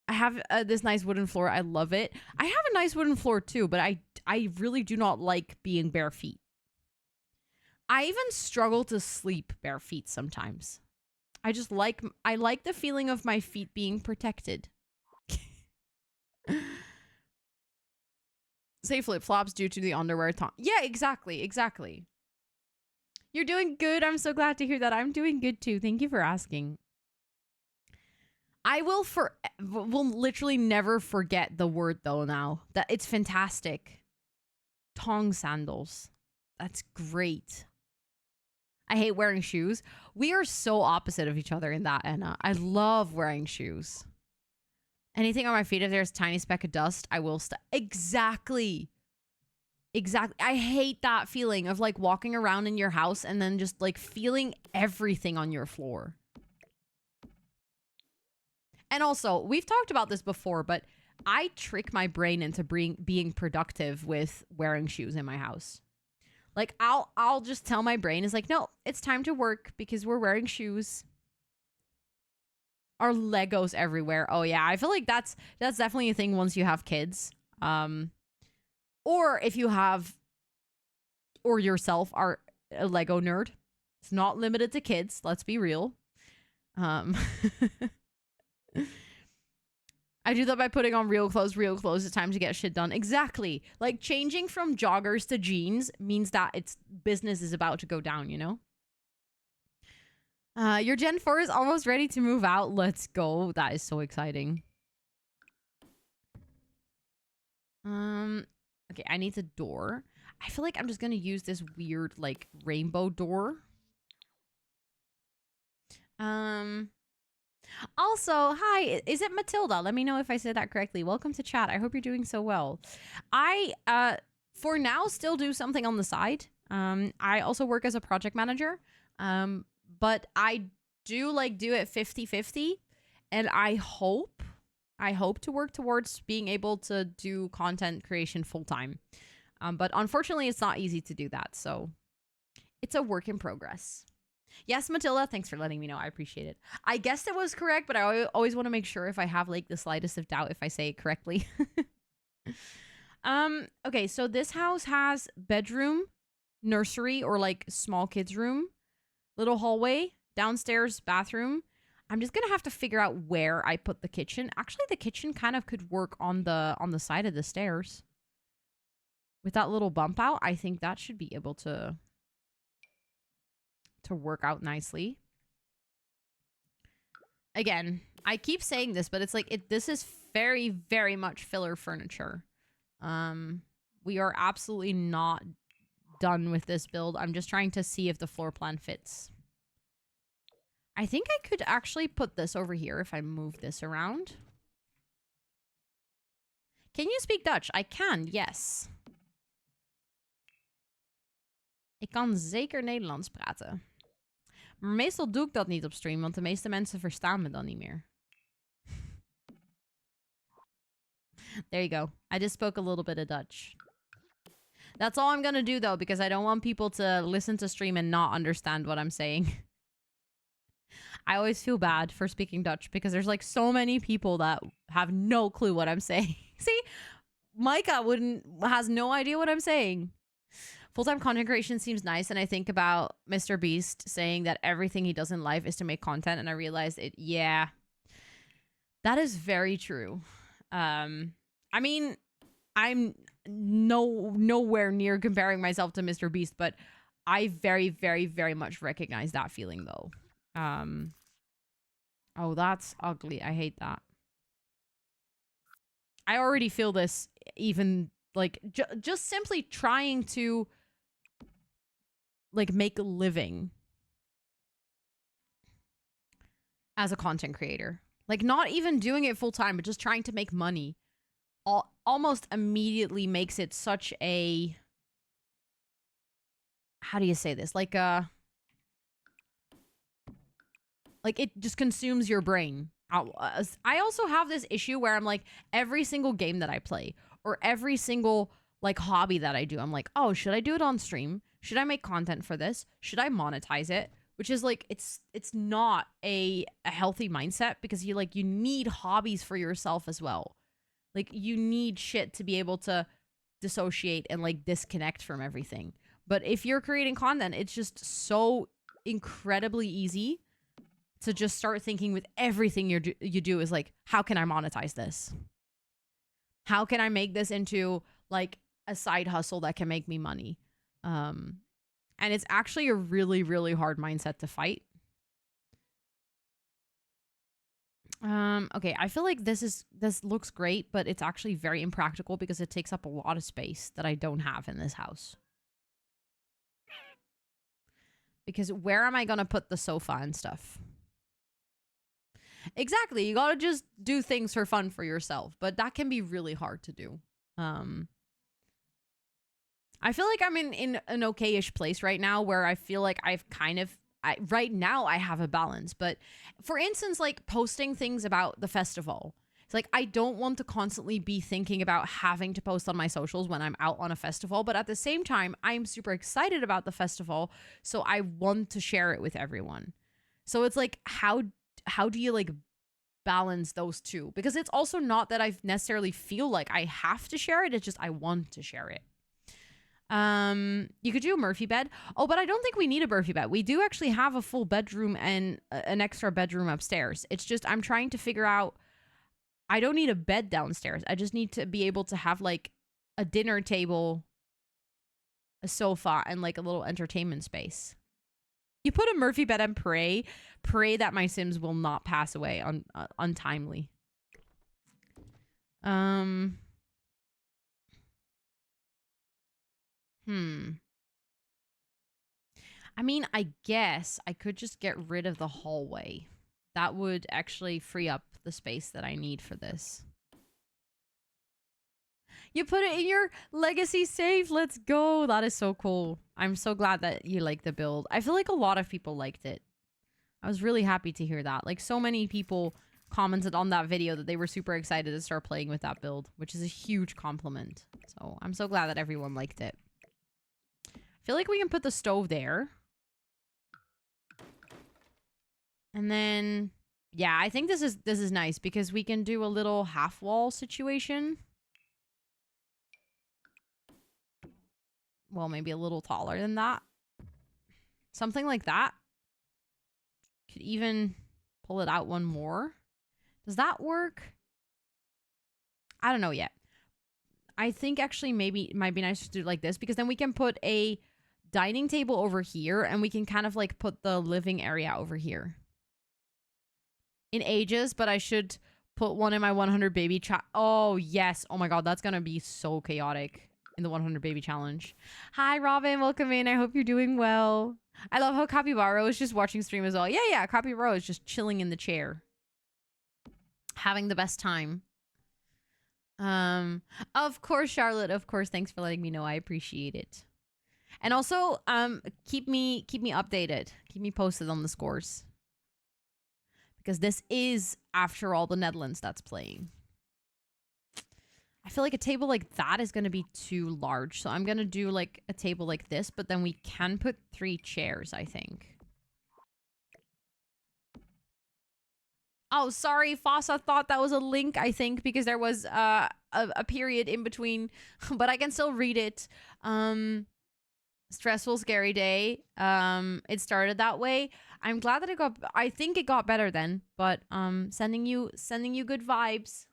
I have this nice wooden floor. I love it. I have a nice wooden floor too, but I really do not like being bare feet. I even struggle to sleep bare feet sometimes. I like the feeling of my feet being protected. Say flip-flops due to the underwear top. Yeah, exactly. You're doing good. I'm so glad to hear that. I'm doing good too. Thank you for asking. I will will literally never forget the word though now. That it's fantastic. Tong sandals. That's great. I hate wearing shoes. We are so opposite of each other in that, Anna. I love wearing shoes. Anything on my feet, if there's a tiny speck of dust, I will Exactly. Exactly. I hate that feeling of like walking around in your house and then just like feeling everything on your floor. And also, we've talked about this before, but I trick my brain into being productive with wearing shoes in my house. Like I'll just tell my brain is like, no, it's time to work because we're wearing shoes. Our Legos everywhere. Oh yeah, I feel like that's definitely a thing once you have kids. Or if you have or yourself are a Lego nerd. It's not limited to kids, let's be real. I do that by putting on real clothes. It's time to get shit done. Exactly. Like changing from joggers to jeans means that its business is about to go down, you know? Your Gen 4 is almost ready to move out. Let's go. That is so exciting. Okay, I need the door. I feel like I'm just gonna use this weird, like, rainbow door. Also, hi, is it Matilda? Let me know if I said that correctly. Welcome to chat. I hope you're doing so well. I, for now, still do something on the side. I also work as a project manager. But I do, like, do it 50-50. And I hope to work towards being able to do content creation full-time. But unfortunately, it's not easy to do that. So it's a work in progress. Yes, Matilda, thanks for letting me know. I appreciate it. I guessed it was correct, but I always want to make sure if I have like the slightest of doubt if I say it correctly. Okay, so this house has bedroom, nursery, or like small kids room, little hallway, downstairs bathroom. I'm just gonna have to figure out where I put the kitchen. Actually, the kitchen kind of could work on the side of the stairs. With that little bump out, I think that should be able to work out nicely. Again, I keep saying this, but it's like this is very, very much filler furniture. We are absolutely not done with this build. I'm just trying to see if the floor plan fits. I think I could actually put this over here if I move this around. Can you speak Dutch? I can, yes. Ik kan zeker Nederlands praten. Maar meestal doe ik dat niet op stream, want de meeste mensen verstaan me dan niet meer. There you go. I just spoke a little bit of Dutch. That's all I'm gonna do, though, because I don't want people to listen to stream and not understand what I'm saying. I always feel bad for speaking Dutch because there's, like, so many people that have no clue what I'm saying. See? Micah has no idea what I'm saying. Full-time content creation seems nice, and I think about Mr. Beast saying that everything he does in life is to make content, and I realized yeah, that is very true. I mean, I'm nowhere near comparing myself to Mr. Beast, but I very, very, very much recognize that feeling, though. Oh, that's ugly. I hate that. I already feel this even, like, just simply trying to like make a living as a content creator. Like not even doing it full time, but just trying to make money almost immediately makes it such a, how do you say this? Like it just consumes your brain. I also have this issue where I'm like, every single game that I play or every single like hobby that I do, I'm like, oh, should I do it on stream? Should I make content for this? Should I monetize it? Which is like, it's not a healthy mindset because you need hobbies for yourself as well. Like you need shit to be able to dissociate and like disconnect from everything. But if you're creating content, it's just so incredibly easy to just start thinking with everything you do is like, how can I monetize this? How can I make this into like a side hustle that can make me money? And it's actually a really, really hard mindset to fight. Okay, I feel like this looks great, but it's actually very impractical because it takes up a lot of space that I don't have in this house. Because where am I gonna put the sofa and stuff? Exactly, you gotta just do things for fun for yourself, but that can be really hard to do. I feel like I'm in an okay-ish place right now where I feel like I've kind of right now I have a balance. But for instance, like posting things about the festival. It's like I don't want to constantly be thinking about having to post on my socials when I'm out on a festival. But at the same time, I'm super excited about the festival. So I want to share it with everyone. So it's like, how do you like balance those two? Because it's also not that I necessarily feel like I have to share it. It's just I want to share it. You could do a Murphy bed. Oh, but I don't think we need a Murphy bed. We do actually have a full bedroom and an extra bedroom upstairs. It's just I'm trying to figure out, I don't need a bed downstairs. I just need to be able to have like a dinner table, a sofa, and like a little entertainment space. You put a Murphy bed and pray that my Sims will not pass away untimely. I mean, I guess I could just get rid of the hallway. That would actually free up the space that I need for this. You put it in your legacy safe. Let's go. That is so cool. I'm so glad that you like the build. I feel like a lot of people liked it. I was really happy to hear that. Like so many people commented on that video that they were super excited to start playing with that build, which is a huge compliment. So I'm so glad that everyone liked it. I feel like we can put the stove there. And then, yeah, I think this is nice because we can do a little half wall situation. Well, maybe a little taller than that. Something like that. Could even pull it out one more. Does that work? I don't know yet. I think actually maybe it might be nice to do it like this because then we can put a dining table over here and we can kind of like put the living area over here. In ages, but I should put one in my 100 baby chat. Oh, yes. Oh my god, that's gonna be so chaotic in the 100 baby challenge. Hi, Robin. Welcome in. I hope you're doing well. I love how Capybara is just watching stream as well. Yeah, Capybara is just chilling in the chair. Having the best time. Of course, Charlotte. Of course. Thanks for letting me know. I appreciate it. And also, keep me updated. Keep me posted on the scores. Because this is, after all, the Netherlands that's playing. I feel like a table like that is going to be too large. So I'm going to do like a table like this, but then we can put 3 chairs, I think. Oh, sorry, Fossa thought that was a link, I think, because there was a period in between, but I can still read it. Stressful, scary day. It started that way. I'm glad that I think it got better then, but sending you good vibes.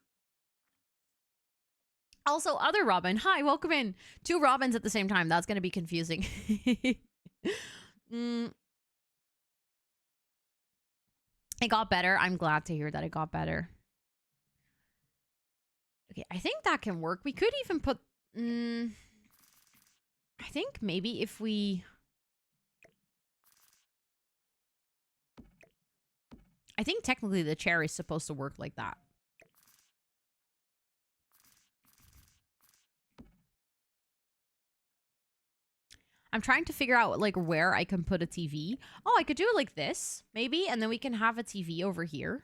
Also, other Robin. Hi, welcome in. 2 Robins at the same time. That's going to be confusing. It got better. I'm glad to hear that it got better. Okay, I think that can work. We could even put... I think maybe if we... I think technically the chair is supposed to work like that. I'm trying to figure out like where I can put a TV. Oh, I could do it like this, maybe, and then we can have a TV over here.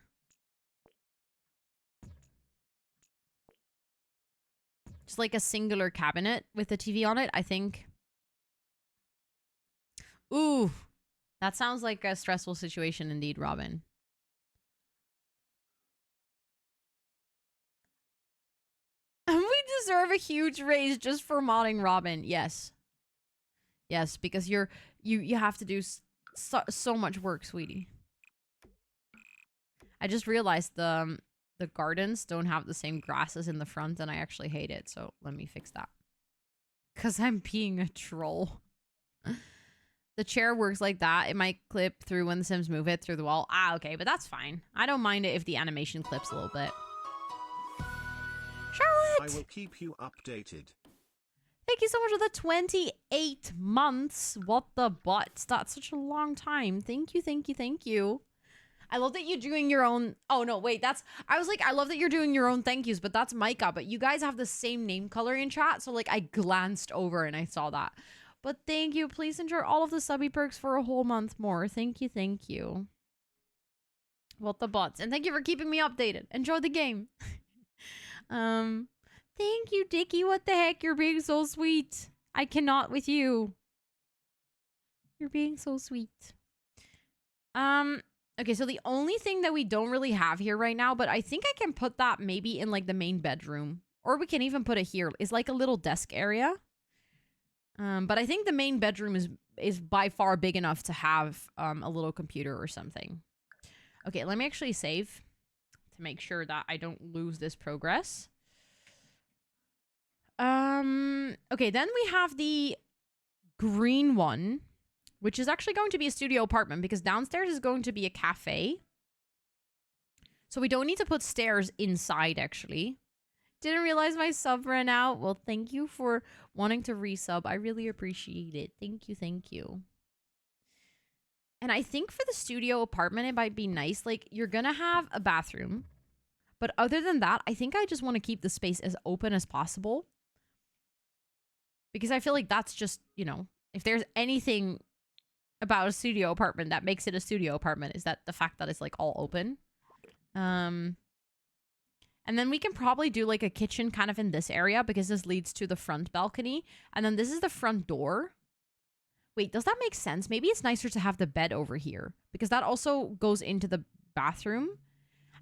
Just like a singular cabinet with a TV on it, I think. Ooh, that sounds like a stressful situation indeed, Robin. We deserve a huge raise just for modding Robin. Yes. Yes, because you have to do so much work, sweetie. I just realized the gardens don't have the same grasses in the front, and I actually hate it. So let me fix that. Because I'm being a troll. The chair works like that. It might clip through when the Sims move it through the wall. Ah, okay, but that's fine. I don't mind it if the animation clips a little bit. Charlotte! I will keep you updated. Thank you so much for the 28 months. What the butts? That's such a long time. Thank you, thank you, thank you. I love that you're doing your own... Oh, no, wait. I was like, I love that you're doing your own thank yous, but that's Micah. But you guys have the same name color in chat. So, like, I glanced over and I saw that. But thank you. Please enjoy all of the subby perks for a whole month more. Thank you, thank you. What the butts. And thank you for keeping me updated. Enjoy the game. Thank you, Dickie. What the heck? You're being so sweet. I cannot with you. You're being so sweet. Okay, so the only thing that we don't really have here right now, but I think I can put that maybe in like the main bedroom. Or we can even put it here. It's like a little desk area. But I think the main bedroom is by far big enough to have a little computer or something. Okay, let me actually save to make sure that I don't lose this progress. Okay, then we have the green one, which is actually going to be a studio apartment because downstairs is going to be a cafe. So we don't need to put stairs inside, actually. Didn't realize my sub ran out. Well, thank you for wanting to resub. I really appreciate it. Thank you, thank you. And I think for the studio apartment, it might be nice. Like, you're gonna have a bathroom. But other than that, I think I just want to keep the space as open as possible. Because I feel like that's just, you know, if there's anything about a studio apartment that makes it a studio apartment, is that the fact that it's like all open. And then we can probably do like a kitchen kind of in this area because this leads to the front balcony. And then this is the front door. Wait, does that make sense? Maybe it's nicer to have the bed over here because that also goes into the bathroom.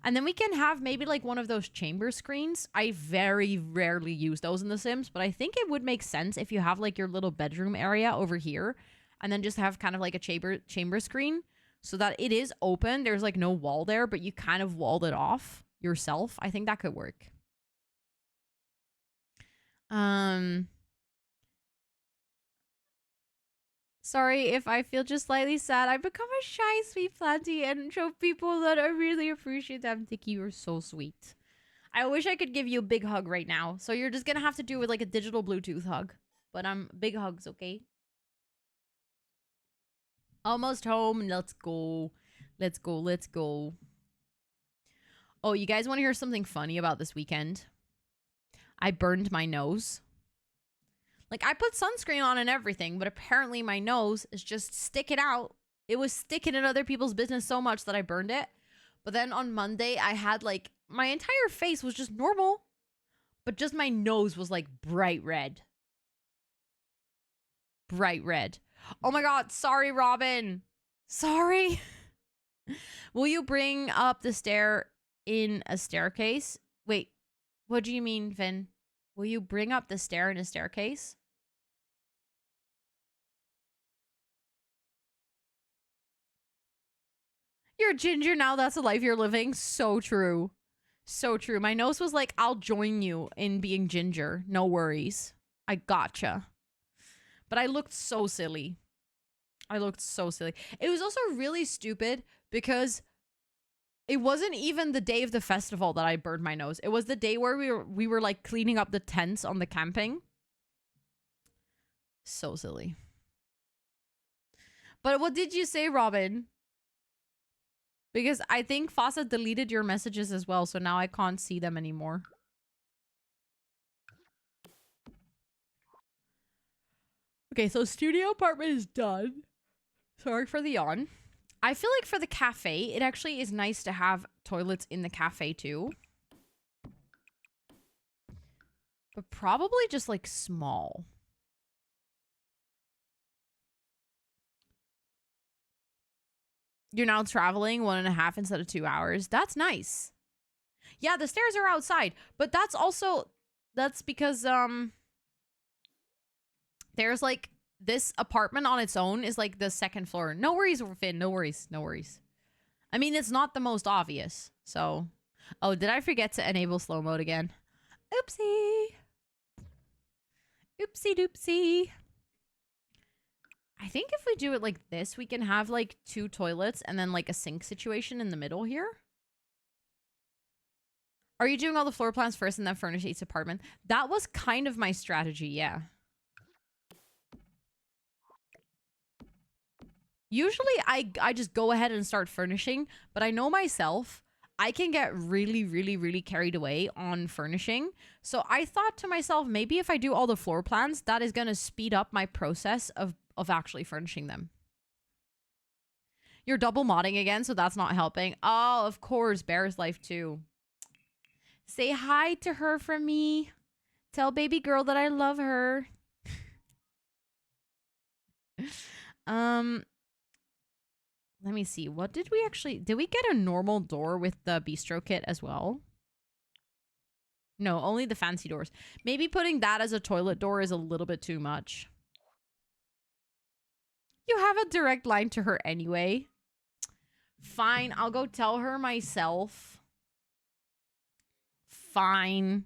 And then we can have maybe like one of those chamber screens. I very rarely use those in The Sims, but I think it would make sense if you have like your little bedroom area over here and then just have kind of like a chamber screen so that it is open. There's like no wall there, but you kind of walled it off yourself. I think that could work. Sorry if I feel just slightly sad. I've become a shy, sweet planty and show people that I really appreciate them. Tiki, you're so sweet. I wish I could give you a big hug right now. So you're just gonna have to do it with like a digital Bluetooth hug. But big hugs, okay? Almost home. Let's go. Let's go. Let's go. Oh, you guys want to hear something funny about this weekend? I burned my nose. Like, I put sunscreen on and everything, but apparently my nose is just sticking out. It was sticking in other people's business so much that I burned it. But then on Monday, I had, like, my entire face was just normal. But just my nose was, like, bright red. Bright red. Oh my god, sorry, Robin. Sorry. Will you bring up the stair in a staircase? Wait, what do you mean, Finn? Will you bring up the stair in a staircase? You're ginger now. That's a life you're living. So true. So true. My nose was like, I'll join you in being ginger. No worries. I gotcha. But I looked so silly. I looked so silly. It was also really stupid because it wasn't even the day of the festival that I burned my nose. It was the day where we were like cleaning up the tents on the camping. So silly. But what did you say, Robin? Because I think Fossa deleted your messages as well, so now I can't see them anymore. Okay, so studio apartment is done. Sorry for the yawn. I feel like for the cafe, it actually is nice to have toilets in the cafe too. But probably just like small. You're now traveling 1.5 instead of 2 hours. That's nice. Yeah, the stairs are outside, but that's because there's like this apartment on its own is like the second floor. No worries, Finn. No worries. No worries. I mean, it's not the most obvious. So, oh, did I forget to enable slow mode again? Oopsie. Oopsie doopsie. I think if we do it like this, we can have like 2 toilets and then like a sink situation in the middle here. Are you doing all the floor plans first and then furnish each apartment? That was kind of my strategy, yeah. Usually I just go ahead and start furnishing, but I know myself, I can get really, really, really carried away on furnishing. So I thought to myself, maybe if I do all the floor plans, that is going to speed up my process of actually furnishing them. You're double modding again, so that's not helping. Oh, of course, Bear's life too. Say hi to her from me. Tell baby girl that I love her. Let me see. What did we actually... Did we get a normal door with the bistro kit as well? No, only the fancy doors. Maybe putting that as a toilet door is a little bit too much. You have a direct line to her anyway. Fine, I'll go tell her myself. Fine.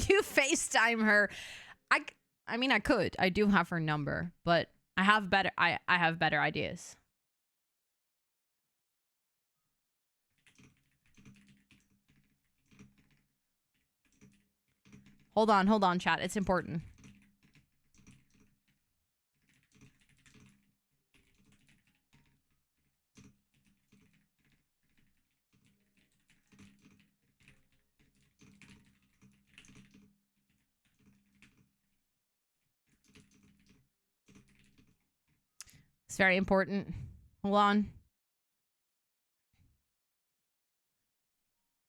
You FaceTime her. I mean, I could. I do have her number, but I have better ideas. Hold on, chat. It's important. It's very important. Hold on.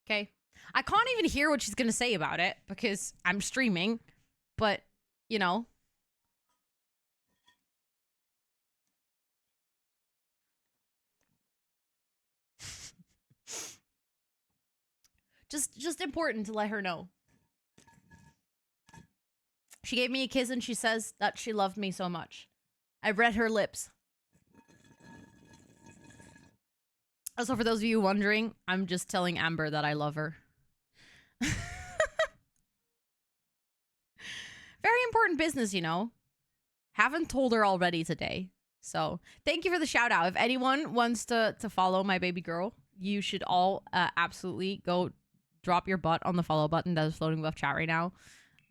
Okay. I can't even hear what she's going to say about it because I'm streaming, but, you know. Just important to let her know. She gave me a kiss and she says that she loved me so much. I read her lips. Also, for those of you wondering, I'm just telling Amber that I love her. Very important business, you know. Haven't told her already today. So, thank you for the shout out. If anyone wants to follow my baby girl, you should all absolutely go drop your butt on the follow button that is floating above chat right now.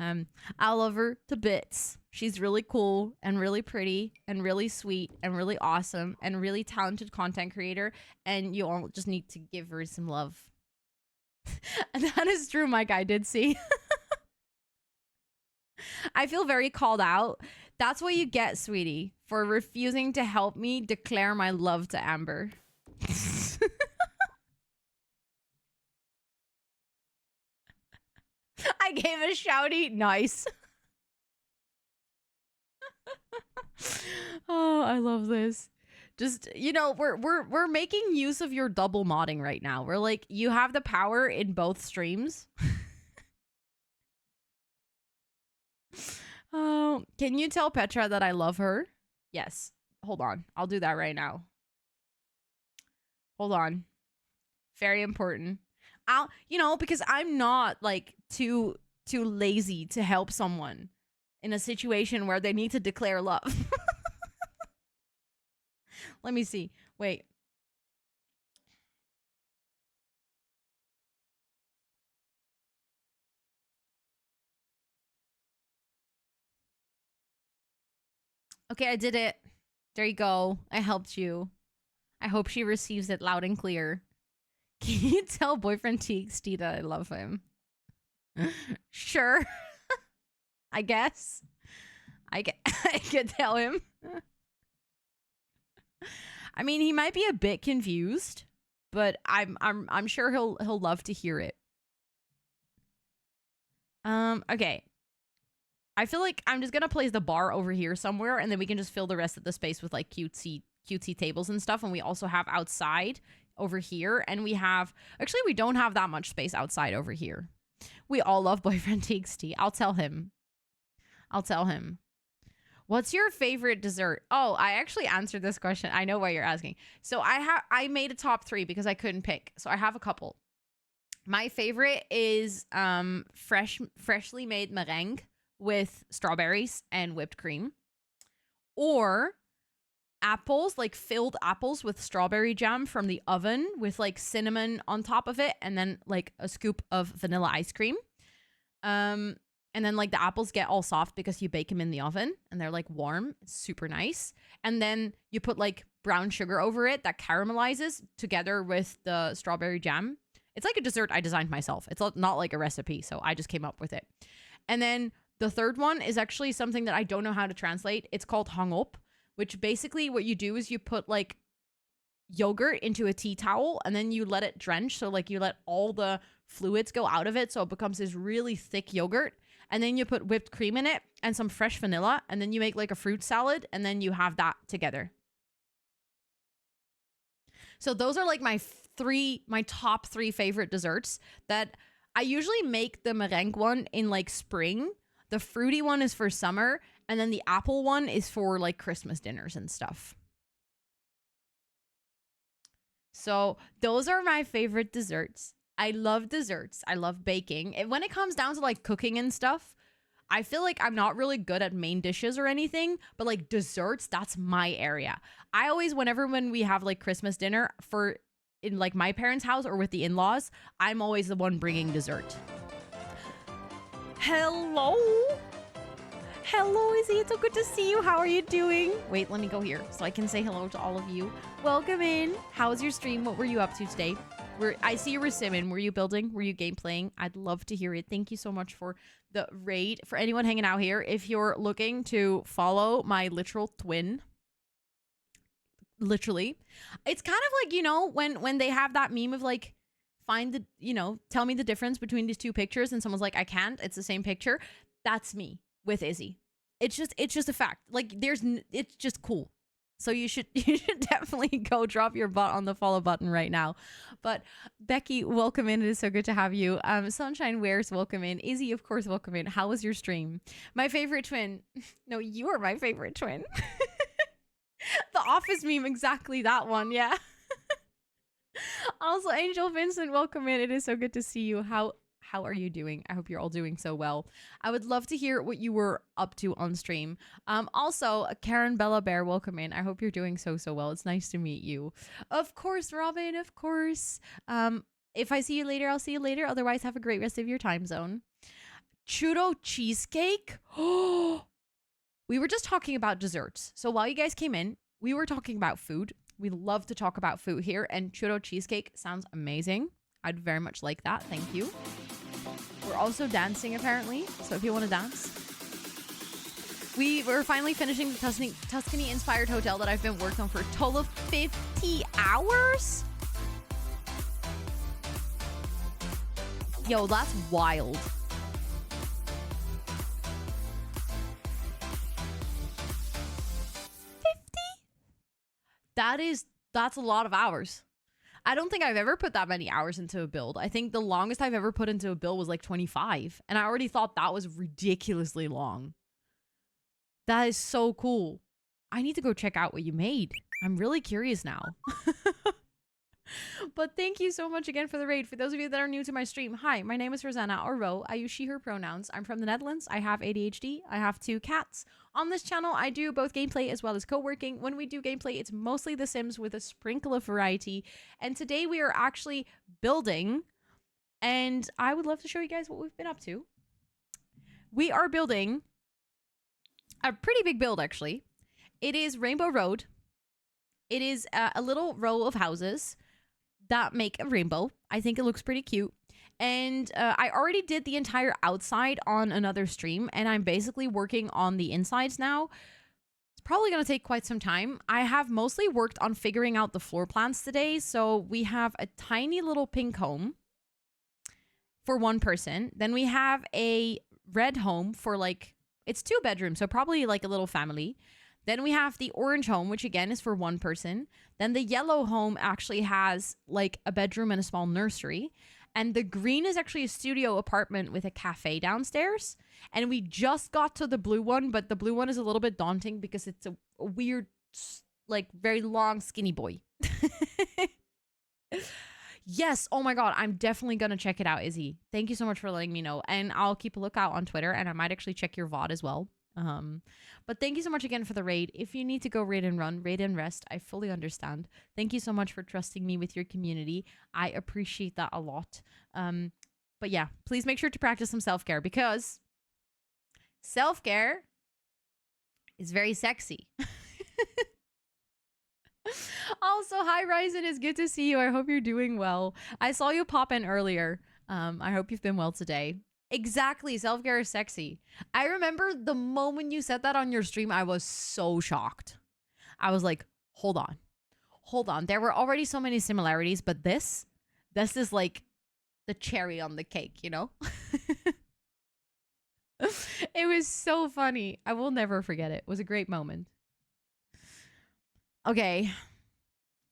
I love her to bits. She's really cool and really pretty and really sweet and really awesome and really talented content creator. And you all just need to give her some love. And that is true, Mike. I did see. I feel very called out. That's what you get, sweetie, for refusing to help me declare my love to Amber. I gave a shouty. Nice. Oh, I love this. Just, you know, we're making use of your double modding right now. We're like, you have the power in both streams. Oh, can you tell Petra that I love her? Yes. Hold on. I'll do that right now. Hold on. Very important. You know, because I'm not like too lazy to help someone in a situation where they need to declare love. Let me see. Wait. Okay, I did it. There you go. I helped you. I hope she receives it loud and clear. Can you tell boyfriend TXT that I love him? Sure. I guess. I could tell him. I mean, he might be a bit confused, but I'm sure he'll love to hear it. Okay. I feel like I'm just gonna place the bar over here somewhere, and then we can just fill the rest of the space with like cutesy tables and stuff. And we also have outside over here, and we don't have that much space outside over here. We all love boyfriend takes tea. I'll tell him. What's your favorite dessert? Oh, I actually answered this question. I know why you're asking. So I made a top 3 because I couldn't pick. So I have a couple. My favorite is freshly made meringue with strawberries and whipped cream, or apples, like filled apples with strawberry jam from the oven with like cinnamon on top of it, and then like a scoop of vanilla ice cream. And then like the apples get all soft because you bake them in the oven and they're like warm. It's super nice. And then you put like brown sugar over it that caramelizes together with the strawberry jam. It's like a dessert I designed myself. It's not like a recipe, so I just came up with it. And then the third one is actually something that I don't know how to translate. It's called hang op, which basically what you do is you put like yogurt into a tea towel and then you let it drench. So like you let all the fluids go out of it so it becomes this really thick yogurt. And then you put whipped cream in it and some fresh vanilla. And then you make like a fruit salad and then you have that together. So those are like my top 3 favorite desserts that I usually make. The meringue one in like spring. The fruity one is for summer. And then the apple one is for like Christmas dinners and stuff. So those are my favorite desserts. I love desserts. I love baking. And when it comes down to like cooking and stuff, I feel like I'm not really good at main dishes or anything, but like desserts, that's my area. I always, when we have like Christmas dinner in like my parents' house or with the in-laws, I'm always the one bringing dessert. Hello, Izzy. It's so good to see you. How are you doing? Wait, let me go here so I can say hello to all of you. Welcome in. How was your stream? What were you up to today? I see you were simming. Were you building? Were you game playing? I'd love to hear it. Thank you so much for the raid. For anyone hanging out here, if you're looking to follow my literal twin, literally, it's kind of like, you know, when they have that meme of like, tell me the difference between these 2 pictures, and someone's like, I can't. It's the same picture. That's me with Izzy. It's just a fact. Like it's just cool. So you should definitely go drop your butt on the follow button right now. But Becky, welcome in. It is so good to have you. Sunshine Wears, welcome in. Izzy, of course, welcome in. How was your stream? My favorite twin. No, you are my favorite twin. The Office meme, exactly that one. Yeah. Also, Angel Vincent, welcome in. It is so good to see you. How are you doing? I hope you're all doing so well. I would love to hear what you were up to on stream. Also, Karen Bella Bear, welcome in. I hope you're doing so well. It's nice to meet you. Of course, Robin, of course. If I see you later, I'll see you later. Otherwise, have a great rest of your time zone. Churro cheesecake? Oh, we were just talking about desserts. So while you guys came in, we were talking about food. We love to talk about food here, and churro cheesecake sounds amazing. I'd very much like that. Thank you. We're also dancing, apparently. So if you want to dance. We were finally finishing the Tuscany-inspired hotel that I've been working on for a total of 50 hours. Yo, that's wild. 50? That's a lot of hours. I don't think I've ever put that many hours into a build. I think the longest I've ever put into a build was like 25. And I already thought that was ridiculously long. That is so cool. I need to go check out what you made. I'm really curious now. But thank you so much again for the raid. For those of you that are new to my stream, hi, my name is Rosanna, or Ro. I use she, her pronouns. I'm from the Netherlands. I have ADHD. I have 2 cats. On this channel, I do both gameplay as well as co-working. When we do gameplay, it's mostly The Sims with a sprinkle of variety. And today we are actually building, and I would love to show you guys what we've been up to. We are building a pretty big build, actually. It is Rainbow Road. It is a little row of houses that make a rainbow. I think it looks pretty cute. And I already did the entire outside on another stream, and I'm basically working on the insides now. It's probably going to take quite some time. I have mostly worked on figuring out the floor plans today. So we have a tiny little pink home for 1 person. Then we have a red home for like, it's 2 bedrooms, so probably like a little family. Then we have the orange home, which again is for one person. Then the yellow home actually has like a bedroom and a small nursery. And the green is actually a studio apartment with a cafe downstairs. And we just got to the blue one, but the blue one is a little bit daunting because it's a weird, like very long, skinny boy. Yes. Oh my God. I'm definitely going to check it out, Izzy. Thank you so much for letting me know. And I'll keep a lookout on Twitter, and I might actually check your VOD as well. But thank you so much again for the raid. If you need to go raid and run, raid and rest, I fully understand. Thank you so much for trusting me with your community. I appreciate that a lot. But yeah, please make sure to practice some self-care, because self-care is very sexy. Also, hi Ryzen, it's good to see you. I hope you're doing well. I saw you pop in earlier. I hope you've been well today. Exactly, self-care is sexy. I remember the moment you said that on your stream, I was so shocked. I was like, hold on. Hold on. There were already so many similarities, but this is like the cherry on the cake, you know? It was so funny. I will never forget it. It was a great moment. Okay.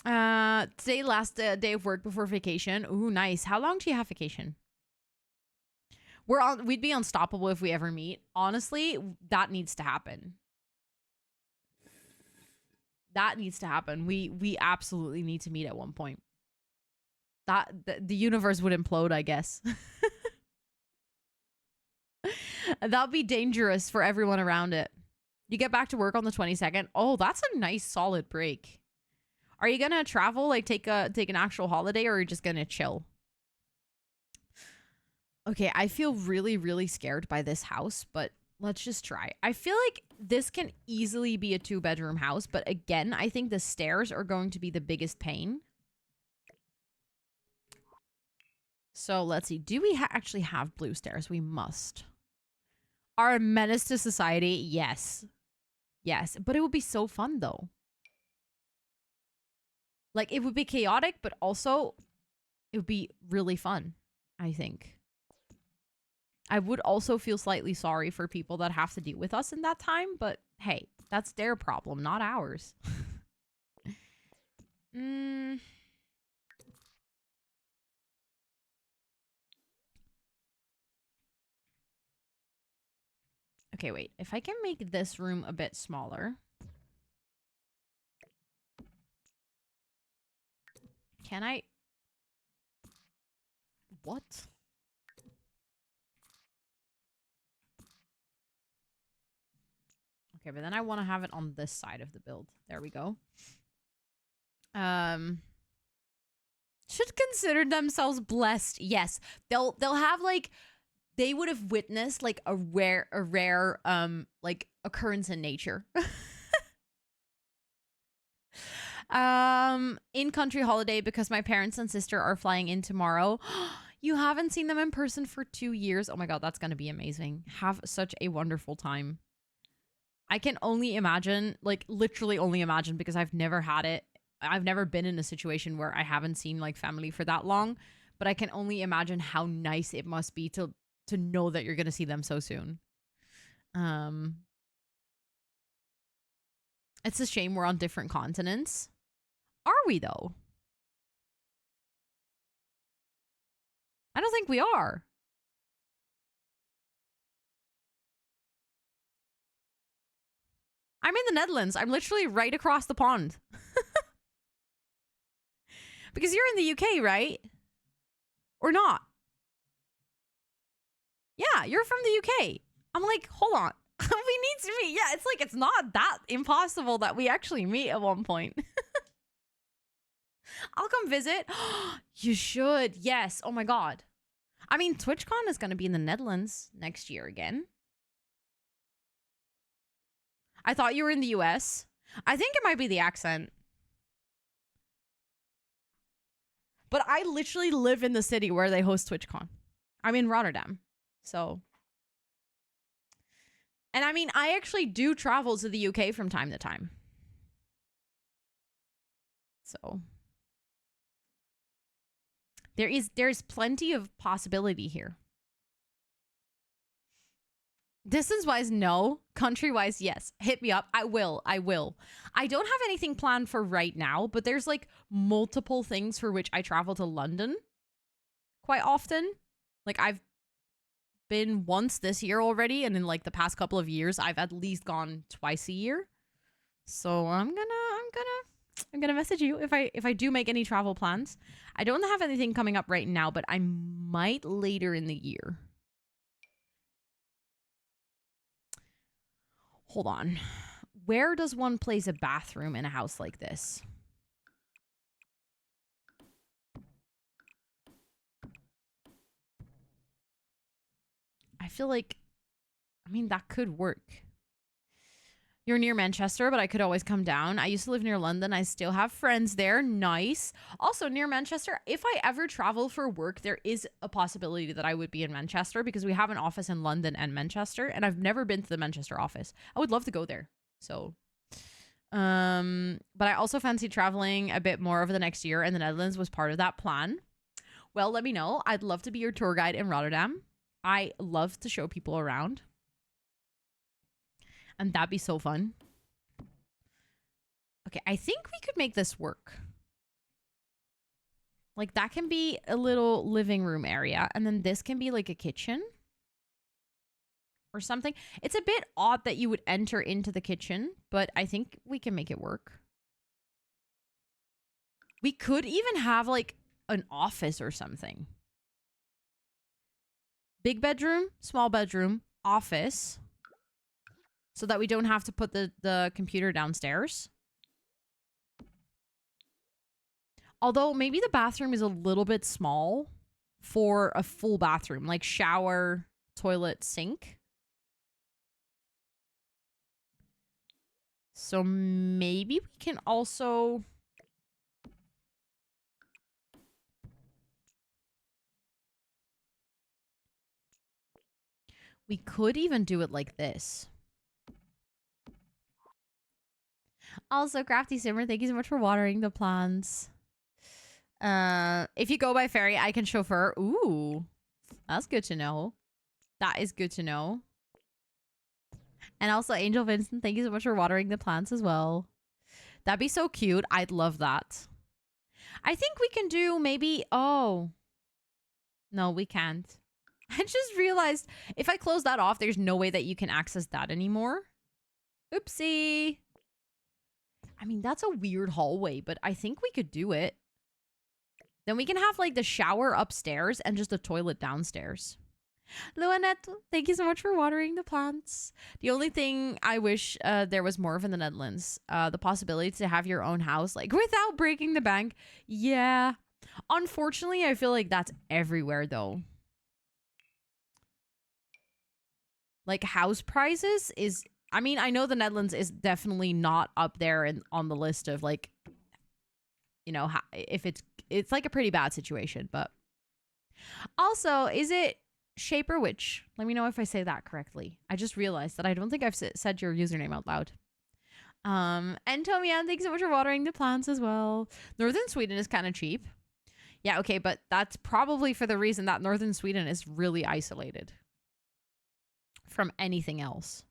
Today, last day of work before vacation. Ooh, nice. How long do you have vacation? We'd be unstoppable if we ever meet. Honestly, that needs to happen. That needs to happen. We absolutely need to meet at one point. The universe would implode, I guess. That'd be dangerous for everyone around it. You get back to work on the 22nd. Oh, that's a nice solid break. Are you gonna travel, like take an actual holiday, or are you just gonna chill? Okay, I feel really, really scared by this house, but let's just try. I feel like this can easily be a 2-bedroom house, but again, I think the stairs are going to be the biggest pain. So let's see. Do we actually have blue stairs? We must. Are a menace to society? Yes. Yes, but it would be so fun though. Like, it would be chaotic, but also it would be really fun, I think. I would also feel slightly sorry for people that have to deal with us in that time, but hey, that's their problem, not ours. Okay, wait. If I can make this room a bit smaller. Can I? What? Okay, but then I want to have it on this side of the build. There we go. Should consider themselves blessed. Yes. They'll have like, they would have witnessed like a rare like occurrence in nature. In country holiday because my parents and sister are flying in tomorrow. You haven't seen them in person for 2 years. Oh my God, that's going to be amazing. Have such a wonderful time. I can only imagine, like literally only imagine, because I've never had it. I've never been in a situation where I haven't seen like family for that long, but I can only imagine how nice it must be to know that you're going to see them so soon. It's a shame we're on different continents. Are we though? I don't think we are. I'm in the Netherlands. I'm literally right across the pond. Because you're in the UK, right? Or not? Yeah, you're from the UK. I'm like, hold on. We need to meet. Yeah, it's like, it's not that impossible that we actually meet at one point. I'll come visit. You should. Yes. Oh my God. I mean, TwitchCon is going to be in the Netherlands next year again. I thought you were in the US. I think it might be the accent. But I literally live in the city where they host TwitchCon. I'm in Rotterdam. So. And I mean, I actually do travel to the UK from time to time. So. There's plenty of possibility here. Distance wise, no. Country wise, yes. Hit me up. I will. I don't have anything planned for right now, but there's like multiple things for which I travel to London quite often. Like I've been once this year already, and in like the past couple of years, I've at least gone twice a year. So I'm gonna message you if I do make any travel plans. I don't have anything coming up right now, but I might later in the year. Hold on. Where does one place a bathroom in a house like this? I feel like, I mean, that could work. You're near Manchester, but I could always come down. I used to live near London. I still have friends there. Nice. Also, near Manchester, if I ever travel for work, there is a possibility that I would be in Manchester because we have an office in London and Manchester, and I've never been to the Manchester office. I would love to go there. So, but I also fancy traveling a bit more over the next year, and the Netherlands was part of that plan. Well, let me know. I'd love to be your tour guide in Rotterdam. I love to show people around. And that'd be so fun. Okay, I think we could make this work. Like, that can be a little living room area. And then this can be like a kitchen. Or something. It's a bit odd that you would enter into the kitchen. But I think we can make it work. We could even have like an office or something. Big bedroom, small bedroom, office. So that we don't have to put the computer downstairs. Although maybe the bathroom is a little bit small for a full bathroom. Like shower, toilet, sink. So maybe we can also... We could even do it like this. Also, Crafty Simmer, thank you so much for watering the plants. If you go by ferry, I can chauffeur. Ooh, that's good to know. That is good to know. And also, Angel Vincent, thank you so much for watering the plants as well. That'd be so cute. I'd love that. I think we can do maybe... Oh. No, we can't. I just realized if I close that off, there's no way that you can access that anymore. Oopsie. I mean, that's a weird hallway, but I think we could do it. Then we can have like the shower upstairs and just a toilet downstairs. Luanette, thank you so much for watering the plants. The only thing I wish there was more of in the Netherlands, the possibility to have your own house, like without breaking the bank. Yeah. Unfortunately, I feel like that's everywhere though. Like house prices is, I mean, I know the Netherlands is definitely not up there on the list of like, you know, if it's like a pretty bad situation, but also, is it Shaper Witch? Let me know if I say that correctly. I just realized that I don't think I've said your username out loud. And Tomian, thanks so much for watering the plants as well. Northern Sweden is kind of cheap. Yeah, okay, but that's probably for the reason that Northern Sweden is really isolated from anything else.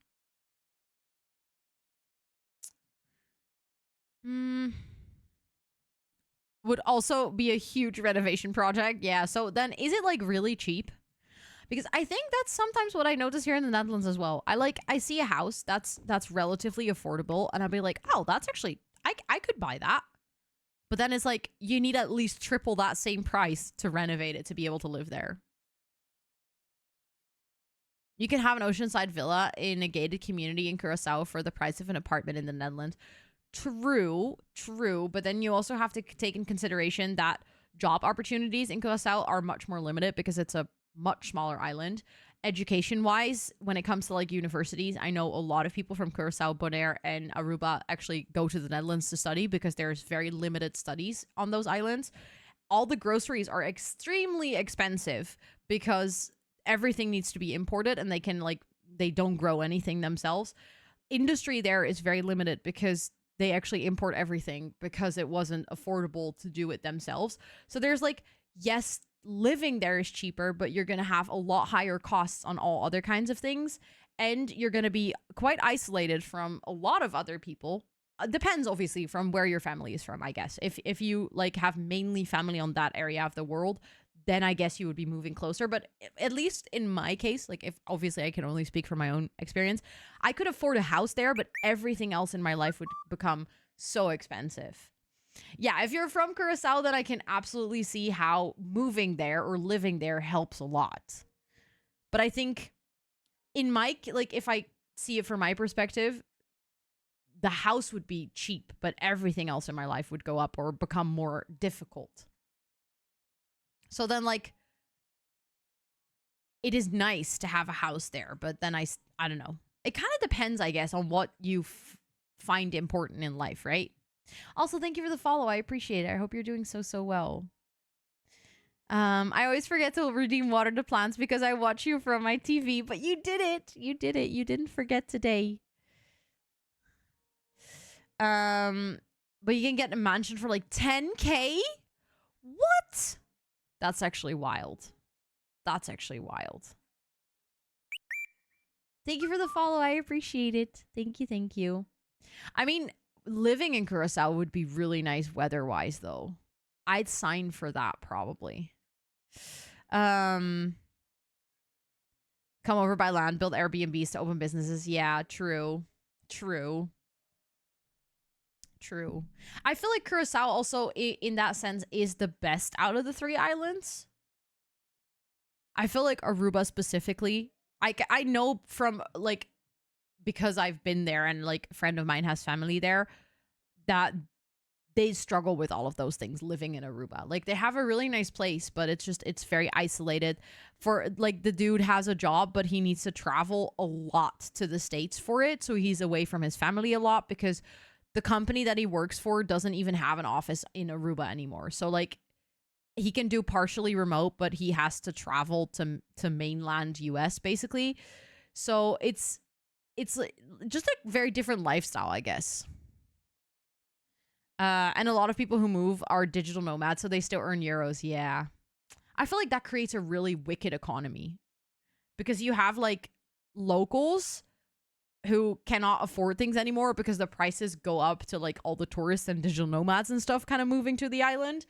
Would also be a huge renovation project. Yeah, so then is it like really cheap? Because I think that's sometimes what I notice here in the Netherlands as well. I see a house that's relatively affordable and I'll be like, oh, that's actually, I could buy that. But then it's like, you need at least triple that same price to renovate it to be able to live there. You can have an oceanside villa in a gated community in Curacao for the price of an apartment in the Netherlands. True. But then you also have to take in consideration that job opportunities in Curacao are much more limited because it's a much smaller island. Education-wise, when it comes to like universities, I know a lot of people from Curacao, Bonaire, and Aruba actually go to the Netherlands to study because there's very limited studies on those islands. All the groceries are extremely expensive because everything needs to be imported and they don't grow anything themselves. Industry there is very limited because they actually import everything because it wasn't affordable to do it themselves. So there's like, yes, living there is cheaper, but you're going to have a lot higher costs on all other kinds of things. and you're going to be quite isolated from a lot of other people. Depends obviously from where your family is from, I guess. If you like have mainly family on that area of the world, then I guess you would be moving closer. But at least in my case, like if obviously I can only speak from my own experience, I could afford a house there, but everything else in my life would become so expensive. Yeah, if you're from Curacao, then I can absolutely see how moving there or living there helps a lot. But I think in my, like, if I see it from my perspective, the house would be cheap, but everything else in my life would go up or become more difficult. So then, like, it is nice to have a house there, but then I don't know. It kind of depends, I guess, on what you find important in life, right? Also, thank you for the follow. I appreciate it. I hope you're doing so well. I always forget to redeem water to plants because I watch you from my TV, but you did it. You did it. You didn't forget today. But you can get a mansion for like 10K? What? That's actually wild. That's actually wild. Thank you for the follow. I appreciate it. Thank you. Thank you. I mean, living in Curacao would be really nice weather-wise, though. I'd sign for that, probably. Come over by land, build Airbnbs to open businesses. Yeah, true. True. True. I feel like Curacao also, in that sense, is the best out of the 3 islands. I feel like Aruba specifically, I know from, like, because I've been there and, like, a friend of mine has family there, that they struggle with all of those things living in Aruba. Like, they have a really nice place, but it's very isolated. For, like, the dude has a job, but he needs to travel a lot to the States for it. So he's away from his family a lot because the company that he works for doesn't even have an office in Aruba anymore. So, like, he can do partially remote, but he has to travel to mainland US, basically. So it's just a very different lifestyle, I guess. And a lot of people who move are digital nomads, so they still earn euros. Yeah. I feel like that creates a really wicked economy because you have, like, locals who cannot afford things anymore because the prices go up to, like, all the tourists and digital nomads and stuff kind of moving to the island.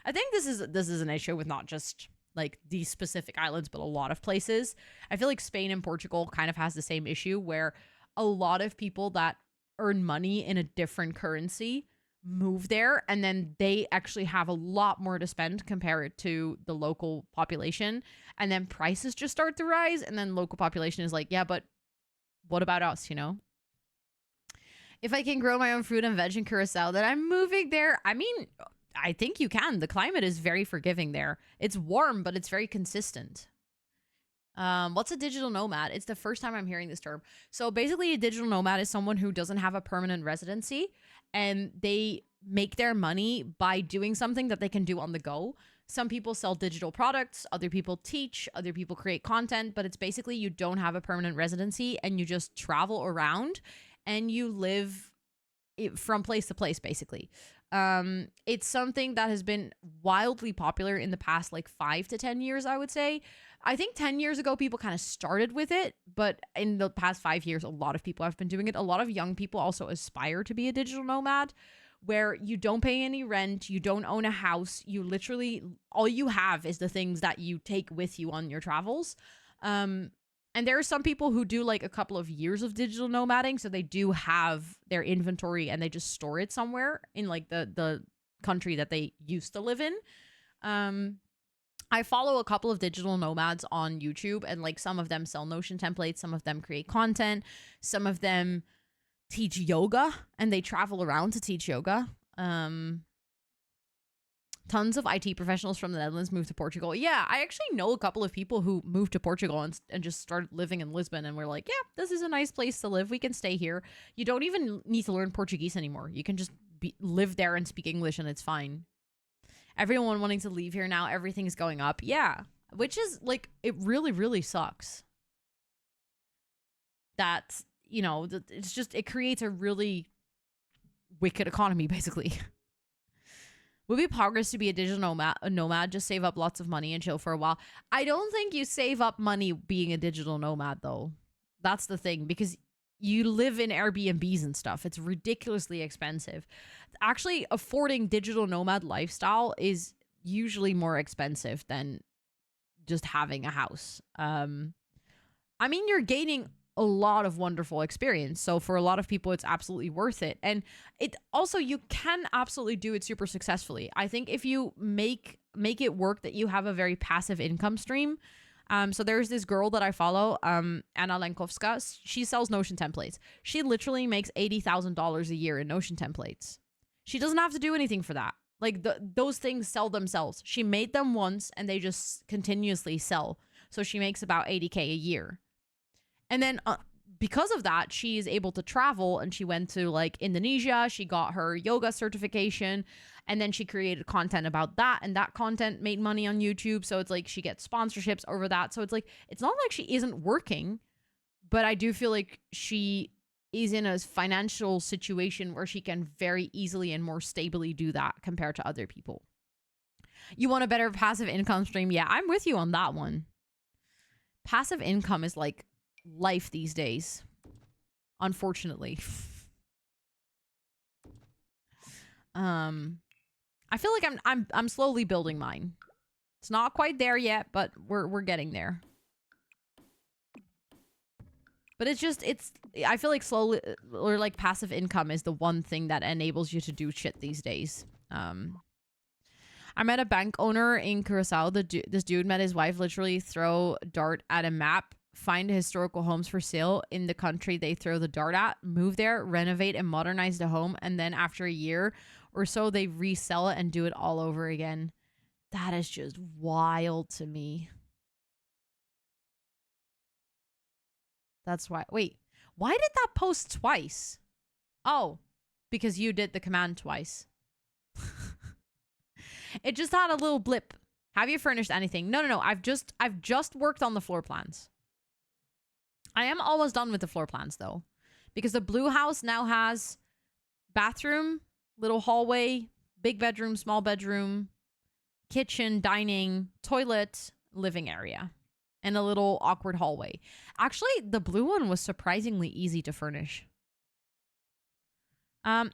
I think this is an issue with not just, like, these specific islands, but a lot of places. I feel like Spain and Portugal kind of has the same issue where a lot of people that earn money in a different currency move there, and then they actually have a lot more to spend compared to the local population, and then prices just start to rise, and then local population is like, yeah, but what about us, you know? If I can grow my own fruit and veg in Curacao, then I'm moving there. I mean, I think you can. The climate is very forgiving there. It's warm, but it's very consistent. What's a digital nomad? It's the first time I'm hearing this term. So basically, a digital nomad is someone who doesn't have a permanent residency, and they make their money by doing something that they can do on the go. Some people sell digital products, other people teach, other people create content, but it's basically you don't have a permanent residency and you just travel around and you live from place to place, basically. It's something that has been wildly popular in the past, like 5 to 10 years, I would say. I think 10 years ago, people kind of started with it, but in the past 5 years, a lot of people have been doing it. A lot of young people also aspire to be a digital nomad, where you don't pay any rent, you don't own a house, you literally, all you have is the things that you take with you on your travels. And there are some people who do like a couple of years of digital nomading, so they do have their inventory and they just store it somewhere in like the country that they used to live in. I follow a couple of digital nomads on YouTube, and like some of them sell Notion templates, some of them create content, some of them teach yoga and they travel around to teach yoga. Tons of IT professionals from the Netherlands moved to Portugal. Yeah, I actually know a couple of people who moved to Portugal and just started living in Lisbon, and we're like, yeah, this is a nice place to live. We can stay here. You don't even need to learn Portuguese anymore. You can just live there and speak English and it's fine. Everyone wanting to leave here now, everything's going up. Yeah, which is like, it really, really sucks. That, you know, it's just, it creates a really wicked economy, basically. Would be progress to be a digital nomad, just save up lots of money and chill for a while. I don't think you save up money being a digital nomad, though. That's the thing, because you live in Airbnbs and stuff. It's ridiculously expensive. Actually, affording digital nomad lifestyle is usually more expensive than just having a house. I mean, you're gaining a lot of wonderful experience. So for a lot of people, it's absolutely worth it. And it also, you can absolutely do it super successfully. I think if you make it work, that you have a very passive income stream. So there's this girl that I follow, Anna Lenkowska. She sells Notion templates. She literally makes $80,000 a year in Notion templates. She doesn't have to do anything for that. Like those things sell themselves. She made them once and they just continuously sell. So she makes about 80K a year. And then because of that, she is able to travel, and she went to like Indonesia. She got her yoga certification, and then she created content about that, and that content made money on YouTube. So it's like she gets sponsorships over that. So it's like, it's not like she isn't working, but I do feel like she is in a financial situation where she can very easily and more stably do that compared to other people. You want a better passive income stream? Yeah, I'm with you on that one. Passive income is like life these days, unfortunately. I feel like I'm slowly building mine. It's not quite there yet, but we're getting there. But I feel like slowly, or like passive income is the one thing that enables you to do shit these days. I met a bank owner in Curacao. This dude met his wife literally throw dart at a map, find historical homes for sale in the country they throw the dart at, move there, renovate and modernize the home, and then after a year or so, they resell it and do it all over again. That is just wild to me. That's why. Wait, why did that post twice? Oh, because you did the command twice. It just had a little blip. Have you furnished anything? No. I've just worked on the floor plans. I am almost done with the floor plans though, because the blue house now has bathroom, little hallway, big bedroom, small bedroom, kitchen, dining, toilet, living area, and a little awkward hallway. Actually, the blue one was surprisingly easy to furnish.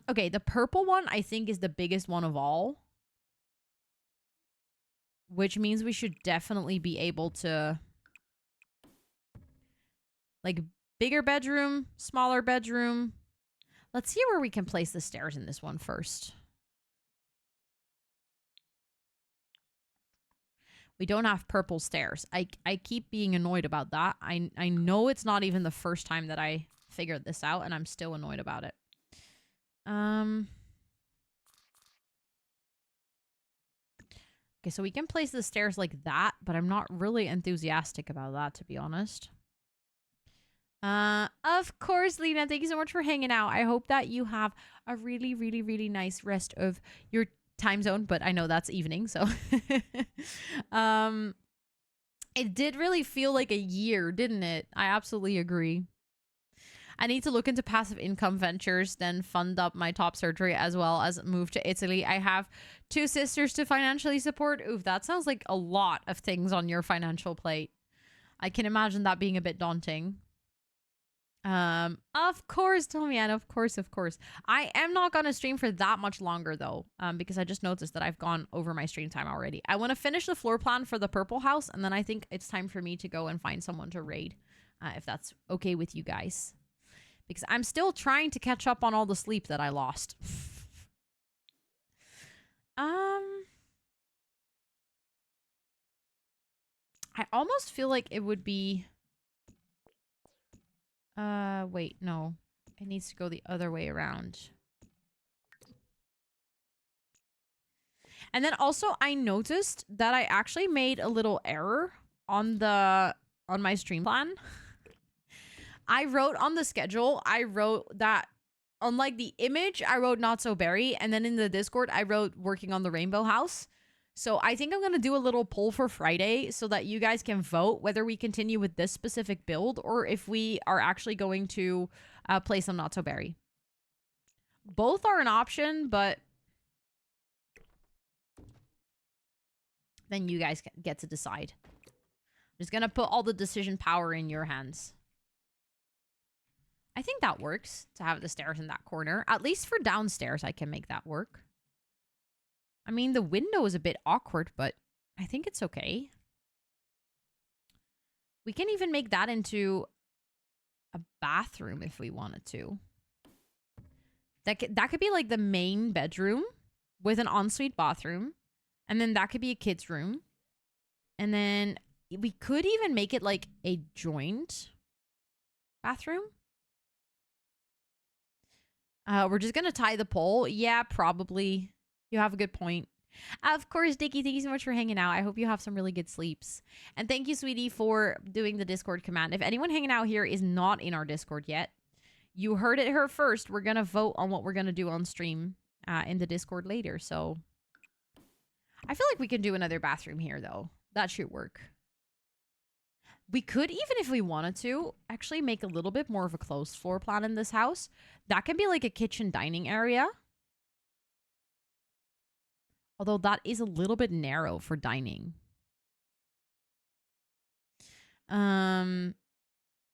Okay, the purple one I think is the biggest one of all, which means we should definitely be able to, like, bigger bedroom, smaller bedroom. Let's see where we can place the stairs in this one first. We don't have purple stairs. I keep being annoyed about that. I know it's not even the first time that I figured this out, and I'm still annoyed about it. Okay, so we can place the stairs like that, but I'm not really enthusiastic about that, to be honest. Of course, Lena, thank you so much for hanging out. I hope that you have a really, really, really nice rest of your time zone, but I know that's evening, so it did really feel like a year, didn't it? I absolutely agree. I need to look into passive income ventures, then fund up my top surgery as well as move to Italy. I have 2 sisters to financially support. Oof, that sounds like a lot of things on your financial plate. I can imagine that being a bit daunting. Of course, Tomian, of course. I am not gonna stream for that much longer though, because I just noticed that I've gone over my stream time already. I want to finish the floor plan for the purple house, and then I think it's time for me to go and find someone to raid, if that's okay with you guys, because I'm still trying to catch up on all the sleep that I lost. I almost feel like it would be... wait, no. It needs to go the other way around. And then also, I noticed that I actually made a little error on my stream plan. I wrote on the schedule, I wrote that on like the image, I wrote not so berry, and then in the Discord, I wrote working on the rainbow house. So I think I'm going to do a little poll for Friday so that you guys can vote whether we continue with this specific build or if we are actually going to play some Not So Berry. Both are an option, but then you guys get to decide. I'm just going to put all the decision power in your hands. I think that works to have the stairs in that corner. At least for downstairs, I can make that work. I mean, the window is a bit awkward, but I think it's okay. We can even make that into a bathroom if we wanted to. That could be like the main bedroom with an ensuite bathroom. And then that could be a kid's room. And then we could even make it like a joint bathroom. We're just going to tie the pole. Yeah, probably. You have a good point. Of course, Dickie, thank you so much for hanging out. I hope you have some really good sleeps. And thank you, sweetie, for doing the Discord command. If anyone hanging out here is not in our Discord yet, you heard it here first. We're going to vote on what we're going to do on stream in the Discord later. So I feel like we can do another bathroom here, though. That should work. We could, even if we wanted to, actually make a little bit more of a closed floor plan in this house. That can be like a kitchen dining area. Although that is a little bit narrow for dining.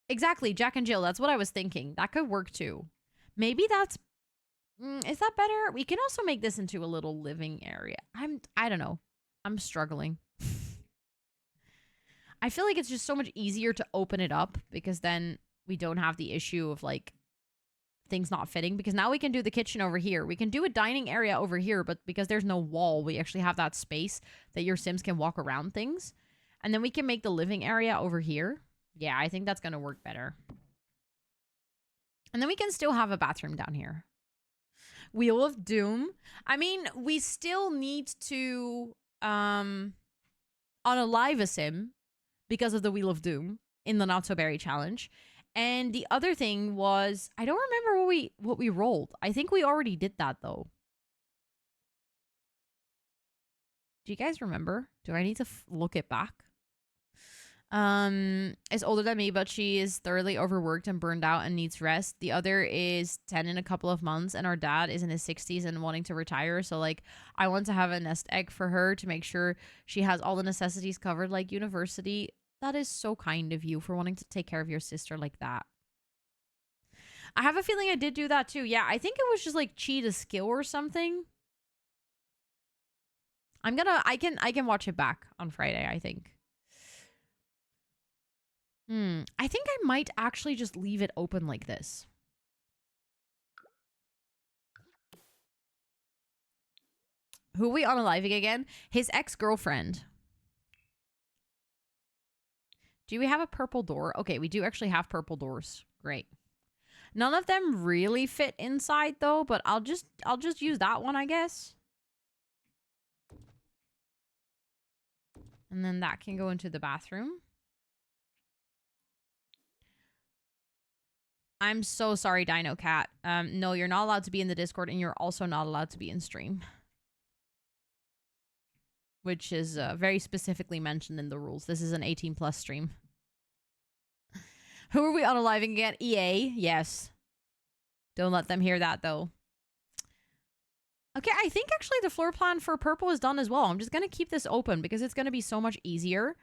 Exactly, Jack and Jill. That's what I was thinking. That could work too. Maybe that's... is that better? We can also make this into a little living area. I don't know. I'm struggling. I feel like it's just so much easier to open it up because then we don't have the issue of like things not fitting, because now we can do the kitchen over here. We can do a dining area over here, but because there's no wall, we actually have that space that your Sims can walk around things. And then we can make the living area over here. Yeah, I think that's going to work better. And then we can still have a bathroom down here. Wheel of Doom. I mean, we still need to unalive a Sim because of the Wheel of Doom in the Not So Berry challenge. And the other thing was, I don't remember what we rolled. I think we already did that though. Do you guys remember? Do I need to look it back? Is older than me, but she is thoroughly overworked and burned out and needs rest. The other is 10 in a couple of months, and our dad is in his 60s and wanting to retire. So like, I want to have a nest egg for her to make sure she has all the necessities covered, like university. That is so kind of you for wanting to take care of your sister like that. I have a feeling I did do that too. Yeah, I think it was just like cheat a skill or something. I can watch it back on Friday, I think. I think I might actually just leave it open like this. Who are we unaliving again? His ex-girlfriend. Do we have a purple door? Okay, we do actually have purple doors. Great. None of them really fit inside though, but I'll just use that one, I guess. And then that can go into the bathroom. I'm so sorry, Dino Cat. No, you're not allowed to be in the Discord, and you're also not allowed to be in stream. Which is very specifically mentioned in the rules. This is an 18+ stream. Who are we unaliving again? EA? Yes. Don't let them hear that, though. Okay, I think actually the floor plan for purple is done as well. I'm just going to keep this open because it's going to be so much easier.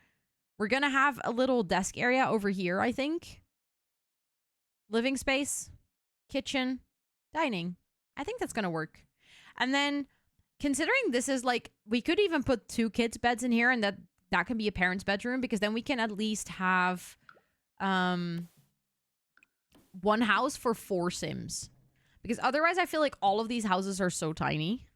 We're going to have a little desk area over here, I think. Living space, kitchen, dining. I think that's going to work. And then, considering this is like, we could even put 2 kids' beds in here, and that can be a parent's bedroom, because then we can at least have one house for 4 Sims. Because otherwise, I feel like all of these houses are so tiny.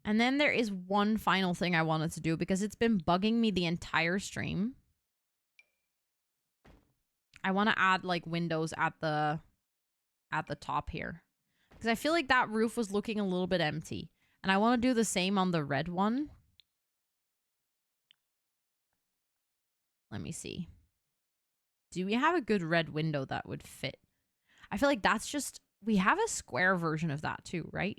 And then there is one final thing I wanted to do, because it's been bugging me the entire stream. I want to add like windows at the top here, because I feel like that roof was looking a little bit empty, and I want to do the same on the red one. Let me see. Do we have a good red window that would fit? I feel like that's just, we have a square version of that too, right?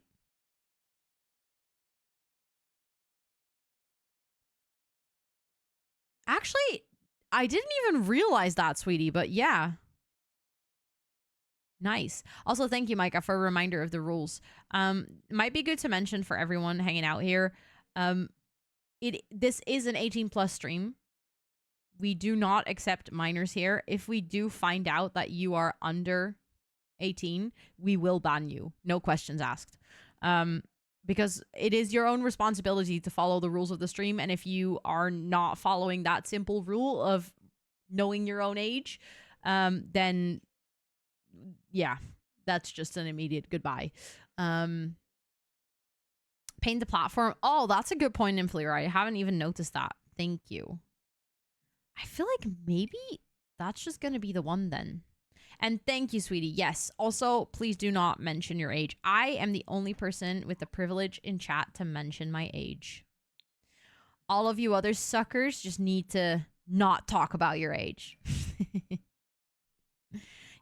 Actually, I didn't even realize that, sweetie, but yeah. Nice. Also, thank you, Micah, for a reminder of the rules. Might be good to mention for everyone hanging out here. This is an 18+ stream. We do not accept minors here. If we do find out that you are under 18, we will ban you. No questions asked. Because it is your own responsibility to follow the rules of the stream. And if you are not following that simple rule of knowing your own age, then yeah, that's just an immediate goodbye. Paint the platform. Oh, that's a good point, Influer. I haven't even noticed that. Thank you. I feel like maybe that's just going to be the one then. And thank you, sweetie. Yes. Also, please do not mention your age. I am the only person with the privilege in chat to mention my age. All of you other suckers just need to not talk about your age.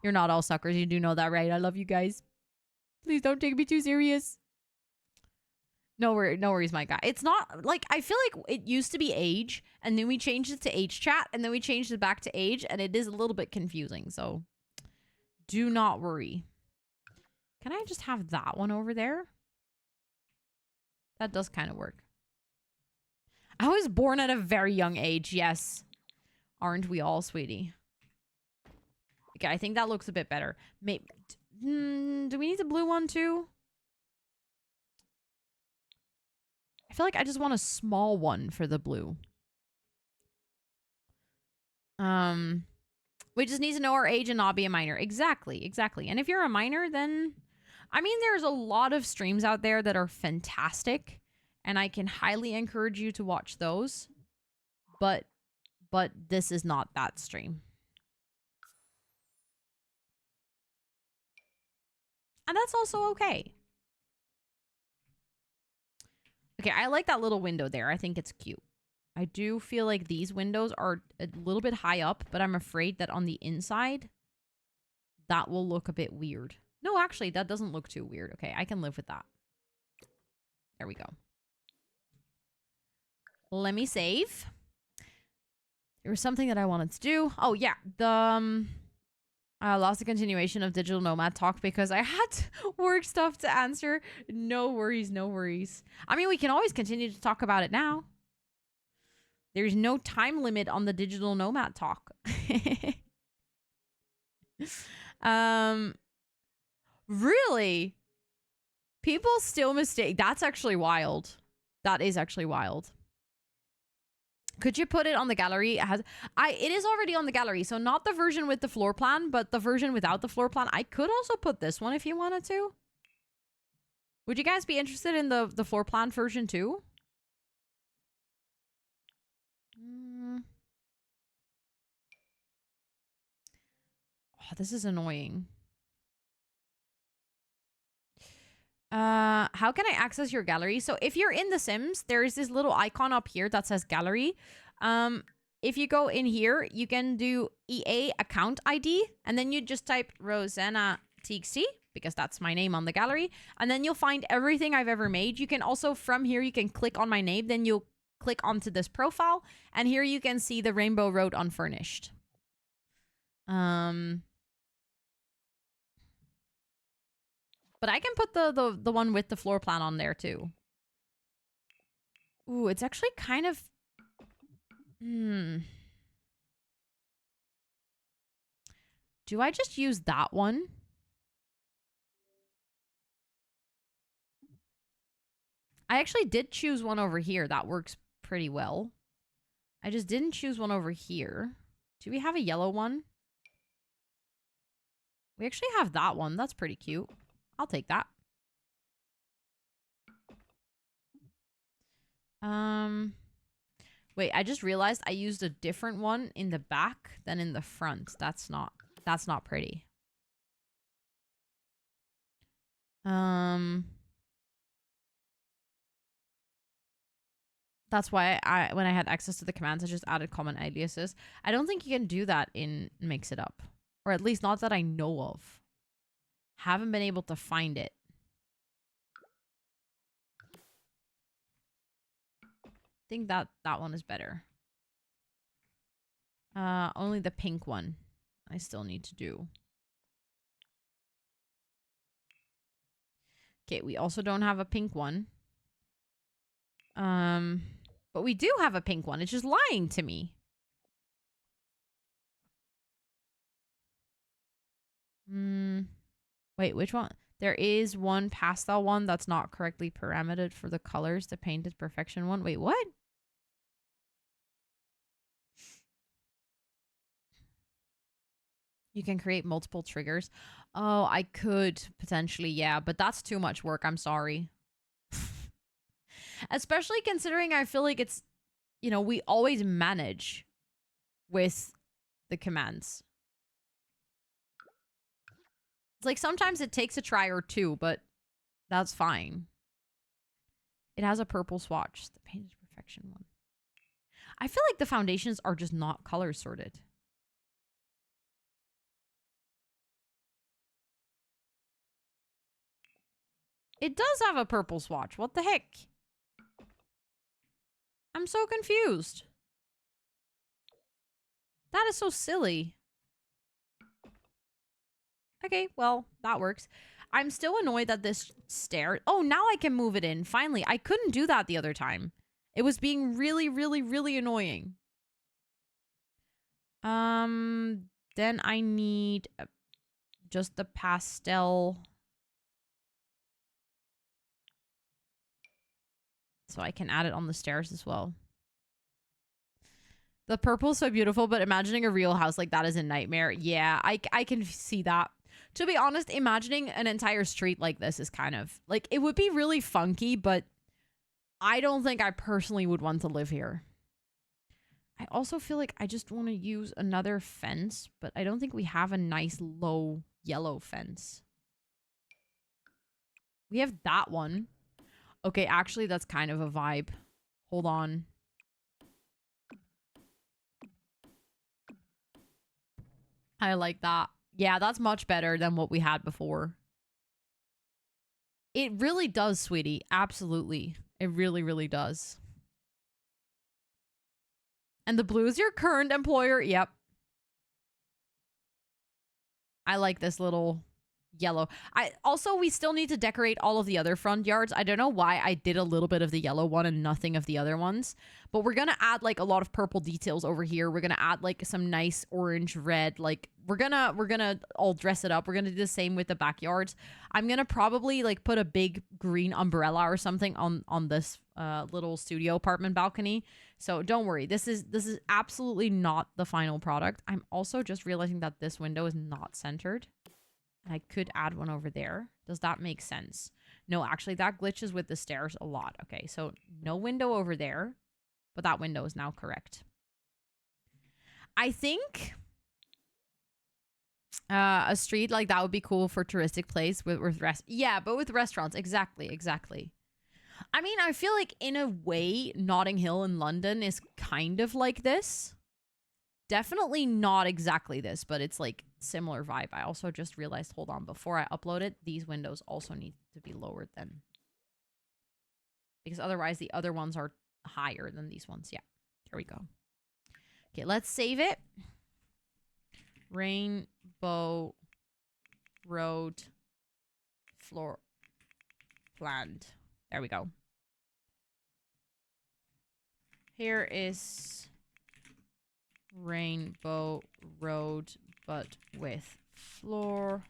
You're not all suckers. You do know that, right? I love you guys. Please don't take me too serious. No worries, my guy. It's not like, I feel like it used to be age, and then we changed it to age chat, and then we changed it back to age, and it is a little bit confusing. So do not worry. Can I just have that one over there? That does kind of work. I was born at a very young age. Yes. Aren't we all, sweetie? Okay, I think that looks a bit better. Maybe. Do we need the blue one too? I feel like I just want a small one for the blue. We just need to know our age and not be a minor. Exactly, exactly. And if you're a minor, then... I mean, there's a lot of streams out there that are fantastic, and I can highly encourage you to watch those. But this is not that stream. And that's also okay. Okay, I like that little window there. I think it's cute. I do feel like these windows are a little bit high up, but I'm afraid that on the inside, that will look a bit weird. No, actually, that doesn't look too weird. Okay, I can live with that. There we go. Let me save. There was something that I wanted to do. Oh, yeah. I lost the continuation of Digital Nomad talk because I had work stuff to answer. No worries, no worries. I mean, we can always continue to talk about it now. There's no time limit on the Digital Nomad talk. Really? People still mistake. That's actually wild. That is actually wild. Could you put it on the gallery? It is already on the gallery, so not the version with the floor plan, but the version without the floor plan. I could also put this one if you wanted to. Would you guys be interested in the floor plan version too? Oh, this is annoying. How can I access your gallery? So if you're in The Sims, there is this little icon up here that says gallery. If you go in here, you can do EA account ID, and then you just type Rosannatxt, because that's my name on the gallery, and then you'll find everything I've ever made. You can also, from here, you can click on my name, then you'll click onto this profile, and here you can see the Rainbow Road Unfurnished. But I can put the one with the floor plan on there too. Ooh, it's actually kind of... Do I just use that one? I actually did choose one over here. That works pretty well. I just didn't choose one over here. Do we have a yellow one? We actually have that one. That's pretty cute. I'll take that. Wait, I just realized I used a different one in the back than in the front. That's not pretty. That's why when I had access to the commands, I just added common aliases. I don't think you can do that in Mix It Up. Or at least not that I know of. Haven't been able to find it. I think that one is better. Only the pink one I still need to do. Okay, we also don't have a pink one. But we do have a pink one. It's just lying to me. Wait, which one? There is one pastel one that's not correctly parametered for the colors. The painted perfection one. Wait, what? You can create multiple triggers. Oh, I could potentially, yeah, but that's too much work. I'm sorry. Especially considering I feel like it's, you know, we always manage with the commands. It's like sometimes it takes a try or two, but that's fine. It has a purple swatch. The painted perfection one. I feel like the foundations are just not color sorted. It does have a purple swatch. What the heck? I'm so confused. That is so silly. Okay, well, that works. I'm still annoyed that this stair... Oh, now I can move it in. Finally. I couldn't do that the other time. It was being really, really, really annoying. Then I need just the pastel... So I can add it on the stairs as well. The purple's so beautiful, but imagining a real house like that is a nightmare. Yeah, I can see that. To be honest, imagining an entire street like this is kind of... Like, it would be really funky, but I don't think I personally would want to live here. I also feel like I just want to use another fence, but I don't think we have a nice low yellow fence. We have that one. Okay, actually, that's kind of a vibe. Hold on. I like that. Yeah, that's much better than what we had before. It really does, sweetie. Absolutely. It really, really does. And the blue is your current employer? Yep. I like this little... yellow. We still need to decorate all of the other front yards. I don't know why I did a little bit of the yellow one and nothing of the other ones, but we're gonna add like a lot of purple details over here. We're gonna add like some nice orange, red, like we're gonna all dress it up. We're gonna do the same with the backyards. I'm gonna probably like put a big green umbrella or something on this little studio apartment balcony. So don't worry, this is absolutely not the final product. I'm also just realizing that this window is not centered. I could add one over there. Does that make sense? No, actually, that glitches with the stairs a lot. Okay, so no window over there, but that window is now correct. I think a street like that would be cool for touristic place with yeah, but with restaurants. Exactly. I mean, I feel like in a way, Notting Hill in London is kind of like this. Definitely not exactly this, but it's like similar vibe. I also just realized, hold on, before I upload it, these windows also need to be lowered then. Because otherwise the other ones are higher than these ones. Yeah, here we go. Okay, let's save it. Rainbow Road floor planned. There we go. Here is Rainbow Road, but with floor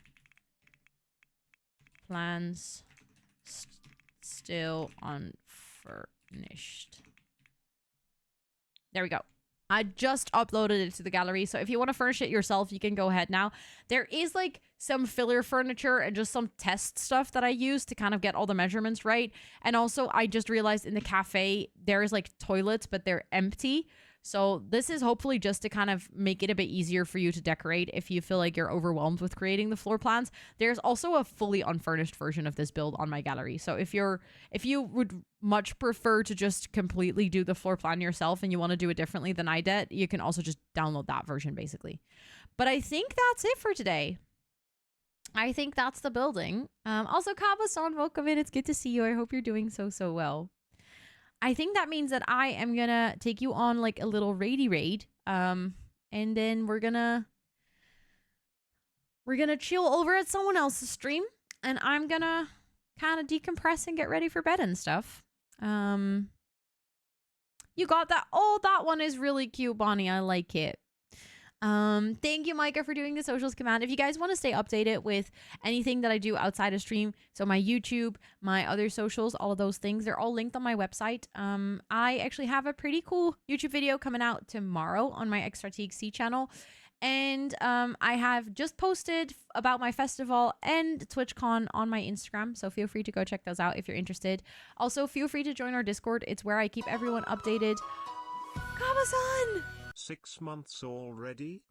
plans still unfurnished. There we go. I just uploaded it to the gallery, so if you want to furnish it yourself, you can go ahead now. There is like some filler furniture and just some test stuff that I use to kind of get all the measurements right. And also, I just realized in the cafe, there is like toilets, but they're empty. So this is hopefully just to kind of make it a bit easier for you to decorate if you feel like you're overwhelmed with creating the floor plans. There's also a fully unfurnished version of this build on my gallery. So if you would much prefer to just completely do the floor plan yourself and you want to do it differently than I did, you can also just download that version basically. But I think that's it for today. I think that's the building. Also, Kaba-san, welcome in. It's good to see you. I hope you're doing so well. I think that means that I am gonna take you on like a little raidy raid. And then we're gonna chill over at someone else's stream. And I'm gonna kind of decompress and get ready for bed and stuff. You got that? Oh, that one is really cute, Bonnie. I like it. Thank you, Micah, for doing the socials command. If you guys want to stay updated with anything that I do outside of stream, so my YouTube, my other socials, all of those things, they're all linked on my website. I actually have a pretty cool YouTube video coming out tomorrow on my Extratxt channel. And I have just posted about my festival and TwitchCon on my Instagram, so feel free to go check those out if you're interested. Also, feel free to join our Discord. It's where I keep everyone updated. Kaba-san! 6 months already?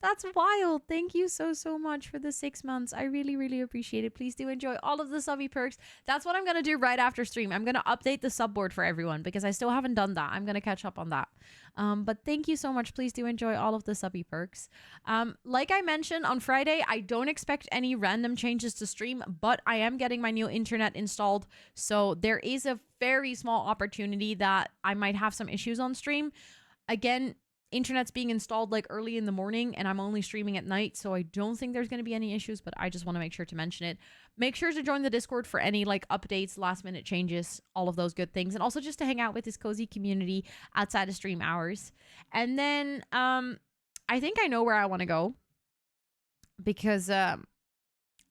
That's wild. Thank you so much for the 6 months. I really appreciate it. Please do enjoy all of the subby perks. That's what I'm going to do right after stream. I'm going to update the sub board for everyone because I still haven't done that. I'm going to catch up on that. But thank you so much. Please do enjoy all of the subby perks. Like I mentioned on Friday, I don't expect any random changes to stream, but I am getting my new internet installed. So there is a very small opportunity that I might have some issues on stream. Again, internet's being installed like early in the morning and I'm only streaming at night, so I don't think there's going to be any issues, but I just want to make sure to mention it. Make sure to join the Discord for any like updates, last minute changes, all of those good things, and also just to hang out with this cozy community outside of stream hours. And then I think I know where I want to go because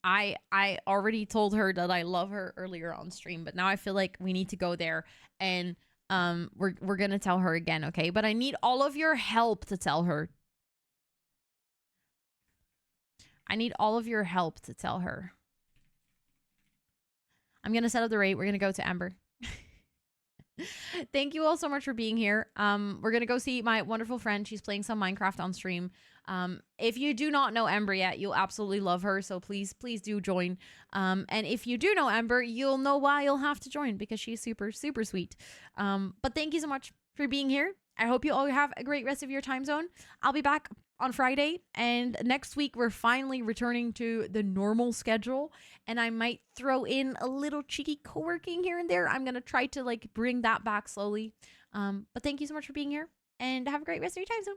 I already told her that I love her earlier on stream, but now I feel like we need to go there and we're gonna tell her again, okay? But I need all of your help to tell her. I need all of your help to tell her. I'm gonna set up the rate. We're gonna go to Ember. Thank you all so much for being here. We're gonna go see my wonderful friend. She's playing some Minecraft on stream. If you do not know Ember yet, you'll absolutely love her. So please do join. And if you do know Ember, you'll know why you'll have to join because she's super sweet. But thank you so much for being here. I hope you all have a great rest of your time zone. I'll be back on Friday, and next week we're finally returning to the normal schedule, and I might throw in a little cheeky co-working here and there. I'm gonna try to like bring that back slowly. But thank you so much for being here, and have a great rest of your time zone.